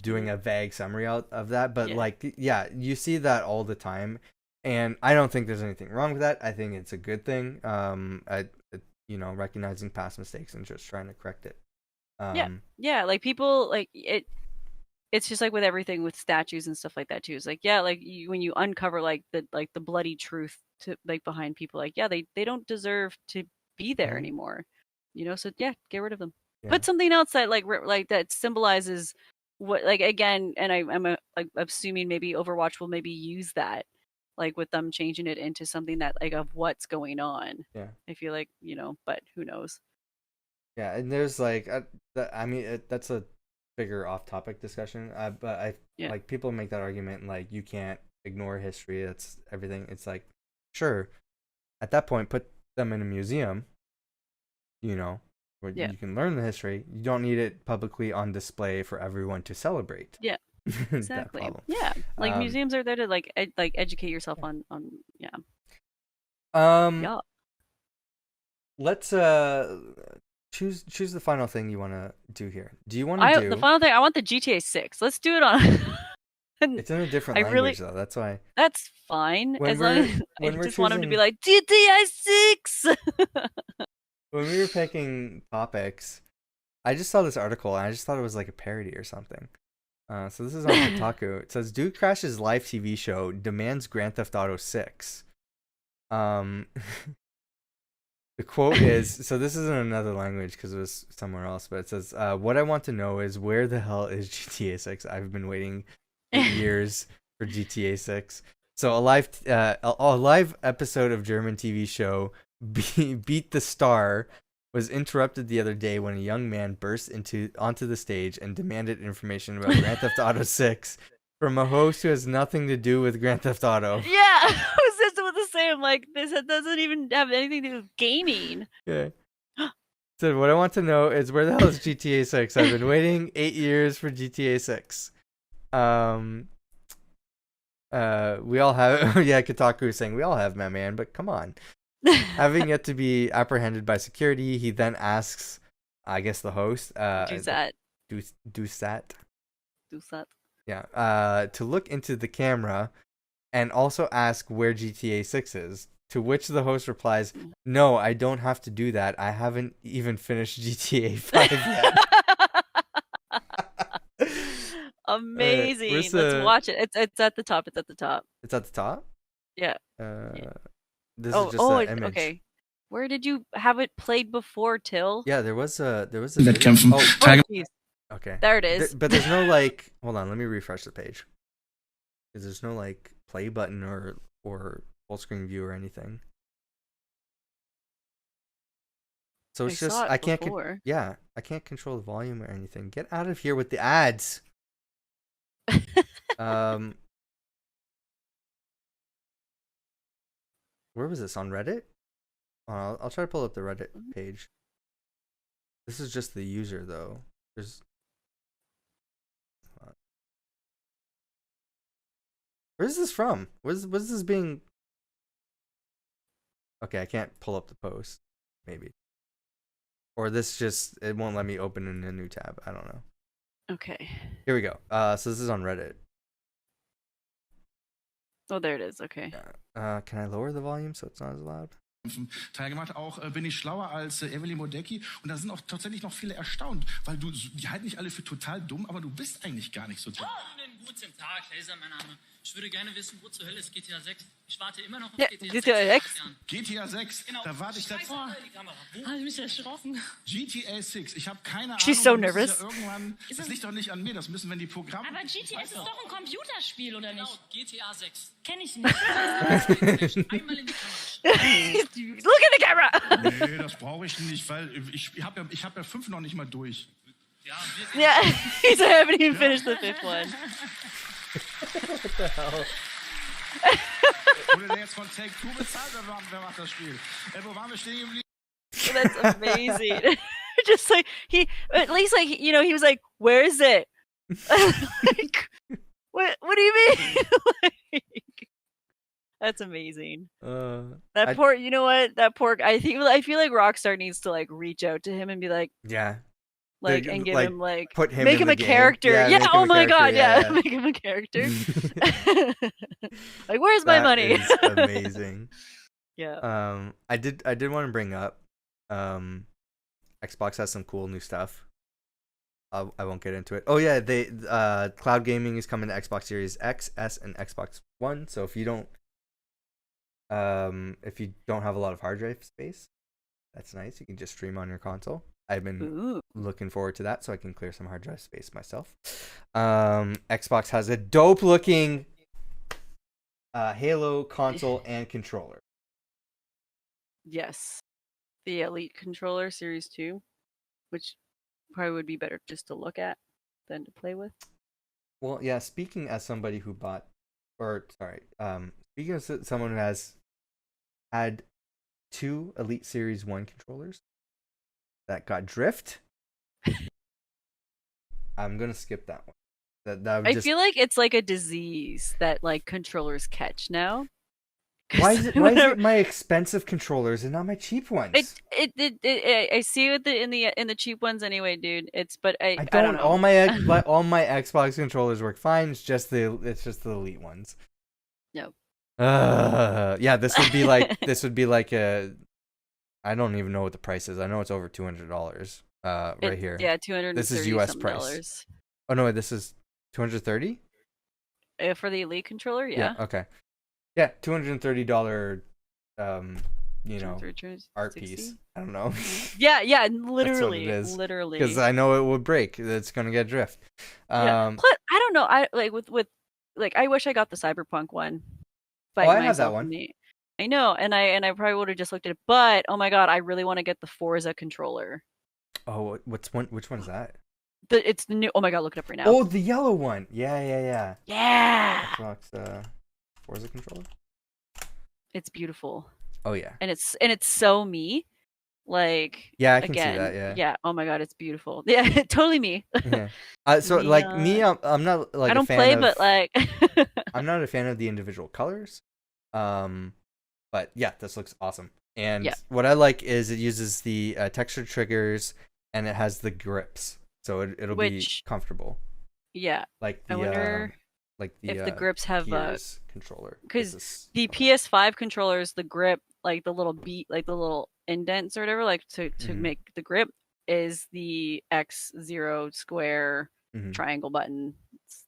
doing a vague summary out of that, but you see that all the time, and I don't think there's anything wrong with that. I think it's a good thing. Recognizing past mistakes and just trying to correct it. Like people like it. It's just like with everything with statues and stuff like that too. It's like when you uncover like the bloody truth to like behind people, like they don't deserve to be there anymore. So get rid of them. Put something else that like that symbolizes what, like, again, and I'm assuming maybe Overwatch will maybe use that, like with them changing it into something that like of what's going on. Yeah. I feel like, but who knows? Yeah, and there's like, that's a bigger off-topic discussion. But like people make that argument like you can't ignore history. That's everything. It's like, sure, at that point, put them in a museum. Where you can learn the history. You don't need it publicly on display for everyone to celebrate. Yeah. that Exactly. problem. Yeah. Like Um, museums are there to like educate yourself on yeah. Um, Yeah. let's choose the final thing you want to do here. Do you want to The do? final thing, I want the GTA 6. Let's do it on It's in a different I language really though. That's why that's fine when as long we're as I when we're just want him to be choosing like GTA 6. when we were picking topics, I just saw this article and I just thought it was like a parody or something. So this is on Kotaku. It says Dude Crash's live TV show demands Grand Theft Auto 6. The quote is, so this is in another language because it was somewhere else, but it says, what I want to know is where the hell is GTA 6? I've been waiting 8 years for GTA 6. So a live episode of German TV show Beat the Star was interrupted the other day when a young man burst onto the stage and demanded information about Grand Theft Auto 6 from a host who has nothing to do with Grand Theft Auto. Yeah, I was just about to say, I'm like, this doesn't even have anything to do with gaming. Yeah. So what I want to know is where the hell is GTA 6? I've been waiting 8 years for GTA 6. We all have, yeah, Kotaku is saying we all have, my man, but come on. Having yet to be apprehended by security, he then asks, I guess the host, Dusat. Yeah, to look into the camera and also ask where GTA 6 is. To which the host replies, "No, I don't have to do that. I haven't even finished GTA 5 yet." Amazing. Where's Let's watch it. It's at the top. It's at the top. It's at the top? Yeah. This is just an image. Okay. Where did you have it played before, Till? Yeah, there was a Wettkämpfen. Jeez. Okay. There it is. But there's no like. Hold on, let me refresh the page. Because there's no like play button or full screen view or anything. So it's just I can't. Yeah, I can't control the volume or anything. Get out of here with the ads. Where was this, on Reddit? I'll try to pull up the Reddit page. This is just the user though. There's. Where's this from? What's this being? Okay, I can't pull up the post. Maybe. Or this just it won't let me open in a new tab. I don't know. Okay. Here we go. So this is on Reddit. Oh, there it is. Okay. Yeah. Can I lower the volume so it's not as loud? Teilgemacht. Auch bin ich schlauer als Evelyn Modecki. Und da sind auch tatsächlich noch viele erstaunt, weil die halten dich alle für total dumm, aber du bist eigentlich gar nicht so dumm. Einen guten Tag, Laser, mein Name. Ich würde gerne wissen, wo zur Hölle ist GTA 6? Ich warte immer noch auf GTA 6. GTA 6? Genau. Da warte ich seit... Wo? Ah, ich bin erschrocken. GTA 6, ich habe keine Ahnung. She's so nervous. Das liegt doch nicht an mir, das müssen wenn die Programme... Aber GTA ist doch ein Computerspiel, oder nicht? Genau, GTA 6. Kenn ich nicht. Einmal in die Kamera. Look at the camera! Nee, das brauche ich nicht, weil ich hab ja 5 noch nicht mal durch. Ja, yeah, he's haven't even finished the 5th one. What the hell? Wurde der jetzt von Take-Two bezahlt oder wer macht das Spiel? Wo waren wir stehen geblieben? That's amazing. Just like at least like he was like, "Where is it?" Like, what do you mean? Like, that's amazing. That poor, you know what? That poor. I feel like Rockstar needs to like reach out to him and be like, yeah. Like and give him like put him make in him the a game. character. Yeah, oh my god, yeah. Make him a character. Like, where's my money? Is amazing. Yeah. I did want to bring up Xbox has some cool new stuff. I won't get into it. Oh yeah, they cloud gaming is coming to Xbox Series X, S, and Xbox One. So if you don't have a lot of hard drive space, that's nice. You can just stream on your console. I've been looking forward to that so I can clear some hard drive space myself. Xbox has a dope looking Halo console and controller. Yes. The Elite controller Series 2, which probably would be better just to look at than to play with. Well, yeah, speaking as somebody who speaking as someone who has had 2 Elite Series 1 controllers that got drift, I'm gonna skip that one. That would I just feel like it's like a disease that like controllers catch now. why is it my expensive controllers and not my cheap ones? I see it in the cheap ones anyway, dude. I don't know. All my Xbox controllers work fine. It's just the elite ones. Nope. Yeah, this would be like a. I don't even know what the price is. I know it's over $200. Right here. Yeah, $230. This is US price. Oh no, this is $230 for the elite controller. Yeah. Okay. Yeah, $230. Art 60? piece. I don't know. Yeah, literally, literally. Because I know it would break. It's gonna get drift. Yeah. Plus, I don't know. I like with like I wish I got the Cyberpunk one. I have that one. I know, and I probably would have just looked at it. But oh my god, I really want to get the Forza controller. Oh, which one is that? It's the new. Oh my god, look it up right now. Oh, the yellow one. Yeah. Yeah. Xbox Forza controller. It's beautiful. Oh yeah. And it's so me. Like yeah, I can see that. Yeah. Yeah. Oh my god, it's beautiful. Yeah, totally me. Yeah. So me, I'm not like I don't play, but like I'm not a fan of the individual colors. But yeah, this looks awesome. And what I like is it uses the texture triggers and it has the grips, so it'll be comfortable. Yeah. Like the, I wonder if the grips have Gears controller. Because the PS5 controllers, the grip, like the little like the little indents or whatever, like to make the grip, is the X0 square triangle button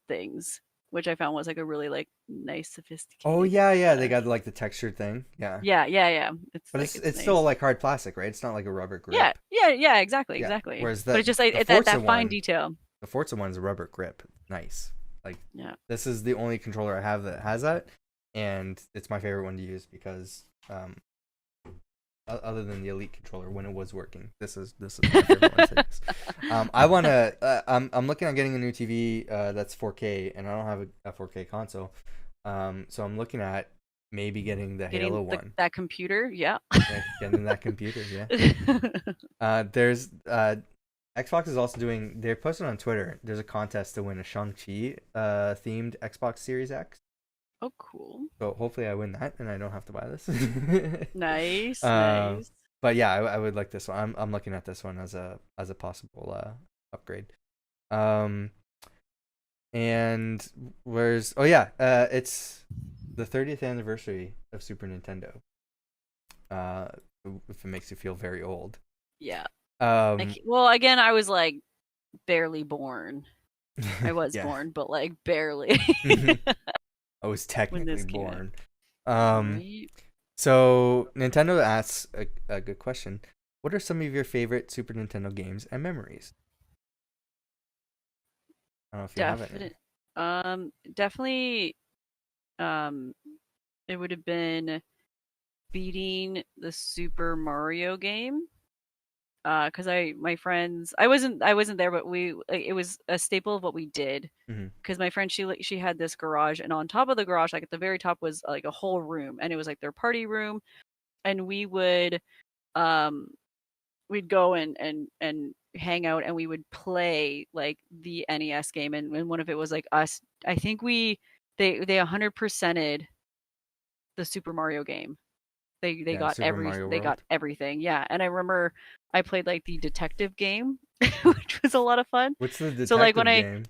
things, which I found was like a really like nice sophisticated. Oh yeah, they got like the textured thing. Yeah. It's still like hard plastic, right? It's not like a rubber grip. Yeah, exactly. Whereas but it's just like that fine detail. The Forza one's a rubber grip. Nice. Like this is the only controller I have that has that, and it's my favorite one to use because other than the Elite controller when it was working, this is my favorite one to use. I'm looking at getting a new TV that's 4K, and I don't have a 4K console. So I'm looking at maybe getting the Halo one. That computer, yeah. Getting that computer, yeah. There's Xbox is also doing. They're posting on Twitter. There's a contest to win a Shang-Chi themed Xbox Series X. Oh, cool. So hopefully I win that and I don't have to buy this. Nice. But yeah, I would like this one. I'm looking at this one as a possible upgrade. And where's it's the 30th anniversary of Super Nintendo. If it makes you feel very old. Yeah. Well, again, I was like barely born. I was born, but like barely. I was technically born. So Nintendo asks a good question. What are some of your favorite Super Nintendo games and memories? I don't know if you have any. Definitely. It would have been beating the Super Mario game. Because my friends, I wasn't there, but it was a staple of what we did. Because my friend, she had this garage, and on top of the garage, like at the very top, was like a whole room, and it was like their party room, and we would, we'd go and hang out, and we would play like the NES game, and one of it was like us. I think they 100%ed the Super Mario game. They got everything. Yeah, and I remember I played like the detective game, which was a lot of fun. What's the detective game?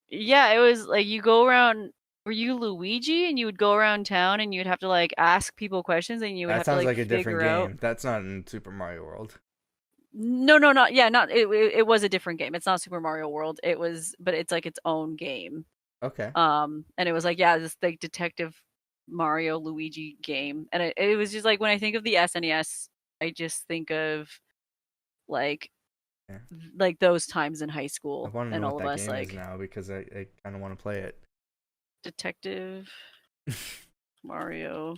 Yeah, it was like you go around. Were you Luigi, and you would go around town, and you'd have to like ask people questions, and you would have to like That sounds like a different game. out... That's not in Super Mario World. No, not it was a different game. It's not Super Mario World. But it's like its own game. Okay. And it was like this like detective Mario Luigi game, and it was just like when I think of the SNES, I just think of like those times in high school, and all of us like now because I kind of want to play it. Detective Mario.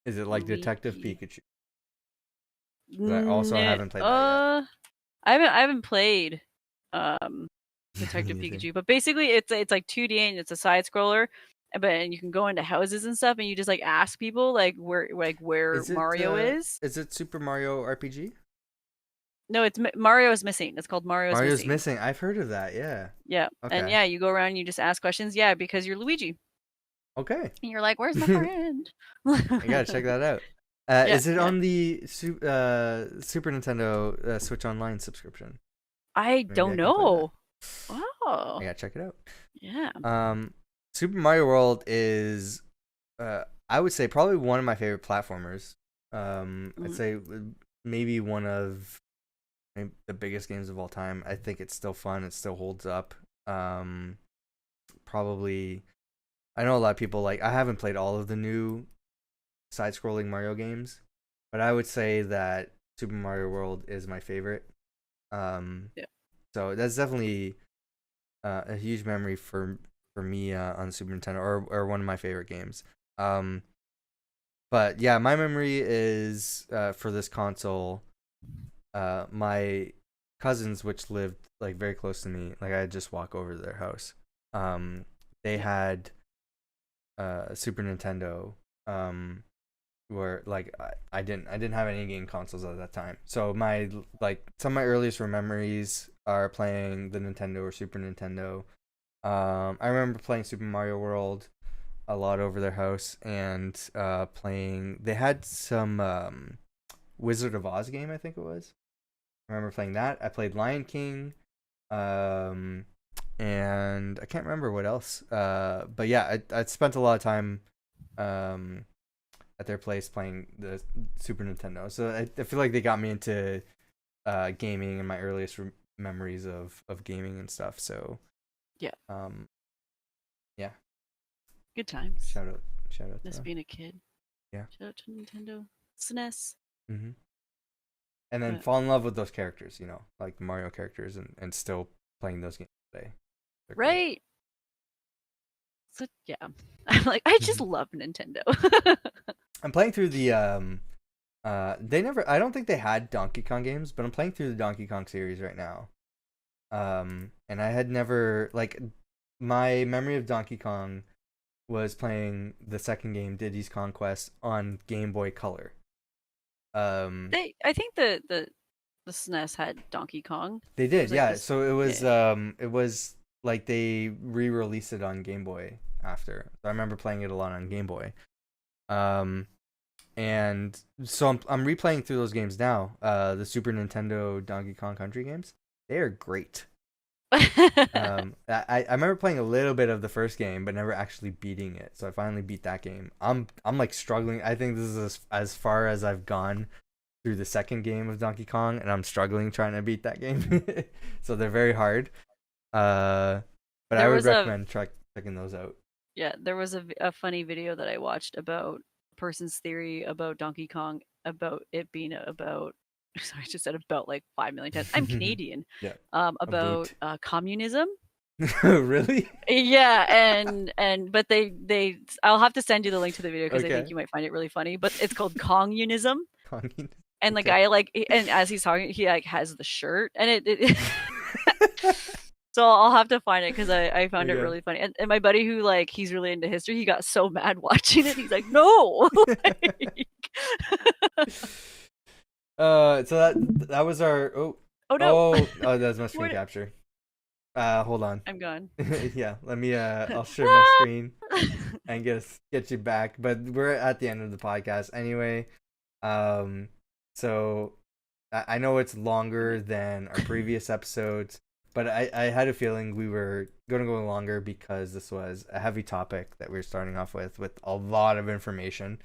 Is it like Luigi. Detective Pikachu? I also haven't played that yet. I haven't played Detective Pikachu, but basically it's like 2D and it's a side scroller. And you can go into houses and stuff, and you just like ask people like where Mario is. Is it Super Mario RPG? No, it's Mario is missing. It's called Mario's Missing. I've heard of that. Yeah. Yeah, and Okay. yeah, you go around and you just ask questions. Yeah, because you're Luigi, Okay. and you're like, "Where's my friend?" I gotta check that out. Yeah, Is it yeah. on the Super Nintendo Switch Online subscription? I Maybe don't I can play that. know. Wow. I gotta check it out. Yeah. Super Mario World is, I would say, probably one of my favorite platformers. I'd say maybe one of the biggest games of all time. I think it's still fun. It still holds up. Probably, I know a lot of people like. I haven't played all of the new side-scrolling Mario games, but I would say that Super Mario World is my favorite. Yeah. So that's definitely a huge memory for me on Super Nintendo, or one of my favorite games. But yeah, my memory is for this console. My cousins, which lived like very close to me, like I'd just walk over to their house. They had a Super Nintendo. Where like I didn't have any game consoles at that time. So my some of my earliest memories are playing the Nintendo or Super Nintendo. I remember playing Super Mario World a lot over their house, and playing. They had some Wizard of Oz game, I think it was. I remember playing that. I played Lion King, and I can't remember what else. But yeah, I spent a lot of time at their place playing the Super Nintendo. So I feel like they got me into gaming and my earliest memories of gaming and stuff. So yeah, yeah, good times. Shout out Miss to being a kid. Yeah. Shout out to Nintendo SNES. And then fall in love with those characters, like the Mario characters, and still playing those games today. They're right. So yeah, I'm like, I just love Nintendo. I'm playing through the I don't think they had Donkey Kong games, but I'm playing through the Donkey Kong series right now. And I had never, like, my memory of Donkey Kong was playing the second game, Diddy's Conquest, on Game Boy Color. I think the SNES had Donkey Kong. They did, like yeah. this, So it was like they re-released it on Game Boy after. So I remember playing it a lot on Game Boy. And so I'm replaying through those games now. The Super Nintendo Donkey Kong Country games. They are great. I remember playing a little bit of the first game, but never actually beating it. So I finally beat that game. I'm like struggling. I think this is as far as I've gone through the second game of Donkey Kong, and I'm struggling trying to beat that game. So they're very hard. But I would recommend checking those out. Yeah, there was a funny video that I watched about a person's theory about Donkey Kong, about it being about. Sorry, I just said about like 5 million times. I'm Canadian. Yeah. About communism. Really? Yeah, but they I'll have to send you the link to the video because I think you might find it really funny. But it's called Kongunism. And the guy and as he's talking, he like has the shirt, and it so I'll have to find it because I found it really funny. And my buddy who like he's really into history, he got so mad watching it. He's like, no. So that was our oh no that's my screen capture. Hold on. I'm gone. Yeah, let me I'll share my screen and get you back. But we're at the end of the podcast anyway. So I know it's longer than our previous episodes, but I had a feeling we were going to go longer because this was a heavy topic that we were starting off with a lot of information.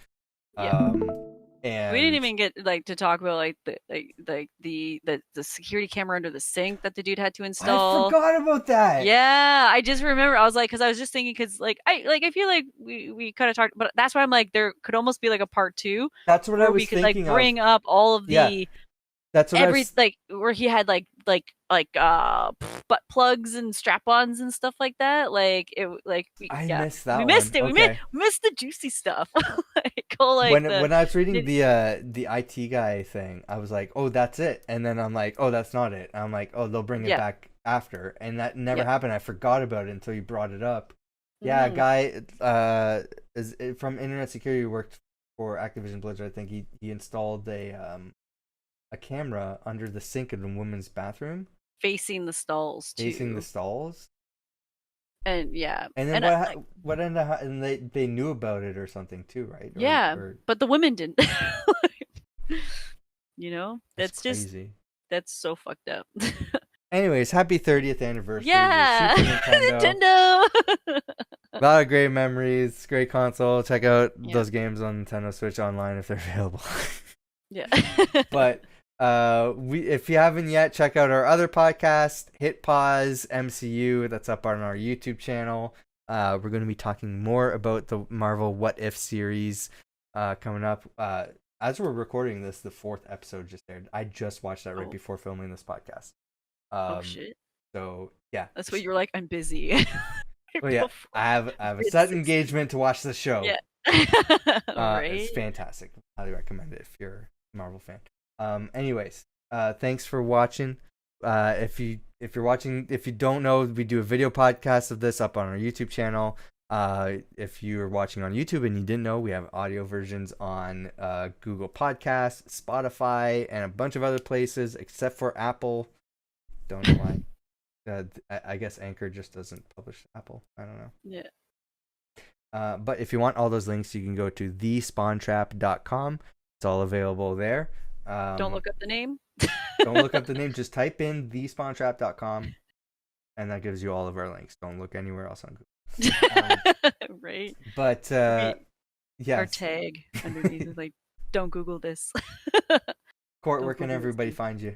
Yeah. And we didn't even get like to talk about like the security camera under the sink that the dude had to install. I forgot about that. Yeah, I just remember. I was like, because I was just thinking, because I feel like we kind of talked, but that's why I'm like, there could almost be like a part 2. That's what I was thinking. We could thinking like bring up all of the. Yeah. That's what like where he had like butt plugs and strap-ons and stuff like that. Like it I missed that. We missed it. Okay. We missed the juicy stuff. When I was reading the IT guy thing, I was like, oh, that's it. And then I'm like, oh, that's not it. And I'm like, oh, they'll bring it back after. And that never happened. I forgot about it until you brought it up. Yeah, a guy is from Internet Security, worked for Activision Blizzard. I think he installed a a camera under the sink in the women's bathroom, facing the stalls too. facing the stalls. And yeah. And then And what ended up, and they knew about it or something too, right? Yeah, Or, but the women didn't. You know, that's that's just crazy. that's so fucked up. Anyways, happy 30th anniversary. Yeah, to Super Nintendo. Nintendo. A lot of great memories. Great console. Check out Yeah. those games on Nintendo Switch online if they're available. Yeah. But if you haven't yet, check out our other podcast, Hit Pause MCU. That's up on our YouTube channel. We're going to be talking more about the Marvel What If series coming up. As we're recording this, the 4th episode just aired. I just watched that right before filming this podcast. Oh shit. So yeah, That's what you were like. I'm busy. well, yeah, I have a set engagement to watch the show. Yeah. Right. It's fantastic. Highly recommend it if you're a Marvel fan. Anyways, thanks for watching. If you're watching, if you don't know, we do a video podcast of this up on our YouTube channel. If you're watching on YouTube and you didn't know, we have audio versions on Google Podcasts, Spotify, and a bunch of other places except for Apple. Don't know why. I guess Anchor just doesn't publish Apple. I don't know. Yeah. But if you want all those links, you can go to thespawntrap.com. It's all available there. Don't look up the name. Don't look up the name. Just type in thespawntrap.com, and that gives you all of our links. Don't look anywhere else on Google. Right. But yeah. Our tag underneath is like, don't Google this. Court, Don't where can Google everybody this. find you?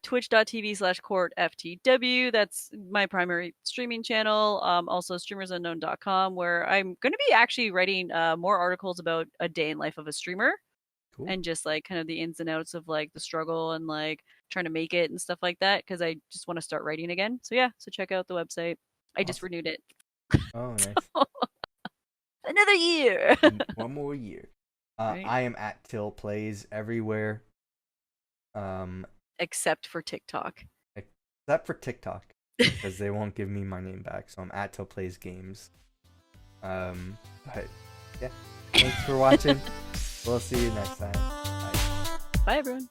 Twitch.tv/CourtFTW. That's my primary streaming channel. Also streamersunknown.com, where I'm going to be actually writing more articles about a day in life of a streamer. Cool. And just like kind of the ins and outs of like the struggle and like trying to make it and stuff like that, because I just want to start writing again. So yeah, so check out the website. I just renewed it. Oh, nice. Another year. One more year. Right. I am at Til Plays everywhere. Except for TikTok. Except for TikTok, because they won't give me my name back. So I'm at Til Plays Games. But yeah, thanks for watching. We'll see you next time. Bye. Bye everyone.